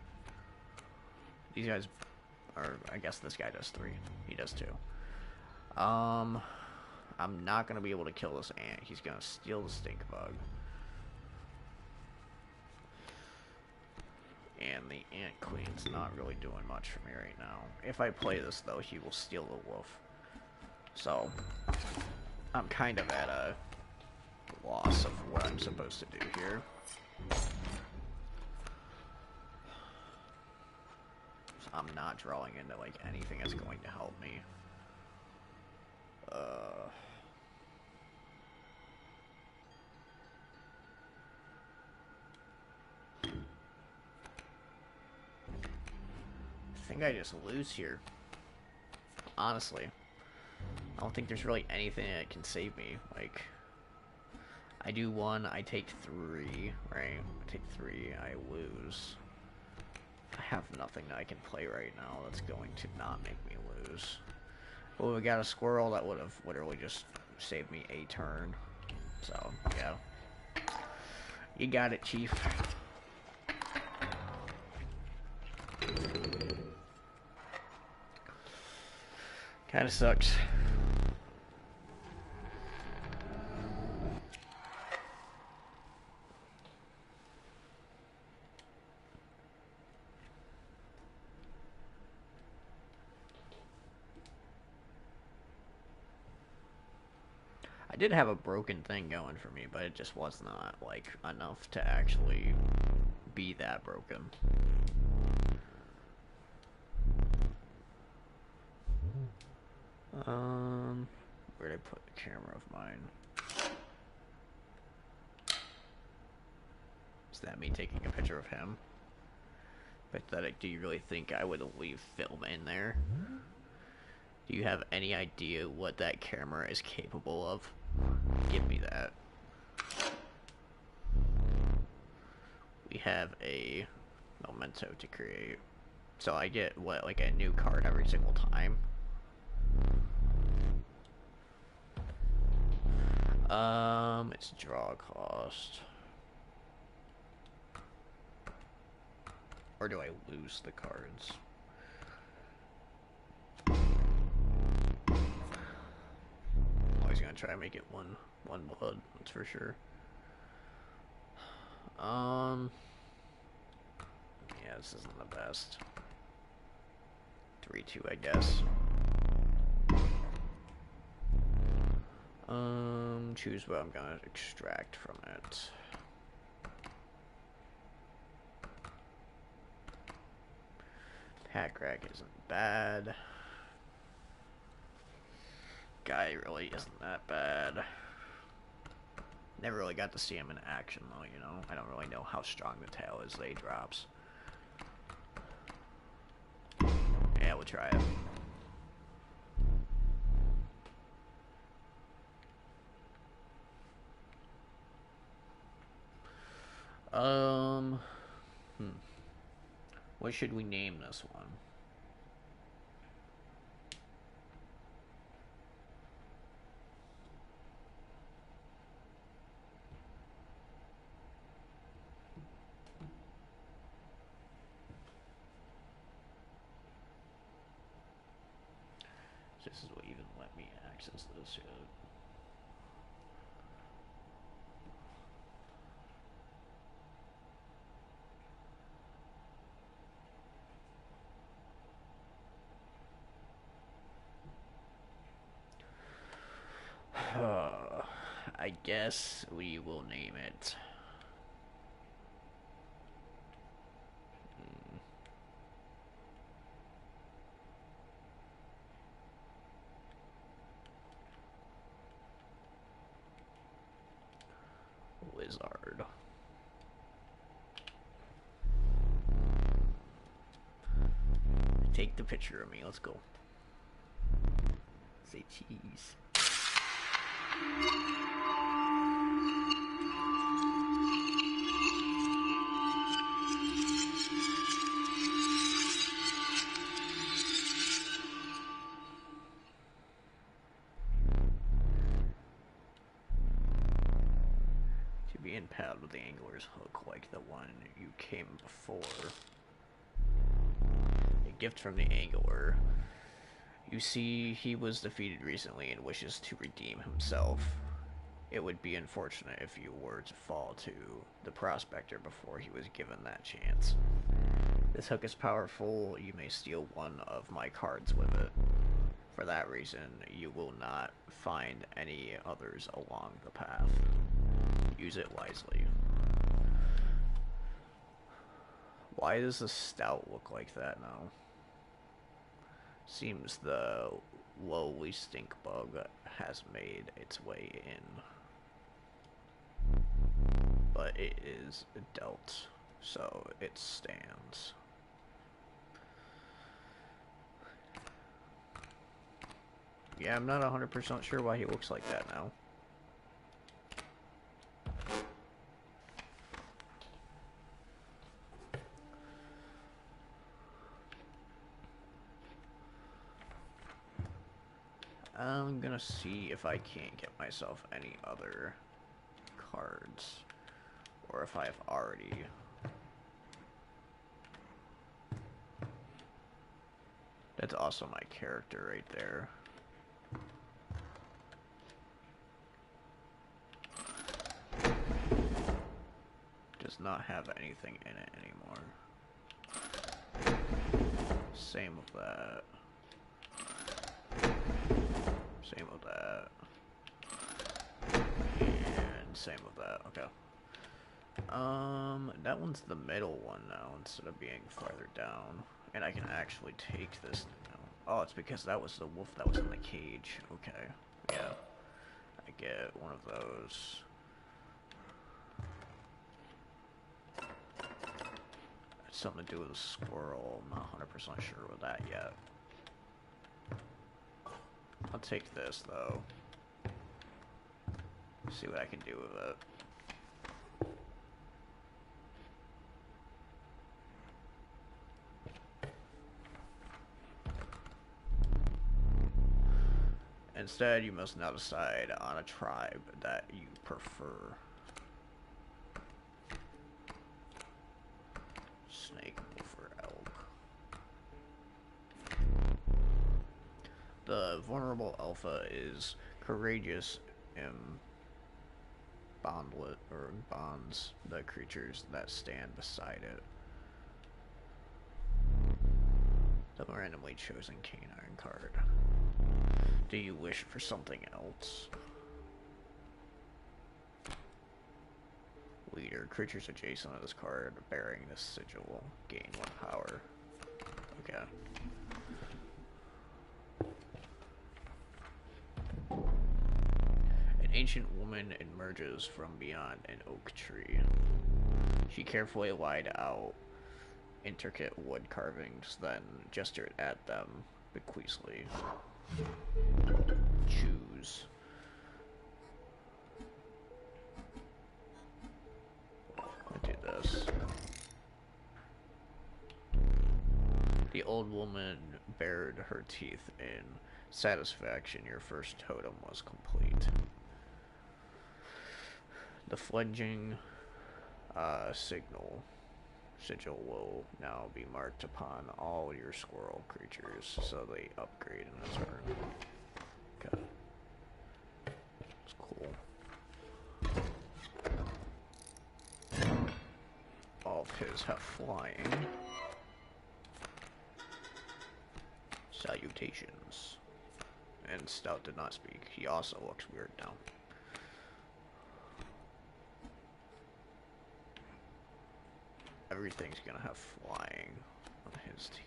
These guys are... I guess this guy does 3. He does 2. I'm not going to be able to kill this ant. He's going to steal the stink bug. And the ant queen's not really doing much for me right now. If I play this, though, he will steal the wolf. So, I'm kind of at a loss of what I'm supposed to do here. So I'm not drawing into, like, anything that's going to help me. I think I just lose here. Honestly. I don't think there's really anything that can save me. Like, I do 1, I take 3, right? I take 3, I lose. I have nothing that I can play right now that's going to not make me lose. Well, we got a squirrel that would have literally just saved me a turn. So, yeah. You got it, Chief. Kinda sucks. I did have a broken thing going for me, but it just was not, like, enough to actually be that broken. Where'd I put the camera of mine? Is that me taking a picture of him? Pathetic. Do you really think I would leave film in there? Do you have any idea what that camera is capable of? Give me that. We have a memento to create. So I get, what, like a new card every single time? It's draw cost. Or do I lose the cards? Always gonna try to make it one blood, that's for sure. Yeah, this isn't the best. 3-2, I guess. Choose what I'm gonna extract from it. Pack rack isn't bad. Guy really isn't that bad. Never really got to see him in action though, you know? I don't really know how strong the tail is that he drops. Yeah, we'll try it. What should we name this one? This is what even let me access this yet. I guess we will name it. Wizard. Take the picture of me. Let's go. Say cheese. To be in paddle. out of the angler's hook like the one you came before. A gift from the angler. You see, he was defeated recently and wishes to redeem himself. It would be unfortunate if you were to fall to the prospector before he was given that chance. This hook is powerful. You may steal one of my cards with it. For that reason, you will not find any others along the path. Use it wisely. Why does the stout look like that now? Seems the lowly stink bug has made its way in. But it is dealt, so it stands. Yeah, I'm not 100% sure why he looks like that now. I'm gonna see if I can't get myself any other cards, or if I've already... That's also my character right there. Does not have anything in it anymore. Same with that. Same with that. And same with that. Okay. That one's the middle one now instead of being farther down. And I can actually take this now. Oh, it's because that was the wolf that was in the cage. Okay. Yeah. I get one of those. It's something to do with a squirrel. I'm not 100% sure with that yet. I'll take this, though. See what I can do with it. Instead, you must now decide on a tribe that you prefer. Snake, wolf, or elk. The vulnerable alpha is courageous and bonds the creatures that stand beside it. The randomly chosen canine card. Do you wish for something else? Leader. Creatures adjacent to this card bearing this sigil gain 1 power. Okay. An ancient woman emerges from beyond an oak tree. She carefully laid out intricate wood carvings, then gestured at them bequeathly. Choose. I'll do this. The old woman bared her teeth in satisfaction. Your first totem was complete. The fledgling sigil will now be marked upon all your squirrel creatures, so they upgrade in a turn. Okay. That's cool. All of his have flying. Salutations. And Stout did not speak. He also looks weird now. Everything's gonna have flying on his team.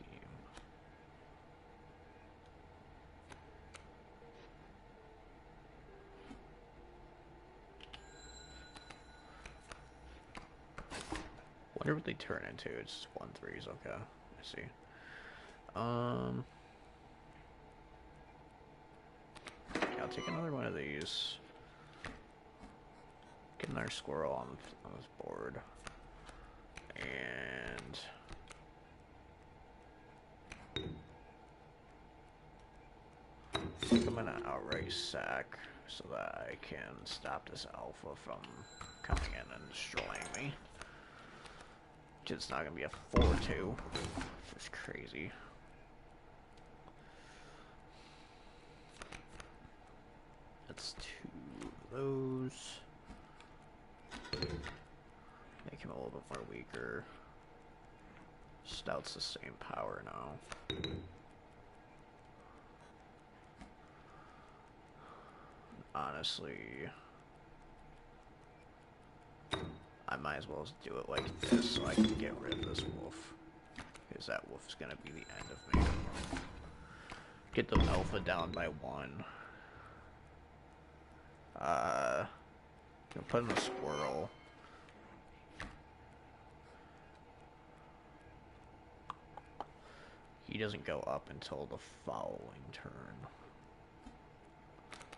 Wonder what they turn into. It's 1/3s. Okay, I see. Yeah, I'll take another one of these. Get another squirrel on this board. And I think I'm gonna outright sack so that I can stop this alpha from coming in and destroying me. It's not gonna be a 4-2. This is crazy. That's 2 of those. Make him a little bit more weaker. Stout's the same power now. Honestly, I might as well do it like this so I can get rid of this wolf. Because that wolf's gonna be the end of me. Get the alpha down by 1. Put in a squirrel. He doesn't go up until the following turn.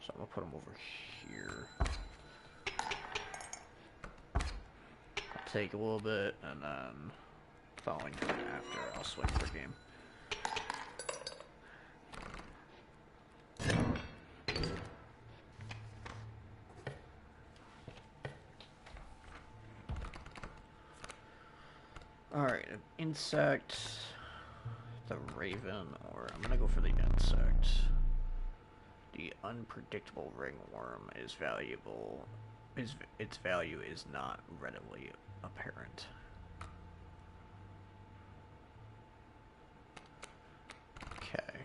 So I'm gonna put him over here. I'll take a little bit, and then following turn after, I'll swing for game. Alright, an insect, the raven, or I'm gonna go for the insect. The unpredictable ringworm is valuable. Its value is not readily apparent. Okay.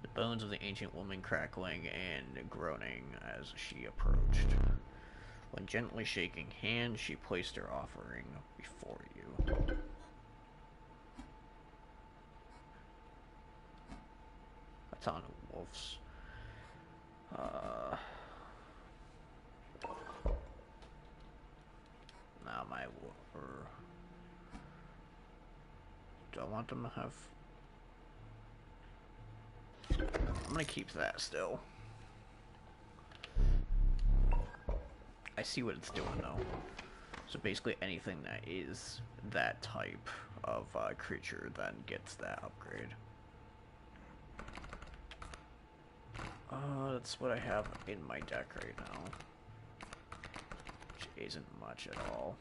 The bones of the ancient woman crackling and groaning as she approached. When gently shaking hands, she placed her offering before you. A ton of wolves. Now my wolf. Do I want them to have? I'm gonna keep that still. I see what it's doing though. So basically anything that is that type of creature then gets that upgrade. That's what I have in my deck right now. Which isn't much at all.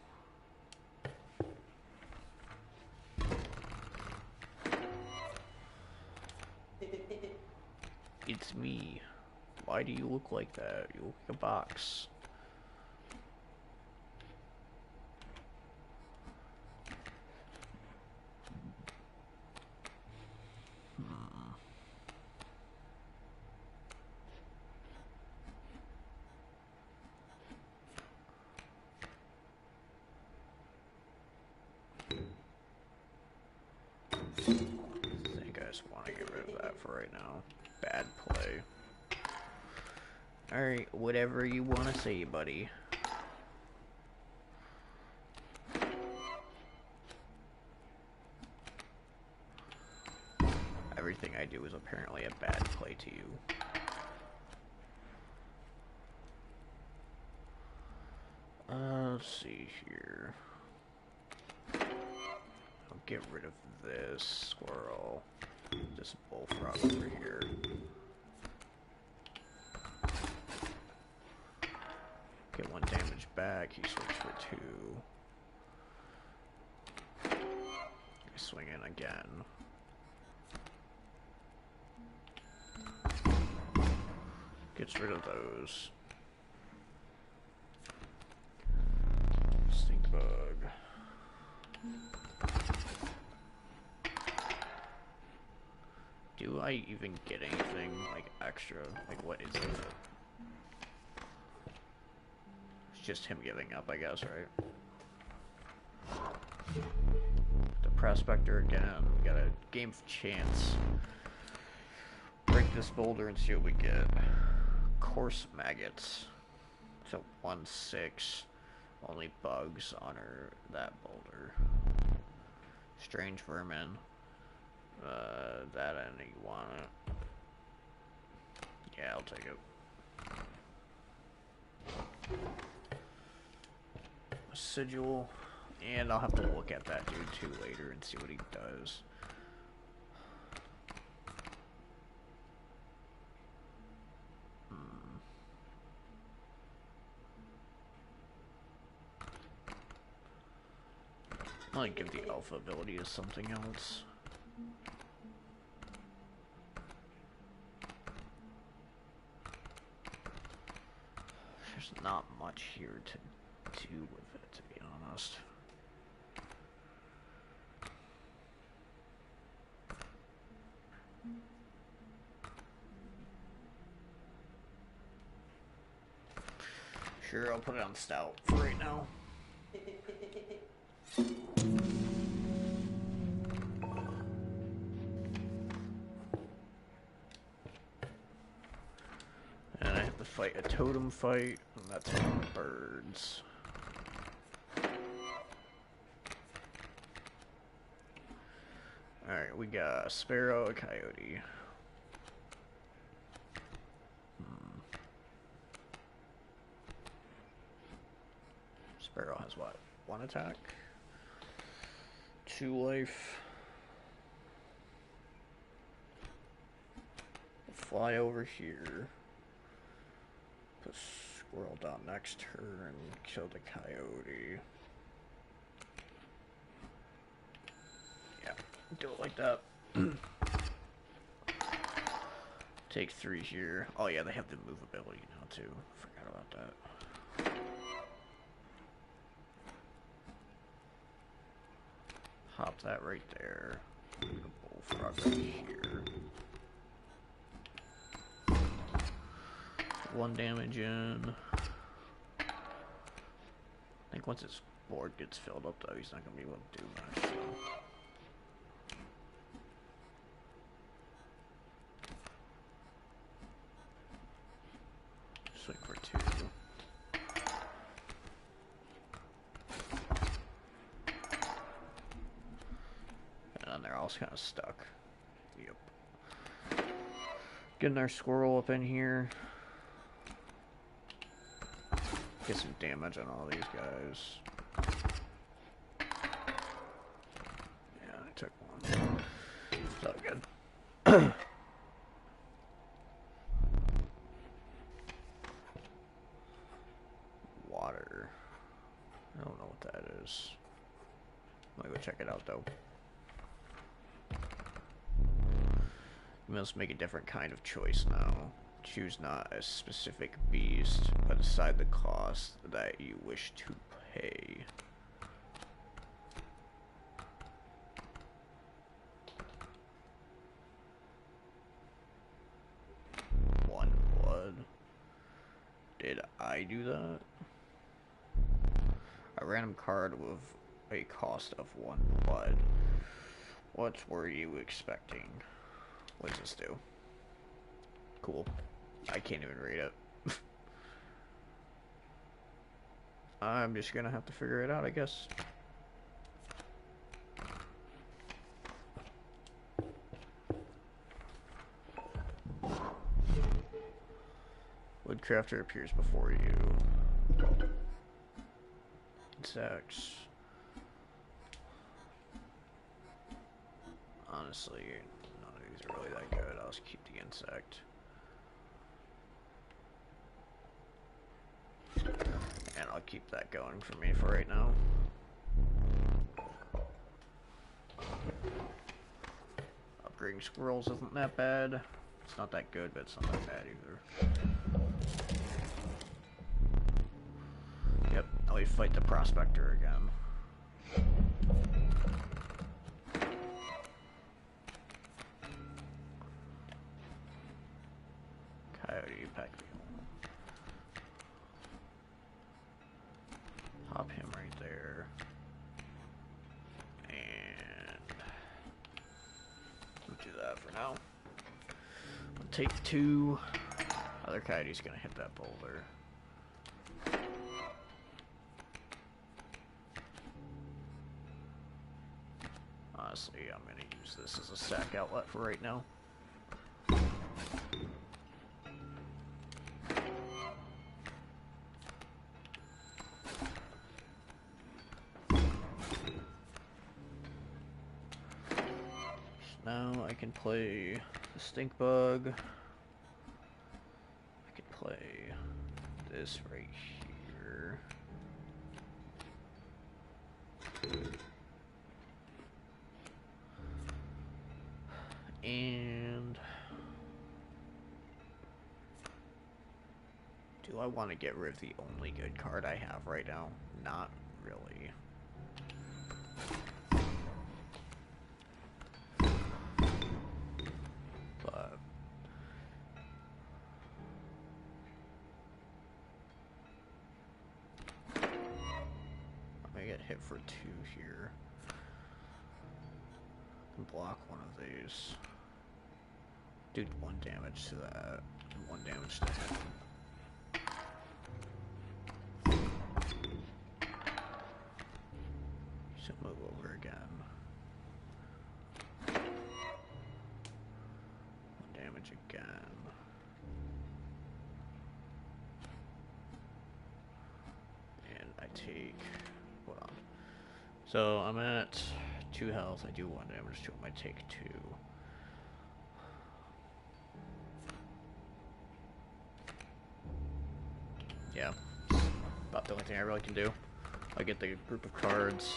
It's me. Why do you look like that? You look like a box. I think I just want to get rid of that for right now. Bad play. Alright, whatever you want to say, buddy. Everything I do is apparently a bad play to you. Let's see here. I'll get rid of this squirrel. This bullfrog over here. Get 1 damage back. He swings for 2. I swing in again. Gets rid of those. Stink bug. Do I even get anything like extra? Like what is it? It's just him giving up, I guess, right? The prospector again. We got a game of chance. Break this boulder and see what we get. Coarse maggots. So 1/6. Only bugs honor that boulder. Strange vermin. That and you want it. Yeah, I'll take it. A sigil. And I'll have to look at that dude too later and see what he does. might give the alpha ability to something else. There's not much here to do with it, to be honest. Sure, I'll put it on stout for right now. And I have to fight a totem fight, and that's on birds. Alright, we got a sparrow, a coyote. Sparrow has what? 1 attack? 2 life. Fly over here. Put squirrel down next to her and kill the coyote. Yeah, do it like that. Take 3 here. Oh yeah, they have the move ability now too. Forgot about that. Hop that right there. Bullfrog right here. 1 damage in. I think once his board gets filled up though, he's not going to be able to do much. So. Swing for 2. And they're all kind of stuck. Yep. Getting our squirrel up in here. Get some damage on all these guys. Yeah, I took 1. So good. Water. I don't know what that is. I'm gonna go check it out though. You must make a different kind of choice now. Choose not a specific beast, but decide the cost that you wish to pay. One blood. Did I do that? A random card with a cost of 1 blood. What were you expecting? What does this do? Cool. I can't even read it. I'm just gonna have to figure it out, I guess. Woodcrafter appears before you. Insects. Honestly, none of these are really that good. I'll just keep the insect. And I'll keep that going for me for right now. Upgrading squirrels isn't that bad. It's not that good, but it's not that bad either. Yep, now we fight the prospector again. Coyote, pack mule. Hop him right there. And we'll do that for now. We'll take 2. Other coyote's gonna hit that boulder. Honestly, I'm gonna use this as a sack outlet for right now. Now I can play the stink bug. I can play this right here. Do I want to get rid of the only good card I have right now? Not really. But I'm gonna get hit for 2 here. And block one of these. Do 1 damage to that. And 1 damage to him. So move over again. 1 damage again. And I take... Hold on. So I'm at 2 health. I do 1 damage to him. I take 2. Yeah. About the only thing I really can do. I get the group of cards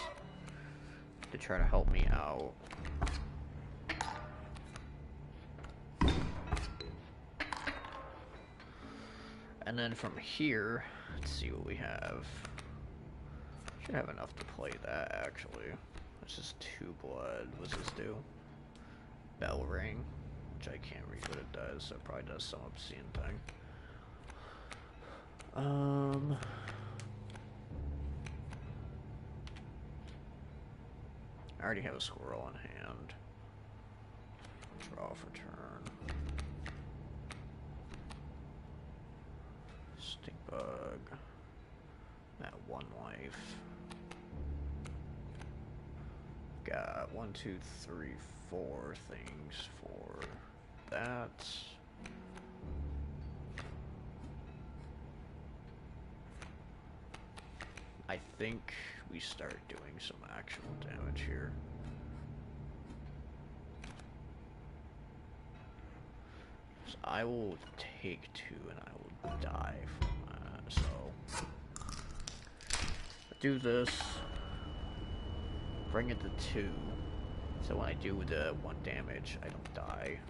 to try to help me out. And then from here, let's see what we have. Should have enough to play that, actually. This is 2 blood. What's this do? Bell ring, which I can't read what it does, so it probably does some obscene thing. I already have a squirrel in hand. Draw for turn. Stink bug. At 1 life. Got 1, 2, 3, 4 things for that. I think we start doing some actual damage here. So I will take 2 and I will die from that. So do this. Bring it to 2. So when I do the 1 damage, I don't die.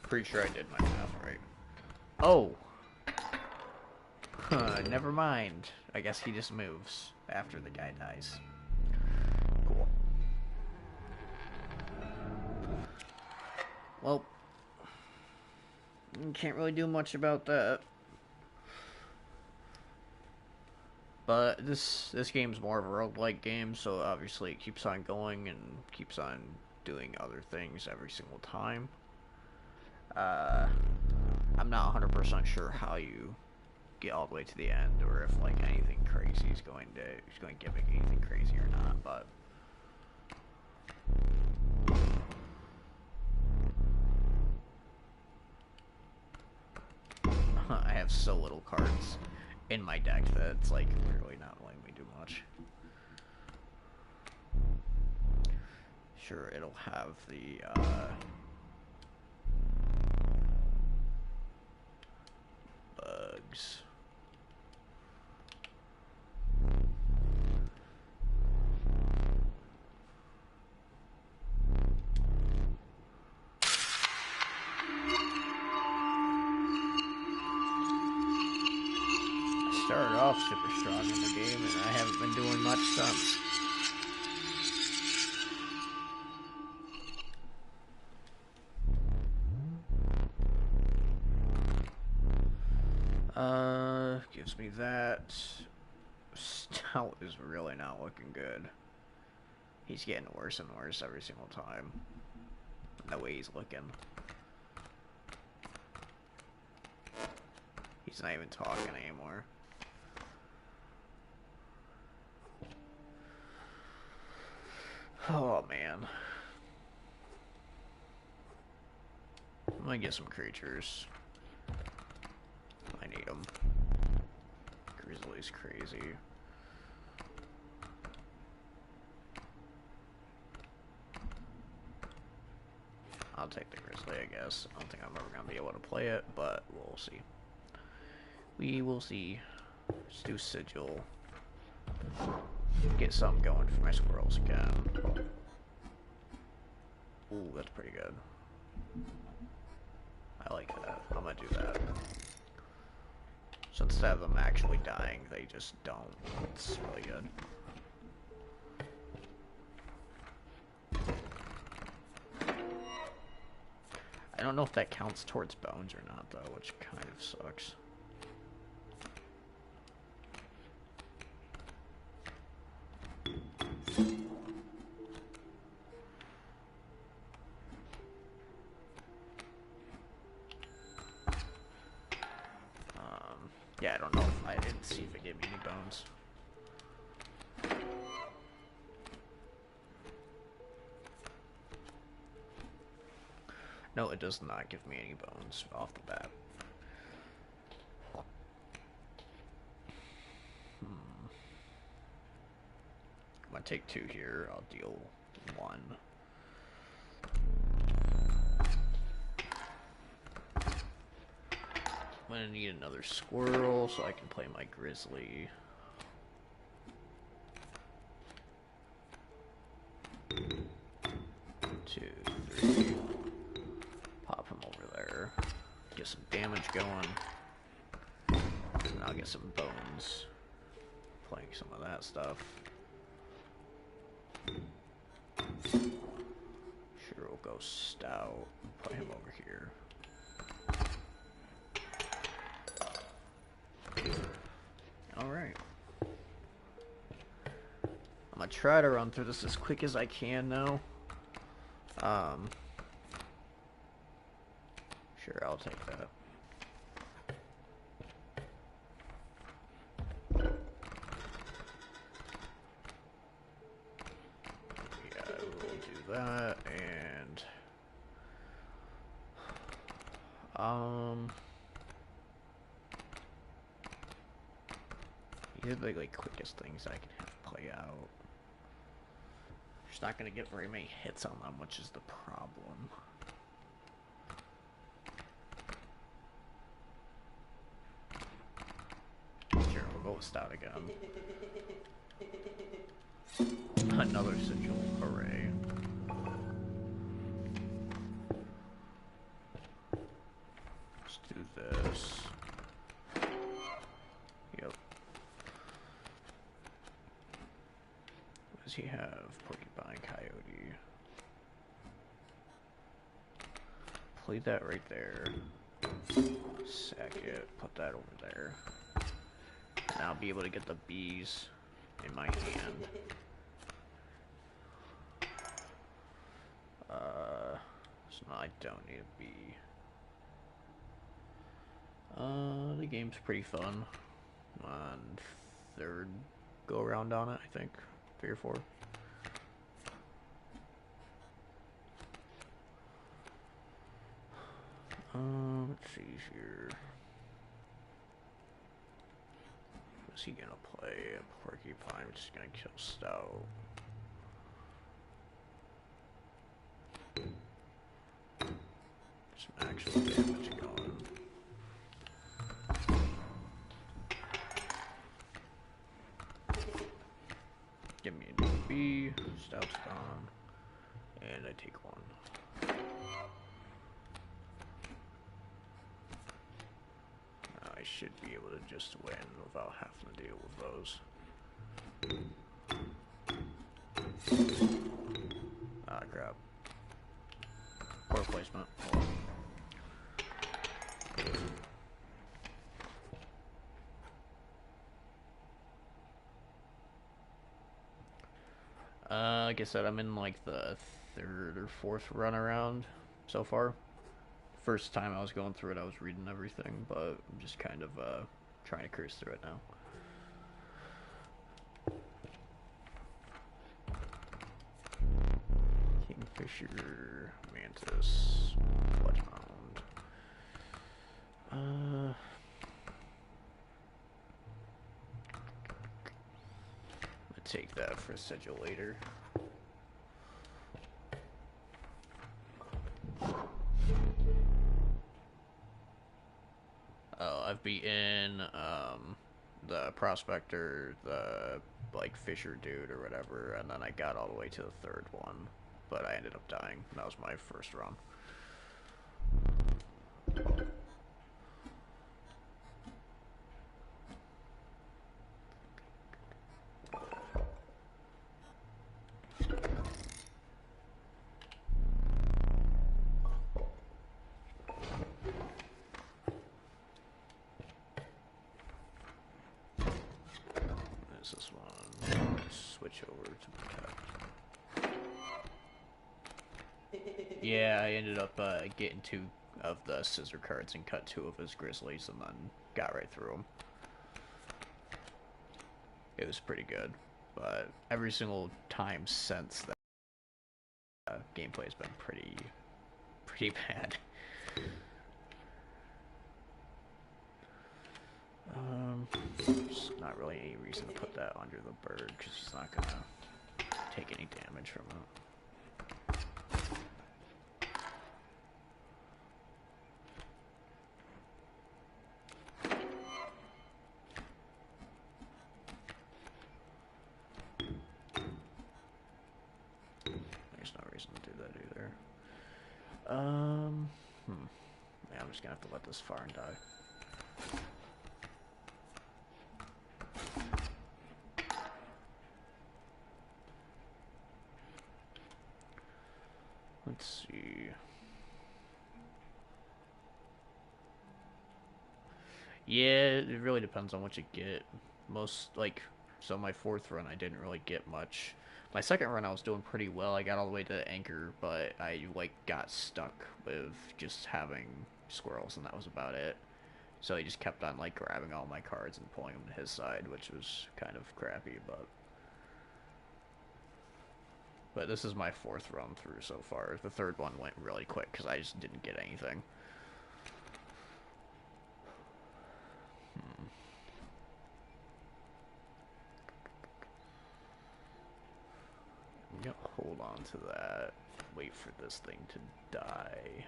Pretty sure I did my math right. Oh! Never mind. I guess he just moves after the guy dies. Cool. Well, can't really do much about that. But this game's more of a roguelike game, so obviously it keeps on going and keeps on doing other things every single time. I'm not 100% sure how you get all the way to the end, or if like anything crazy is going to give it anything crazy or not. But I have so little cards in my deck that it's like literally not letting me do much. Sure, it'll have the bugs. I started off super strong in the game and I haven't been doing much since. Gives me that. Stout is really not looking good. He's getting worse and worse every single time. The way he's looking. He's not even talking anymore. Oh man. I'm gonna get some creatures. I need them. Grizzly's crazy. I'll take the Grizzly, I guess. I don't think I'm ever gonna be able to play it, but we'll see. We will see. Let's do Sigil. Get something going for my squirrels again. Ooh, that's pretty good. I like that. I'm gonna do that. So instead of them actually dying, they just don't. It's really good. I don't know if that counts towards bones or not, though, which kind of sucks. Yeah, I don't know if I didn't see if it gave me any bones. No, it does not give me any bones off the bat. I'm gonna take 2 here. I'll deal 1. I'm gonna need another squirrel so I can play my grizzly. 2, 3. Pop him over there. Get some damage going. And I'll get some bones. Playing some of that stuff. Sure, we'll go stout. Put him over here. Alright. I'm gonna try to run through this as quick as I can now. Sure, I'll take that. Yeah, we'll do that, and these are the like quickest things I can have play out. Just not gonna get very many hits on them, which is the problem. Sure, we'll go with stout again. Another sigil array. Let's do this. Yep. What does he have? Porcupine, coyote. Play that right there. Sack it. Put that over there. Now I'll be able to get the bees in my hand. So now I don't need a bee. The game's pretty fun. On 3rd go around on it, I think. 3 or 4. Let's see here. What's he gonna play? A porcupine, which is gonna kill Stout. Some actual damage going. Give me a new B, Stout's gone, and I take 1. I should be able to just win without having to deal with those. Ah, crap. Poor placement. Like I said, I'm in like the 3rd or 4th run around so far. First time I was going through it, I was reading everything, but I'm just kind of trying to cruise through it now. Kingfisher, Mantis, Bloodhound. I'm gonna take that for a sigil later. Oh, I've beaten the prospector, the like fisher dude or whatever, and then I got all the way to the third one, but I ended up dying. That was my first run. This one. Switch over to protect. Yeah, I ended up getting 2 of the scissor cards and cut 2 of his grizzlies and then got right through them. It was pretty good, but every single time since that, gameplay has been pretty bad. There's not really any reason to put that under the bird because he's not gonna take any damage from it. There's no reason to do that either. Yeah, I'm just gonna have to let this far and die. Let's see. Yeah, it really depends on what you get. So my 4th run, I didn't really get much. My 2nd run, I was doing pretty well. I got all the way to anchor, but I, got stuck with just having squirrels, and that was about it. So he just kept on, grabbing all my cards and pulling them to his side, which was kind of crappy, but... But this is my 4th run through so far. The 3rd one went really quick because I just didn't get anything. I'm gonna hold on to that. Wait for this thing to die.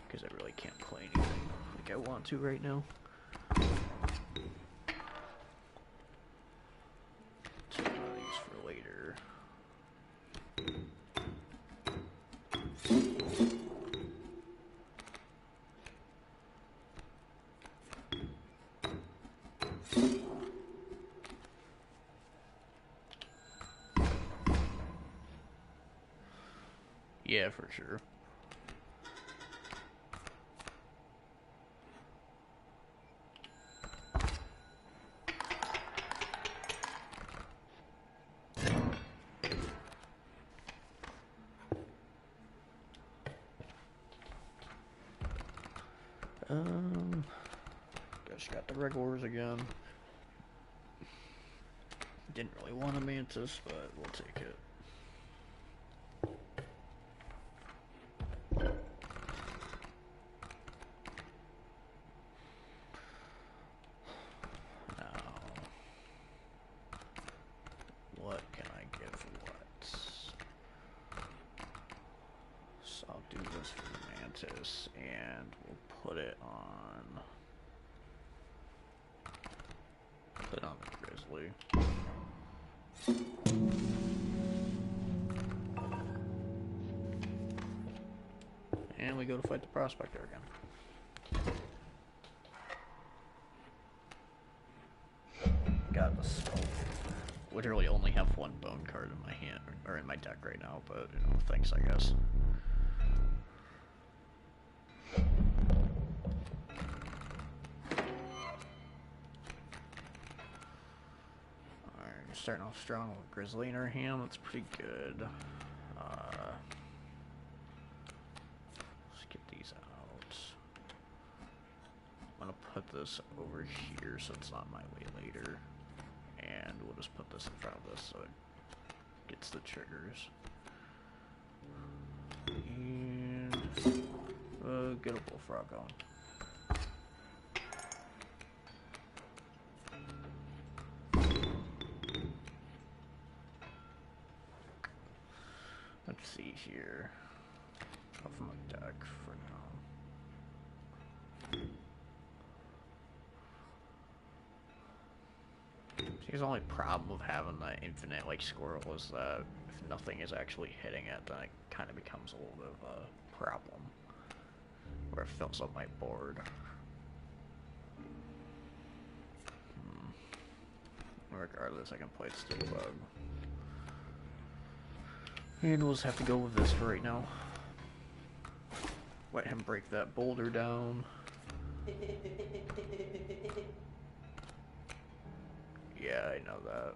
Because I really can't play anything like I want to right now. Take one of these for later. Yeah, for sure. Guess got the regulars again. Didn't really want a mantis, but we'll take it. And we'll put it on the grizzly. And we go to fight the prospector again. Got the skull. Literally only have 1 bone card in my hand or in my deck right now, but thanks, I guess. Starting off strong with Grizzly in our hand. That's pretty good. Let's get these out. I'm gonna put this over here so it's not my way later. And we'll just put this in front of this so it gets the triggers. And get a bullfrog going. Let's see here. Off my deck for now. See, the only problem with having the infinite like squirrel is that if nothing is actually hitting it, then it kind of becomes a little bit of a problem, where it fills up my board. Regardless, I can play it still bug. And we'll just have to go with this for right now. Let him break that boulder down. Yeah, I know that.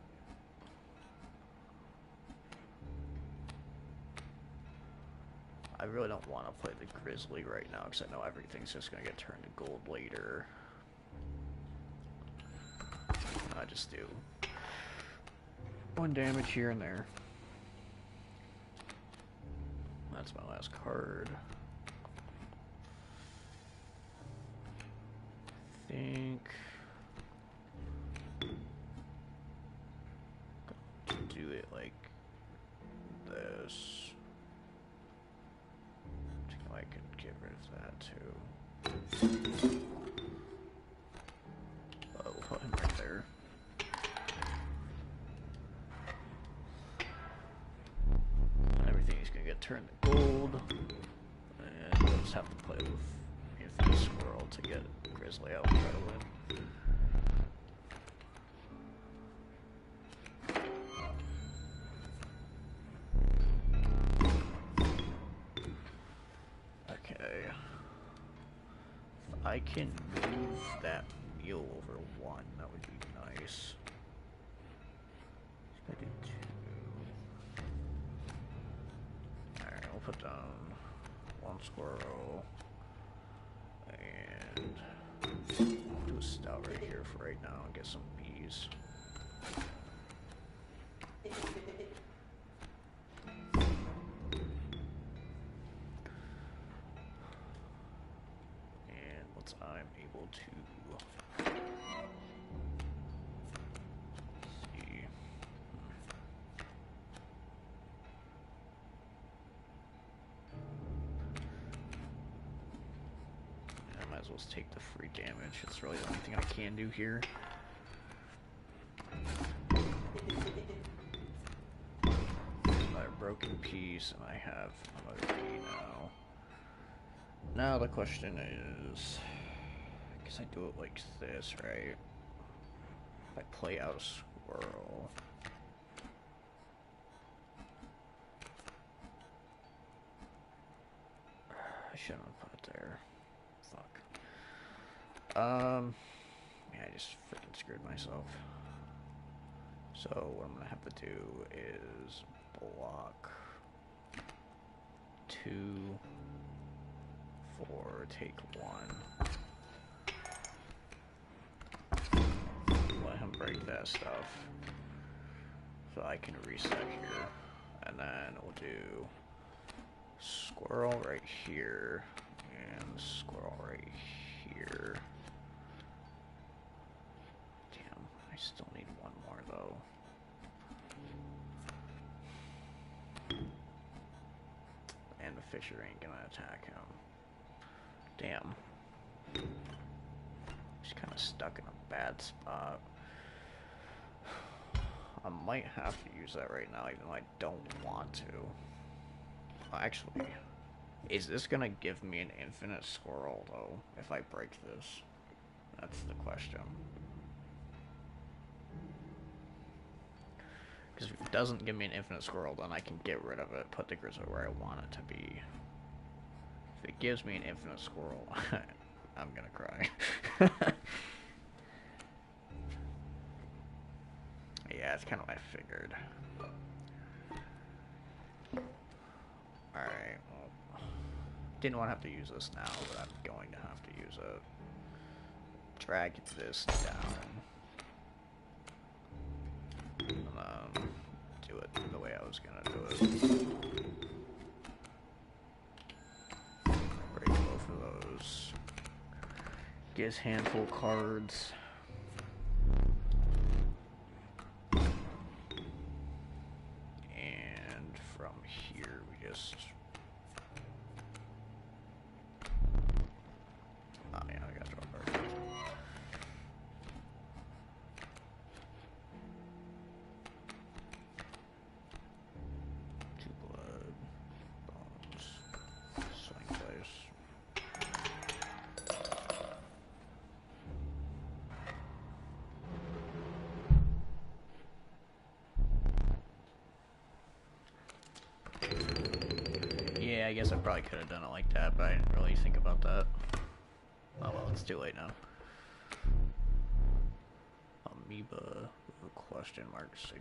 I really don't want to play the Grizzly right now because I know everything's just going to get turned to gold later. I just do 1 damage here and there. That's my last card. I think do it like this. I think I could get rid of that too. We'll put him right there. Everything's gonna get turned to gold, and we'll just have to play with Infinite Squirrel to get Grizzly out and try to win. Okay. If I can move that mule over 1, that would be nice. I do 2. Alright, I'll put down 1 squirrel. And I'll do a stout right here for right now and get some bees. And once I'm able to see. I might as well take the free damage. It's really the only thing I can do here. Another broken piece, and I have another bee now. Now the question is, I guess I do it like this, right? If I play out a squirrel. I shouldn't have put it there. Fuck. Yeah, I just freaking screwed myself. So what I'm gonna have to do is block 2, 4, take 1. Let him break that stuff. So I can reset here. And then we'll do squirrel right here and squirrel right here. Damn, I still need 1 more though. And the fisher ain't gonna attack him. Damn. He's kind of stuck in a bad spot. I might have to use that right now, even though I don't want to. Actually, is this gonna give me an infinite squirrel, though, if I break this? That's the question. Because if it doesn't give me an infinite squirrel, then I can get rid of it, put the grizzly where I want it to be. If it gives me an infinite squirrel, I'm gonna cry. Yeah, it's kind of what I figured. Alright, well, didn't want to have to use this now, but I'm going to have to use it. Drag this down. And do it the way I was gonna do it. Break both of those. Get his handful of cards. Yeah, I guess I probably could have done it like that, but I didn't really think about that. Oh well, it's too late now. Amoeba with a question mark sigil.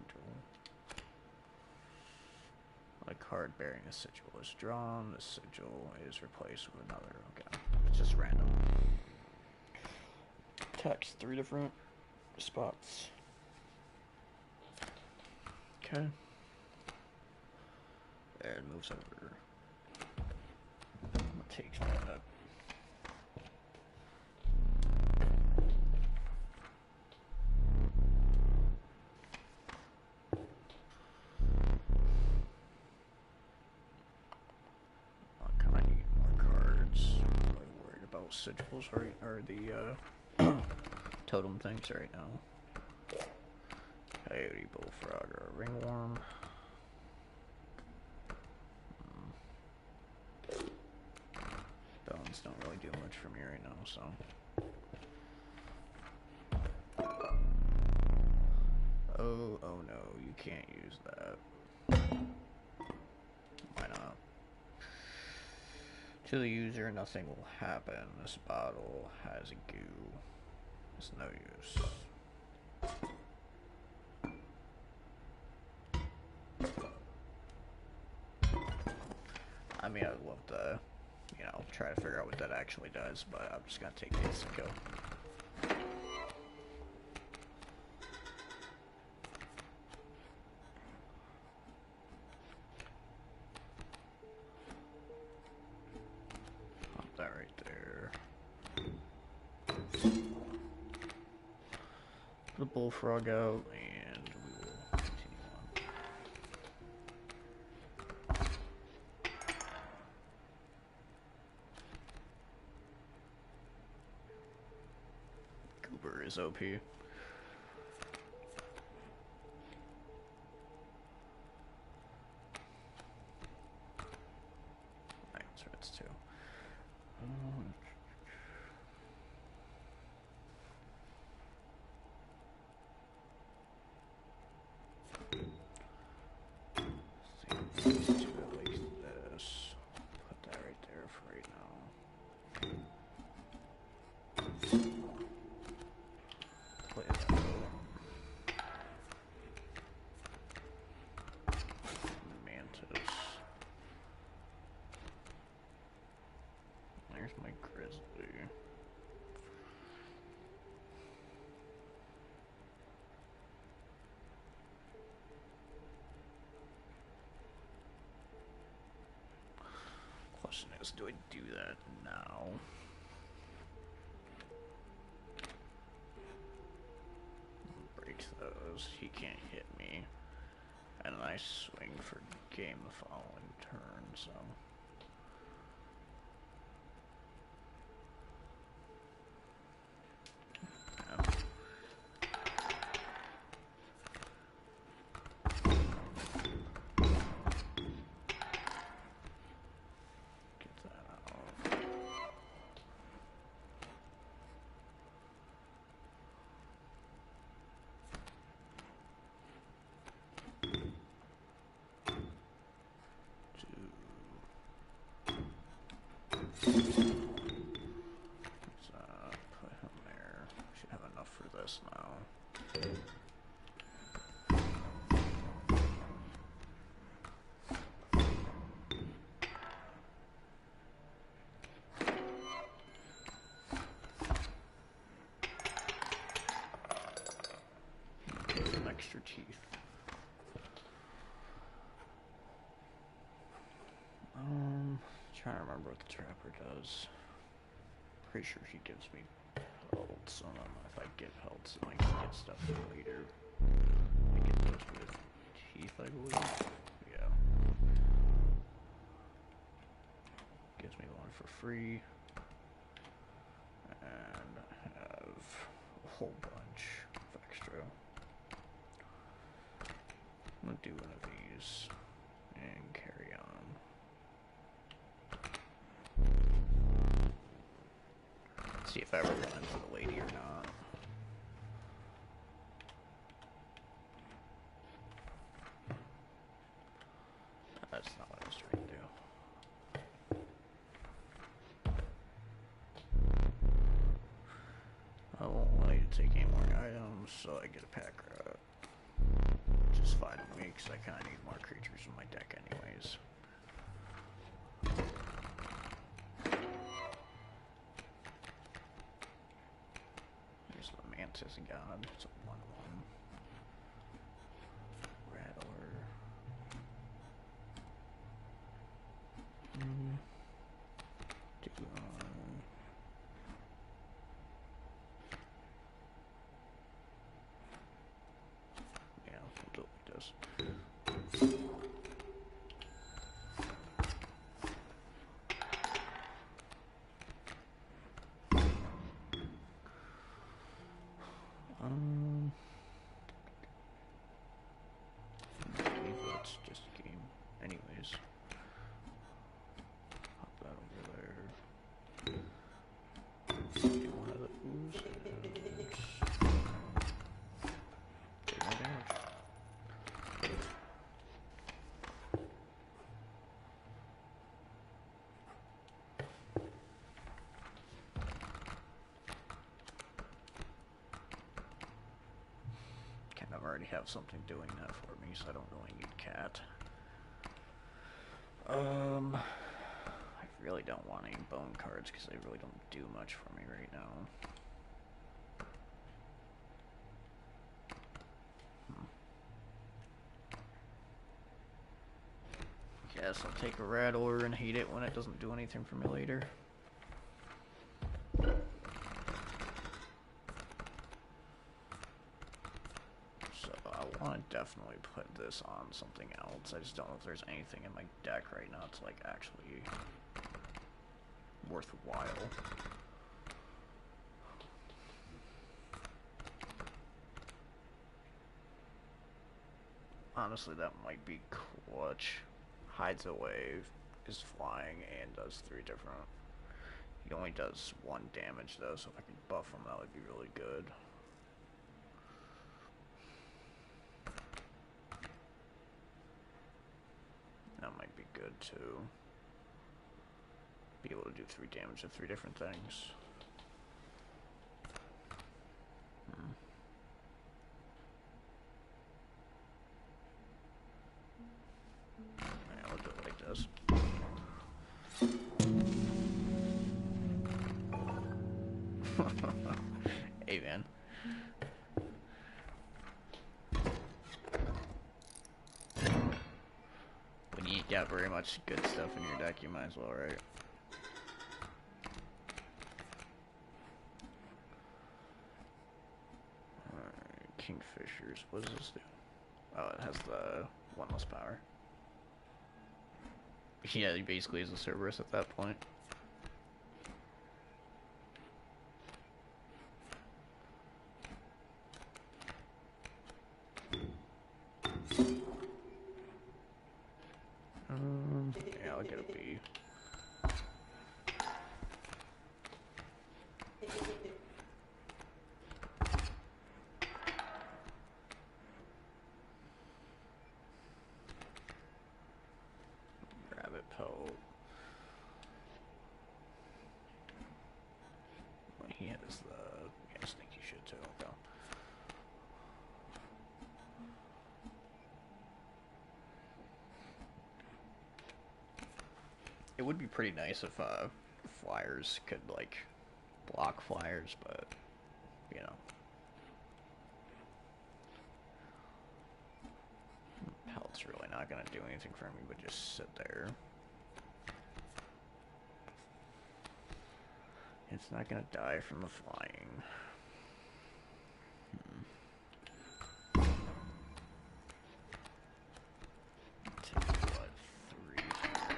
A card bearing a sigil is drawn. The sigil is replaced with another. Okay, it's just random. Attacks 3 different spots. Okay. And moves over. Takes me up. I kind of need more cards. I'm really worried about sigils or the totem things right now. Coyote, bullfrog, or ringworm. Bones don't really do much for me right now, so. Oh no, you can't use that. Why not? To the user, nothing will happen. This bottle has a goo. It's no use. I mean, I'd love to, you know, try to figure out what that actually does, but I'm just gonna take this and go. Pop that right there. Put the bullfrog out, and we will continue on. Goober is OP. That's too. Let's do it like this. Put that right there for right now. Play that Mantis. There's my grizzly. Question is, do I do that now? Breaks those. He can't hit me. And I swing for game the following turn, so. Let's put him there. Should have enough for this now. Get some extra teeth. Trying to remember what the trapper does. Pretty sure she gives me pelts, and then if I get pelts, then I can get stuff later. I get those with teeth, I believe. Yeah. Gives me one for free. And I have a whole bunch of extra. I'm gonna do one of these and carry on. See if I ever run into the lady or not. That's not what I was trying to do. So I get a pack rat. Which is fine with me, because I kind of need more creatures in my deck anyways. Here's the Mantis God. It's a 1/1. Rattler. Yeah, we'll do it like this. It's just a game. Anyways. Pop that over there. Get one of the oozes. Take more damage. Kind of already have something doing that for me, so I don't really need cat. I really don't want any bone cards because they really don't do much for me right now. Guess I'll take a Rattler and hate it when it doesn't do anything for me later. So I want to definitely put this on something else. I just don't know if there's anything in my deck right now that's like actually worthwhile. Honestly, that might be clutch. Hides away, is flying, and does 3 different. He only does 1 damage though, so if I could buff him, that would be really good. That might be good too. Be able to do 3 damage to 3 different things. Yeah, I'll do it like this. Hey man. When you got very much good stuff in your deck, you might as well, right? Alright, Kingfishers. What does this do? Oh, it has the 1 less power. Yeah, he basically is a Cerberus at that point. Yeah, I'll get a B. Rabbit Pelt. Well, he has the... Yeah, I think he should too. Okay. It would be pretty nice if flyers could like block flyers, but you know, Pelt's really not gonna do anything for me but just sit there. It's not gonna die from the flying. Take what, 3 here.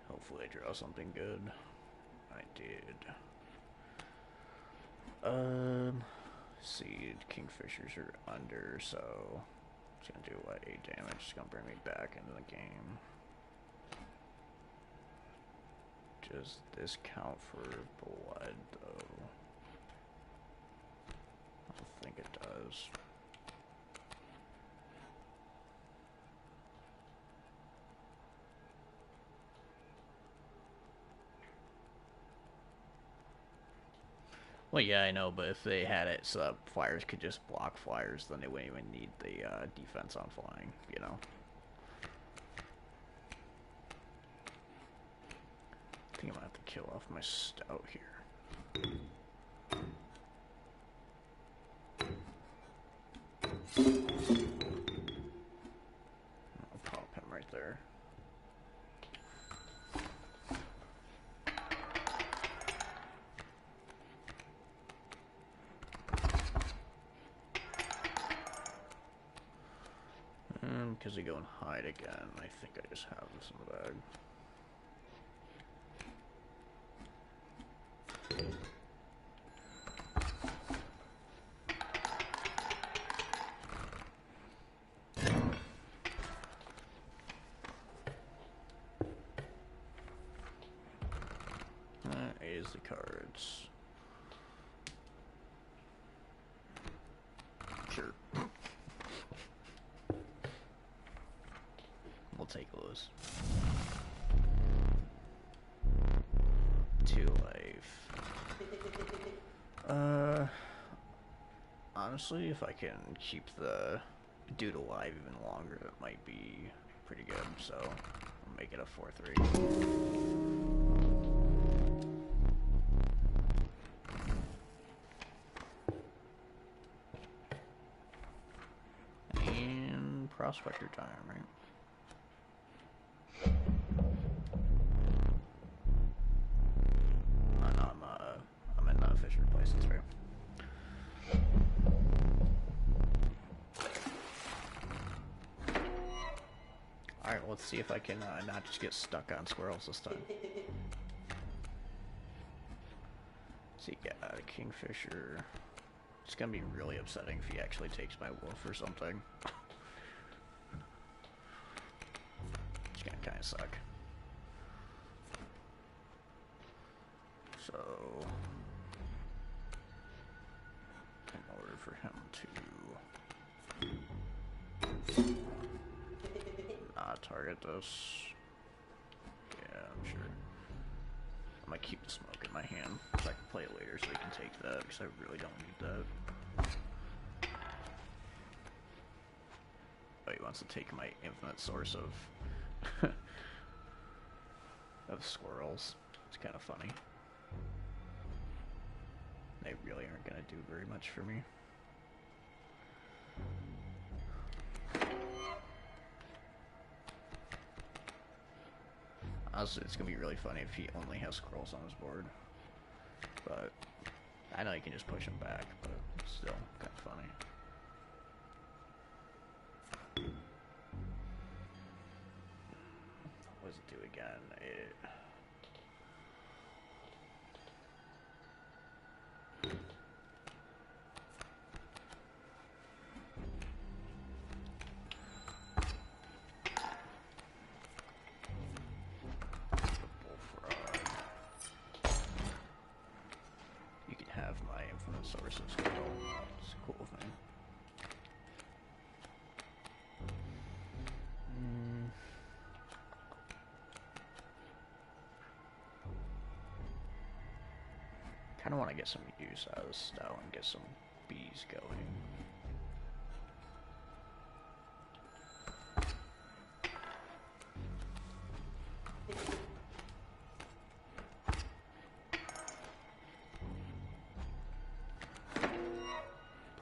Hopefully I draw something good. I did. Seed Kingfishers are under, so it's gonna do what, 8 damage. It's gonna bring me back into the game. Does this count for blood though? I don't think think it does. Well, yeah, I know, but if they had it so that flyers could just block flyers, then they wouldn't even need the defense on flying, you know? I think I'm gonna have to kill off my stout here. I'll pop him right there. And because they go and hide again, I think I just have this in the bag. That is the cards. Sure. We'll take those. 2 life. Honestly, if I can keep the dude alive even longer, that might be pretty good. So, I'll make it a 4-3. And prospector time, right? I'm in fisher places, right? Alright, let's see if I can not just get stuck on squirrels this time. See, yeah, Kingfisher. It's gonna be really upsetting if he actually takes my wolf or something. It's gonna kinda suck. So, in order for him to not target this, yeah, I'm sure. I'm gonna keep the smoke in my hand so I can play it later so he can take that, because I really don't need that. Oh, he wants to take my infinite source of of squirrels. It's kind of funny. They really aren't going to do very much for me. Honestly, it's going to be really funny if he only has squirrels on his board. But I know you can just push him back, but still kind of funny. What does it do again? You can have my infinite sources. It's a cool thing. Kind of want to get some use out of this style and get some bees going.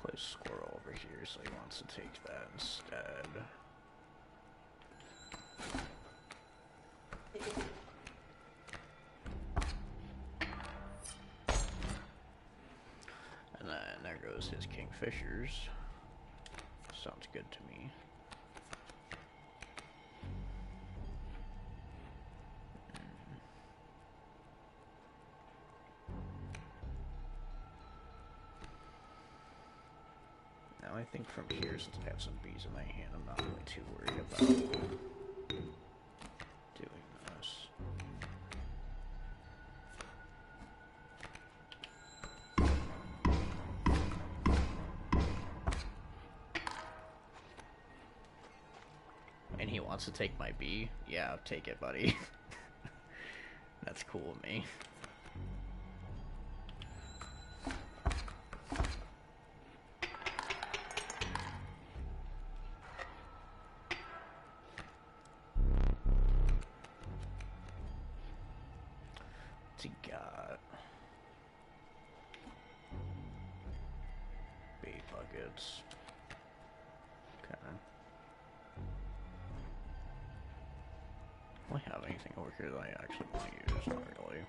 Play squirrel over here, so he wants to take that instead. And then there goes his Kingfishers. Sounds good to me. Now I think from here, since I have some bees in my hand, I'm not really too worried about doing this. he wants to take my B. Yeah, take it, buddy. That's cool with me. What's he got? Bait buckets. Okay. Do I have anything over here that I actually want to use? Not really.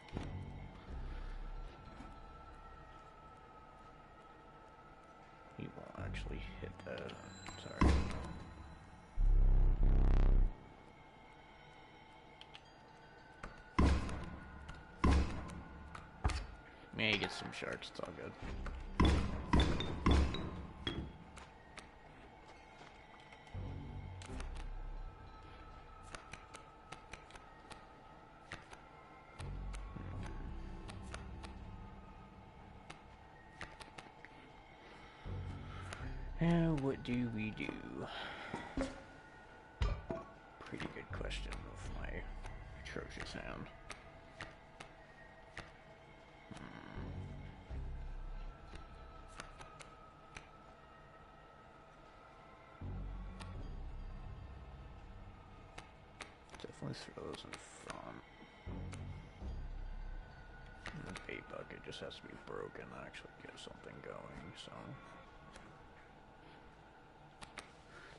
He won't actually hit that. Sorry. May get some sharks, it's all good. And what do we do? Pretty good question with my atrocious hand. Definitely throw those in front. And the bait bucket just has to be broken to actually get something going, so.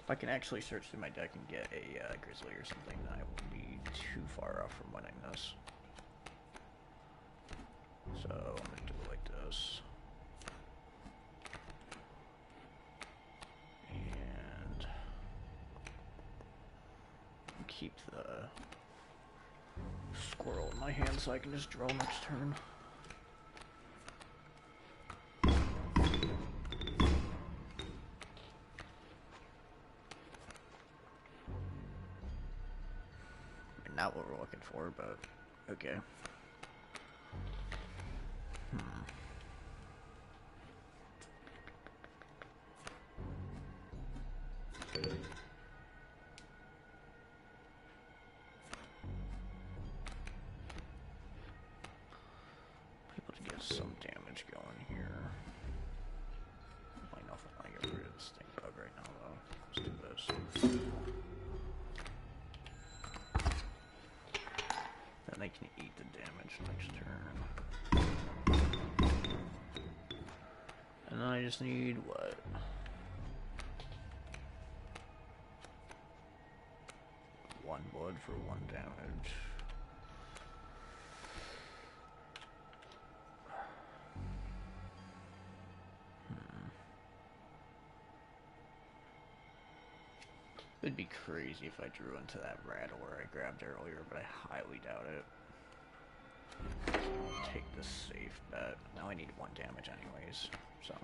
If I can actually search through my deck and get a grizzly or something, then I won't be too far off from winning this. So I'm gonna do it like this. And keep the squirrel in my hand so I can just draw next turn. Not what we're looking for, but okay. People to get some damage going here. I know if I want to get rid of the stink bug right now, though. Let's do this. Then they can eat the damage next turn. And then I just need what? One blood for one damage. It'd be crazy if I drew into that rattler I grabbed earlier, but I highly doubt it. Take the safe bet. Now I need one damage anyways, so.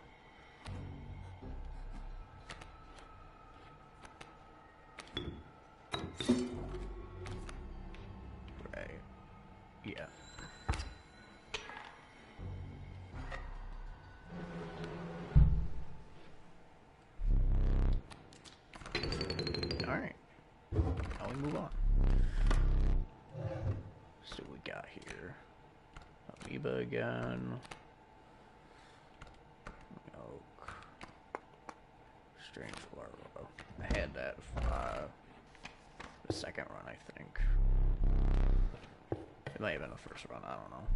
Right. Yeah. Alright. Now we move on. Let's see what we got here. Amoeba again. Oak. Strange larva. I had that the second run, I think. It might have been the first run, I don't know.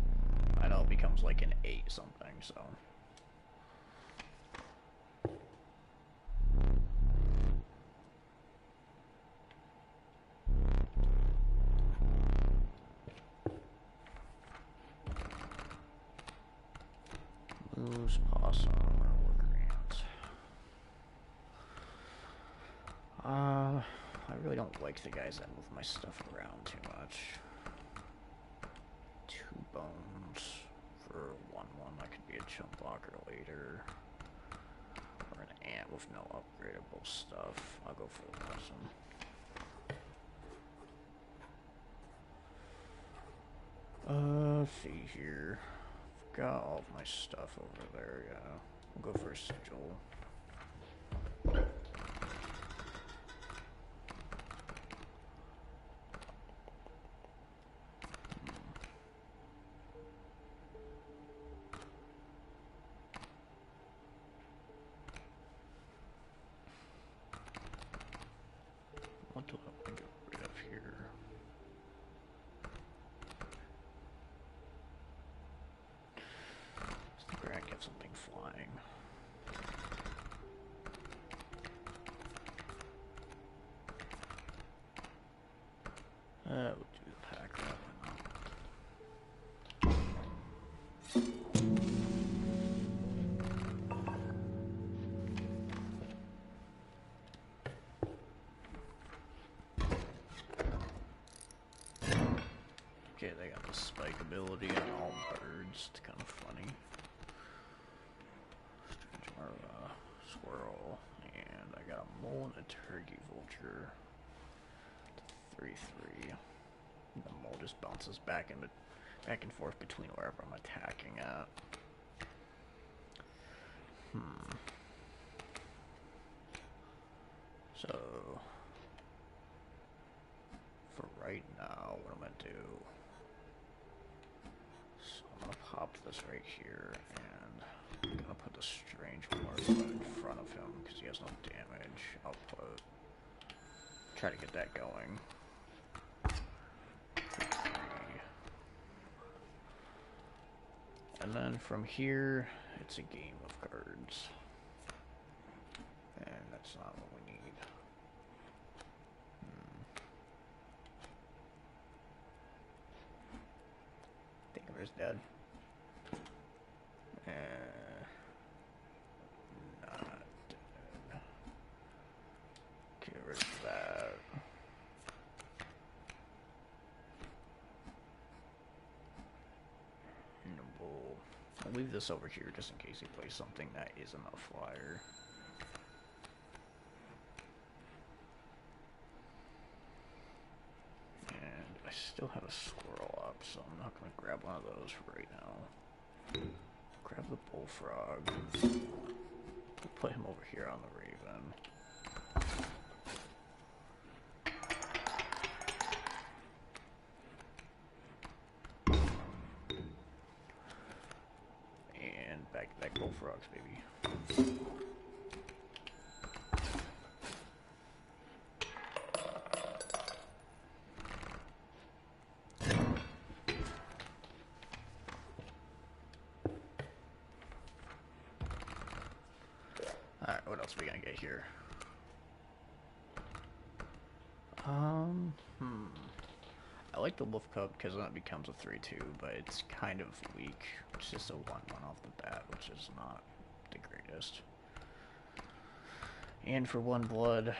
I know it becomes like an 8 something, so. Moose, possum, or worker ants. I really don't like the guys that move my stuff around too much. 2 bones for 1/1. That could be a chump blocker later. Or an ant with no upgradable stuff. I'll go for the possum. Let's see here. Got all of my stuff over there, yeah. We'll go for a sigil. have something flying. We'll do the pack rat. Okay, they got the spike ability on all birds. It's kind of funny. Squirrel, and I got a mole and a turkey vulture. 3/3. The mole just bounces back and forth between wherever I'm attacking at. So for right now, what I'm gonna do? So I'm gonna pop this right here, and I'm gonna put the strange mark in front of him because he has no damage. I'll try to get that going. And then from here, it's a game of cards. And that's not what we need. Thinker's dead. Not dead. Get rid of that. I'll leave this over here just in case he plays something that isn't a flyer. And I still have a squirrel up, so I'm not going to grab one of those right now. Grab the bullfrog. We'll put him over here on the raven. Back bullfrogs, baby. Alright, what else are we gonna get here? I like the wolf cub because then it becomes a 3/2, but it's kind of weak. It's just a 1/1 off the bat, which is not the greatest. And for 1 blood,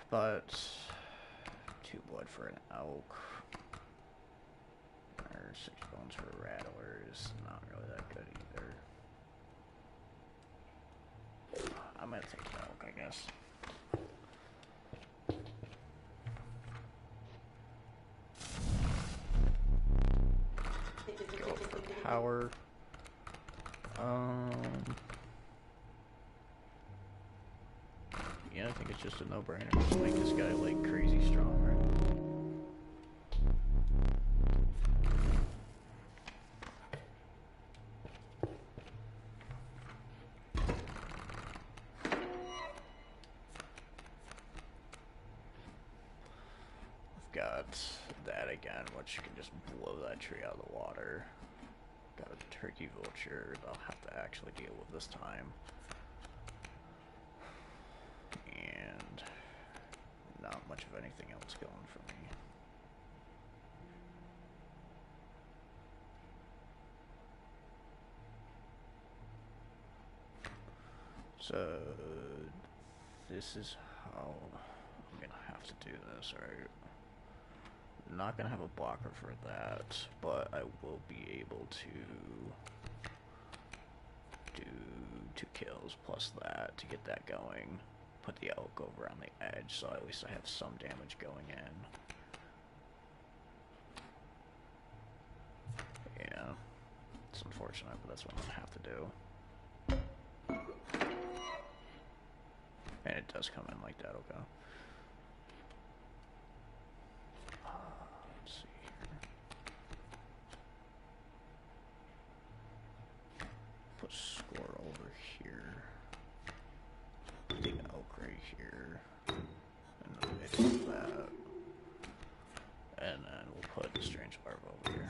but 2 blood for an elk. Or 6 bones for a rattler is not really that good either. I'm gonna take the elk, I guess. Go for power. Yeah, I think it's just a no-brainer. Just make this guy like crazy strong, right? Got that again, which can just blow that tree out of the water. Got a turkey vulture that I'll have to actually deal with this time. And not much of anything else going for me. So this is how I'm gonna have to do this, right? Not gonna have a blocker for that, but I will be able to do 2 kills plus that to get that going. Put the elk over on the edge, so at least I have some damage going in. Yeah, it's unfortunate, but that's what I'm gonna have to do. And it does come in like that, okay. Let's see here. Put squirrel over here. Big elk right here. And then maybe that. And then we'll put the strange larva over here.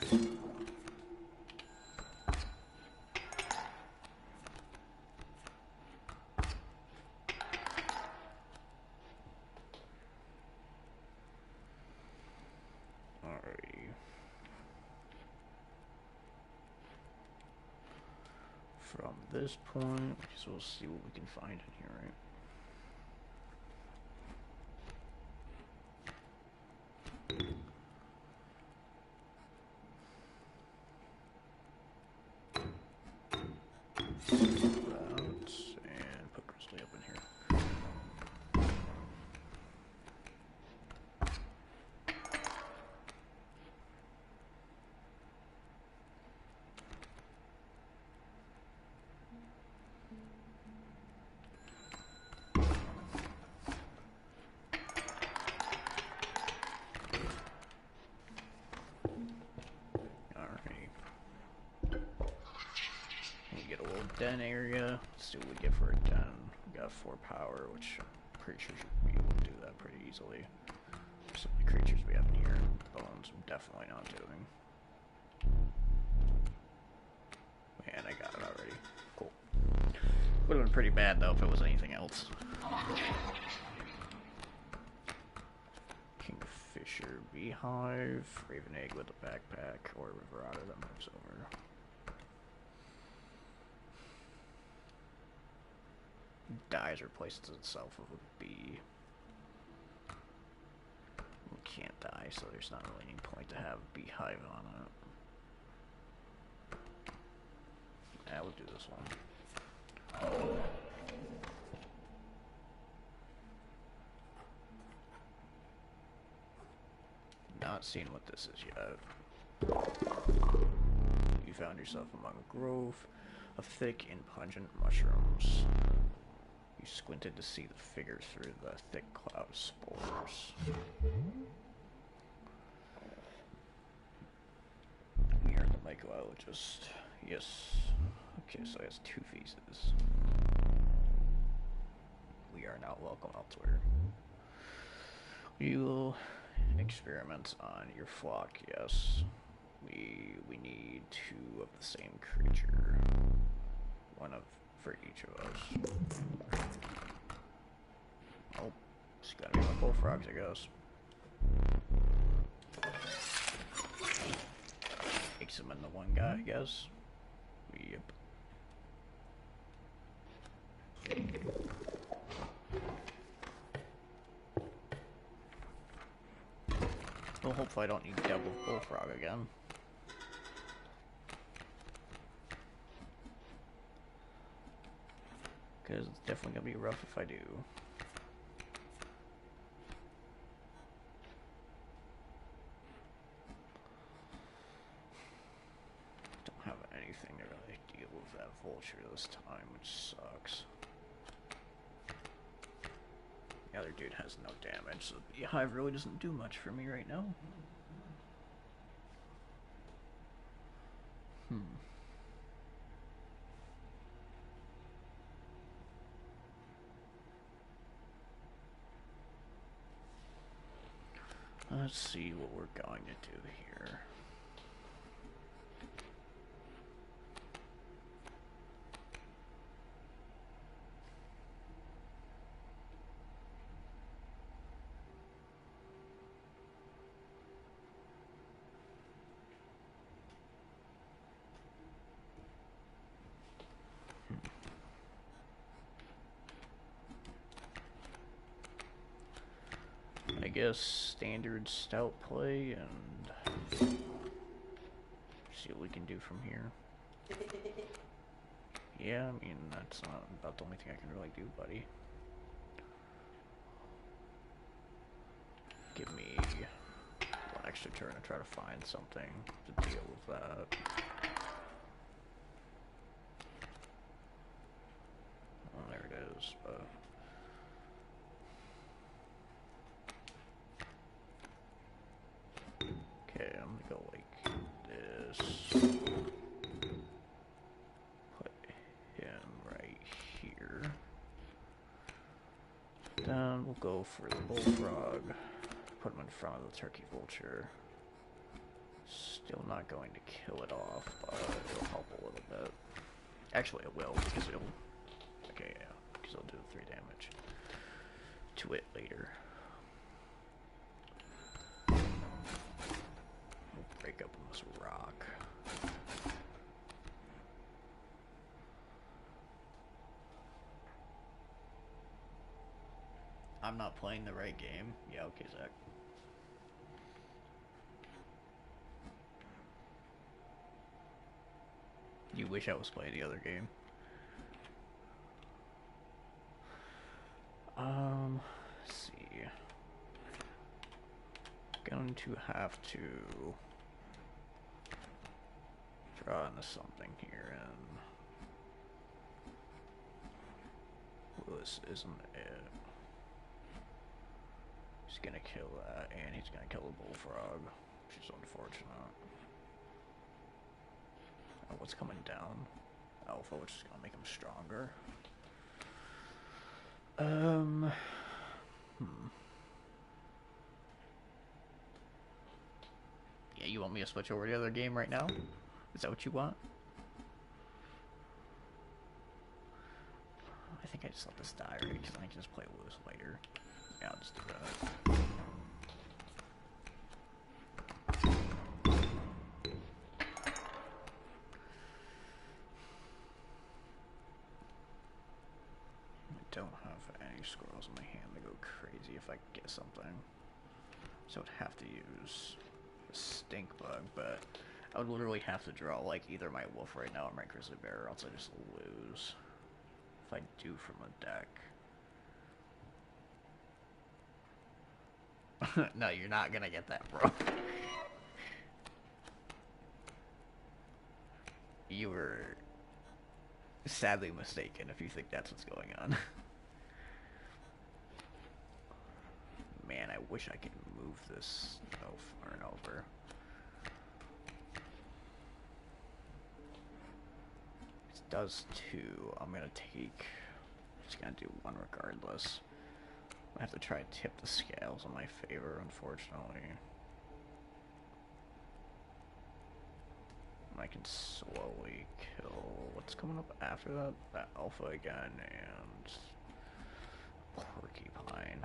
from this point, so we'll see what we can find in here, right? And put Grizzly up in here. Den area. Let's see what we get for a den. We got 4 power, which I'm pretty sure should be able to do that pretty easily. Some of the creatures we have in here, bones, I'm definitely not doing. Man, I got it already. Cool. Would have been pretty bad though if it was anything else. Kingfisher, Beehive, Raven Egg with a backpack, or River Otter that moves over. Dies, replaces itself with a bee. It can't die, so there's not really any point to have a beehive on it. Yeah, we'll do this one. Not seeing what this is yet. You found yourself among a grove of thick and pungent mushrooms. You squinted to see the figures through the thick cloud of spores. We are the mycologist. Yes. Okay, so it has 2 pieces. We are not welcome elsewhere. We will experiment on your flock, yes. We need 2 of the same creature. One for each of us. Oh, it's gotta be my bullfrogs, I guess. Makes them into one guy, I guess. Yep. Well, hopefully I don't need double bullfrog again. Because it's definitely going to be rough if I do. Don't have anything to really deal with that vulture this time, which sucks. The other dude has no damage, so the beehive really doesn't do much for me right now. Let's see what we're going to do here. I guess standard stout play and see what we can do from here. Yeah, I mean, that's not about the only thing I can really do, buddy. Give me 1 extra turn to try to find something to deal with that. Oh, there it is, but... Okay, I'm gonna go like this. Put him right here. Then we'll go for the bullfrog. Put him in front of the turkey vulture. Still not going to kill it off, but it'll help a little bit. Actually, it will, because it'll... Okay, yeah, because it'll do 3 damage to it later. Break up on this rock. I'm not playing the right game. Yeah, okay, Zach. You wish I was playing the other game. Let's see. Going to have to draw into something here, and Lewis isn't it. He's gonna kill that, and he's gonna kill the bullfrog, which is unfortunate. Oh, what's coming down? Alpha, which is gonna make him stronger. Yeah, you want me to switch over to the other game right now? Is that what you want? I think I just let this die, right? Because I can just play Lewis later. Yeah, I'll just do that. I don't have any squirrels in my hand to go crazy if I get something. So I'd have to use a stink bug, but I would literally have to draw like either my wolf right now or my grizzly bear, or else I just lose. If I do from a deck. No, you're not gonna get that, bro. You were sadly mistaken if you think that's what's going on. Man, I wish I could move this over and over. It does two. I'm gonna take. Just gonna do one regardless. I have to try and tip the scales in my favor, unfortunately. I can slowly kill what's coming up after that. That alpha again and porcupine.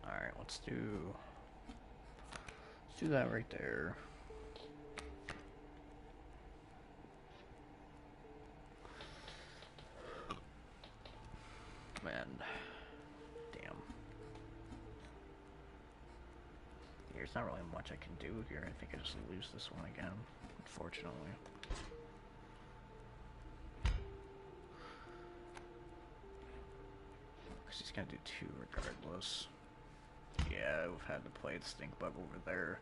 Alright, let's do that right there. Man, damn. There's not really much I can do here. I think I just lose this one again, unfortunately. Because he's gonna do two regardless. Yeah, we've had to play the stink bug over there.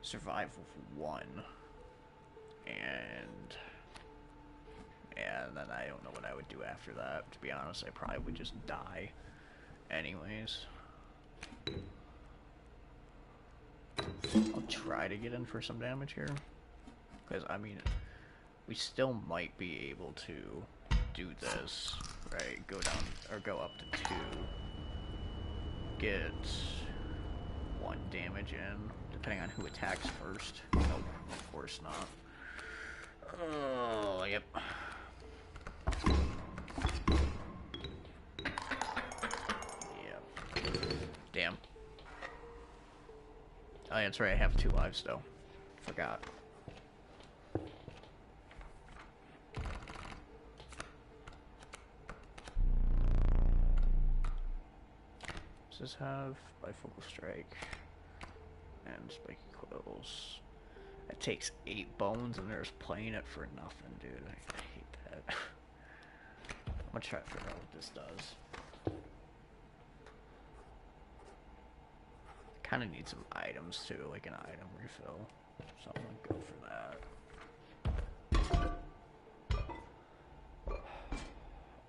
Survive with one. And then I don't know what I would do after that. To be honest, I probably would just die anyways. I'll try to get in for some damage here. Because, I mean, we still might be able to do this, right? Go down, or go up to 2. Get 1 damage in, depending on who attacks first. Nope, of course not. Oh, yep. Yep. Damn. Oh, yeah, that's right, I have 2 lives still. Forgot. Does this have bifocal strike and spiky quills? It takes 8 bones and they're just playing it for nothing, dude. I hate that. I'm gonna try to figure out what this does. Kind of need some items too, like an item refill. So I'm gonna go for that.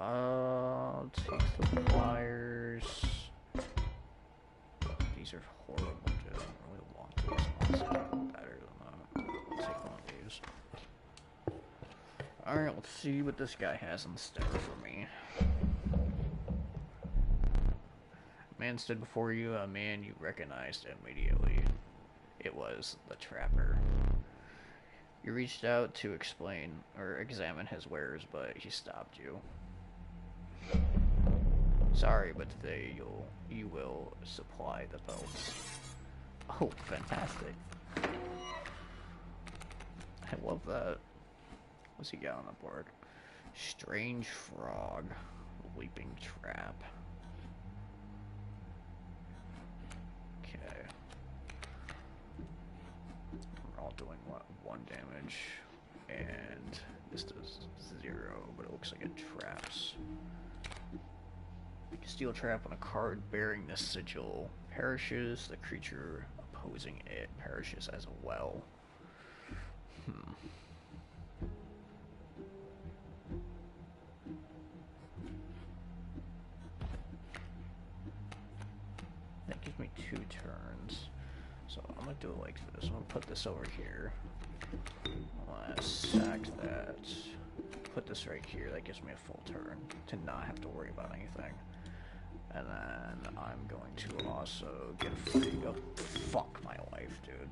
I'll take the pliers. These are horrible, dude. I don't really want these ones. Better than that. I'll take one of these. Alright, let's see what this guy has in store for me. Man stood before you, a man you recognized immediately. It was the trapper. You reached out to explain or examine his wares, but he stopped you. Sorry, but today you will supply the belts. Oh, fantastic. I love that. What's he got on the board? Strange frog. Leaping trap. Okay. We're all doing what? 1 damage. And this does 0, but it looks like it traps. Steel trap on a card bearing this sigil perishes. The creature opposing it perishes as well. That gives me 2 turns. So I'm gonna do it like this. I'm gonna put this over here. I'm gonna sack that. Put this right here. That gives me a full turn to not have to worry about anything. And then I'm going to also get a free. Oh, fuck my life, dude.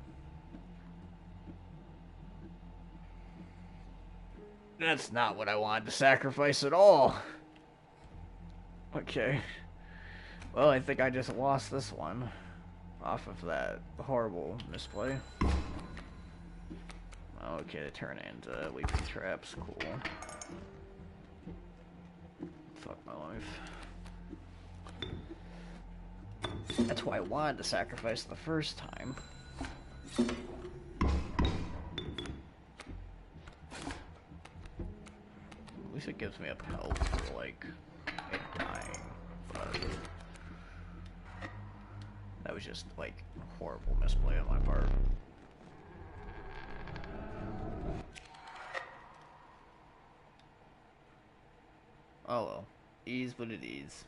That's not what I wanted to sacrifice at all. Okay. Well, I think I just lost this one off of that horrible misplay. Okay, they turn into leaping traps. Cool. Fuck my life. That's why I wanted to sacrifice the first time. At least it gives me a pelt for, like, it dying. But that was just, like, a horrible misplay on my part. Oh well. Ease what it is.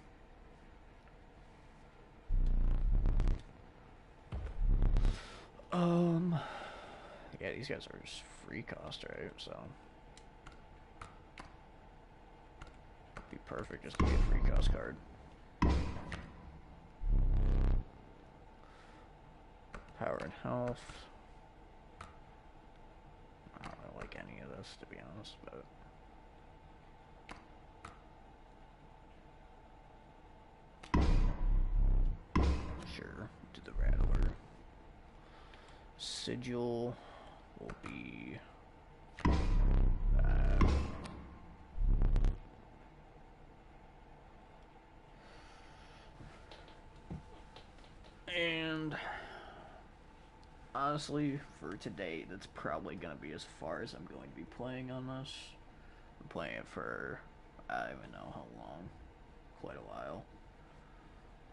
Yeah, these guys are just free cost, right? So be perfect just to be a free cost card. Power and health. I don't really like any of this, to be honest, but sure, do the Rattler. Sigil will be that. And honestly, for today, that's probably going to be as far as I'm going to be playing on this. I'm playing it for, I don't even know how long, quite a while.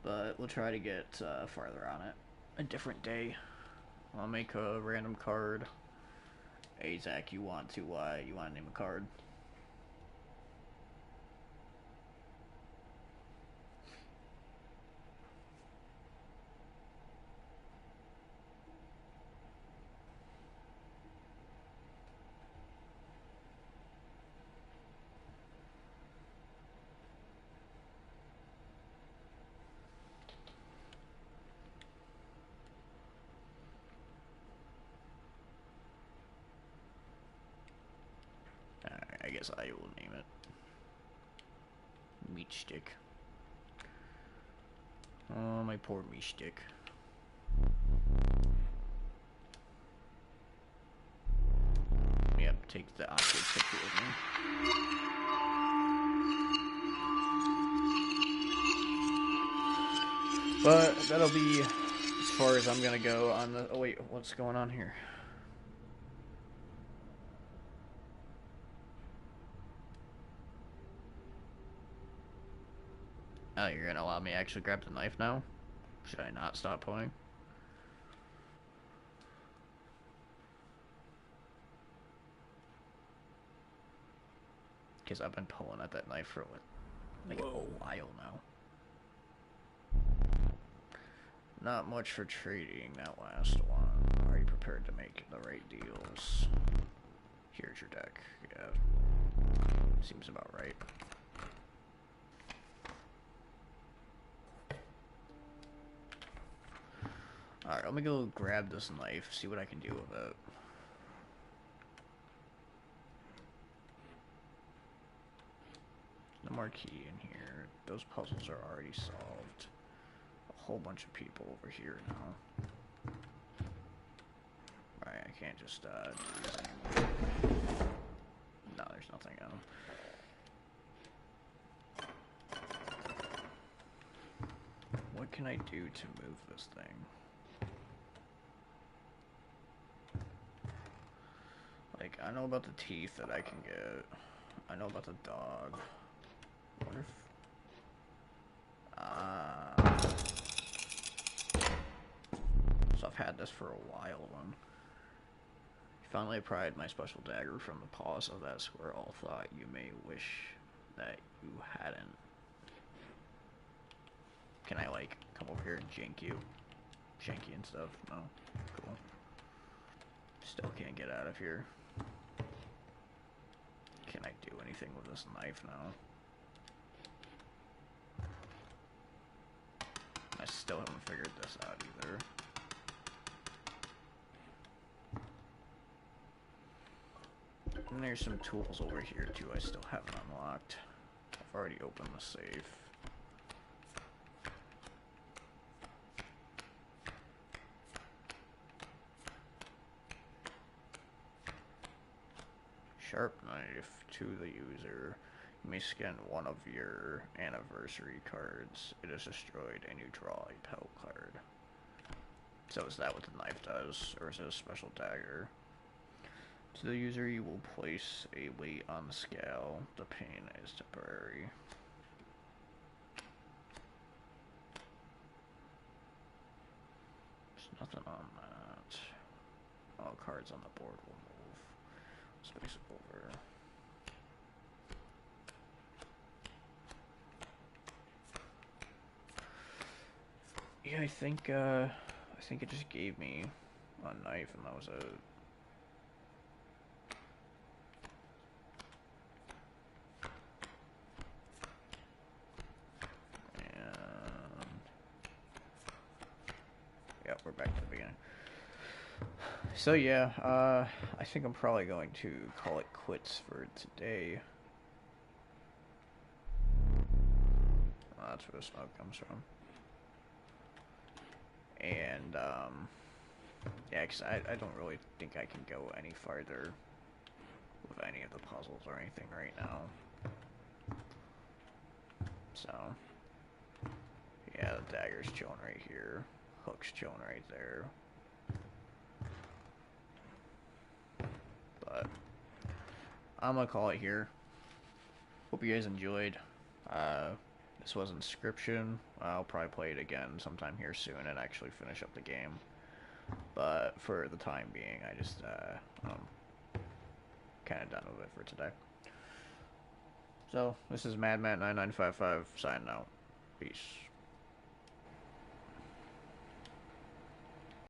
But we'll try to get farther on it a different day. I'll make a random card. Hey Zach, you want to name a card? Alright, I guess I will name it Meat Stick. Oh, my poor meat stick. Yep, take the awkward picture with me. But that'll be as far as I'm gonna go on the. Oh wait, what's going on here? Oh, you're gonna allow me to actually grab the knife now? Should I not stop playing? Because I've been pulling at that knife for like a while now. Not much for trading that last one. Are you prepared to make the right deals? Here's your deck. Yeah. Seems about right. Alright, let me go grab this knife, see what I can do with it. No more key in here. Those puzzles are already solved. A whole bunch of people over here now. Right, I can't just do that anymore. No, there's nothing on them. What can I do to move this thing? Like, I know about the teeth that I can get. I know about the dog. What if... So I've had this for a while then. Finally I pried my special dagger from the paws of that squirrel. Thought you may wish that you hadn't. Can I, like, come over here and jank you? Jank you and stuff? No. Cool. Still can't get out of here. Can I do anything with this knife now? I still haven't figured this out either. And there's some tools over here too I still haven't unlocked. I've already opened the safe. Sharp knife to the user. You may scan one of your anniversary cards. It is destroyed and you draw a pedal card. So is that what the knife does, or is it a special dagger? To the user, you will place a weight on the scale. The pain is temporary. There's nothing on that. All cards on the board will move. Space it over. Yeah, I think it just gave me a knife, and that was it. Yeah, we're back to the beginning. So yeah, I think I'm probably going to call it quits for today. Oh, that's where the smoke comes from. And, yeah, because I don't really think I can go any farther with any of the puzzles or anything right now. So, yeah, the dagger's chilling right here. Hook's chilling right there. But I'm gonna call it here. Hope you guys enjoyed. This was Inscryption. I'll probably play it again sometime here soon and actually finish up the game. But for the time being, I just kind of done with it for today. So this is MadMat9955 signing out. Peace.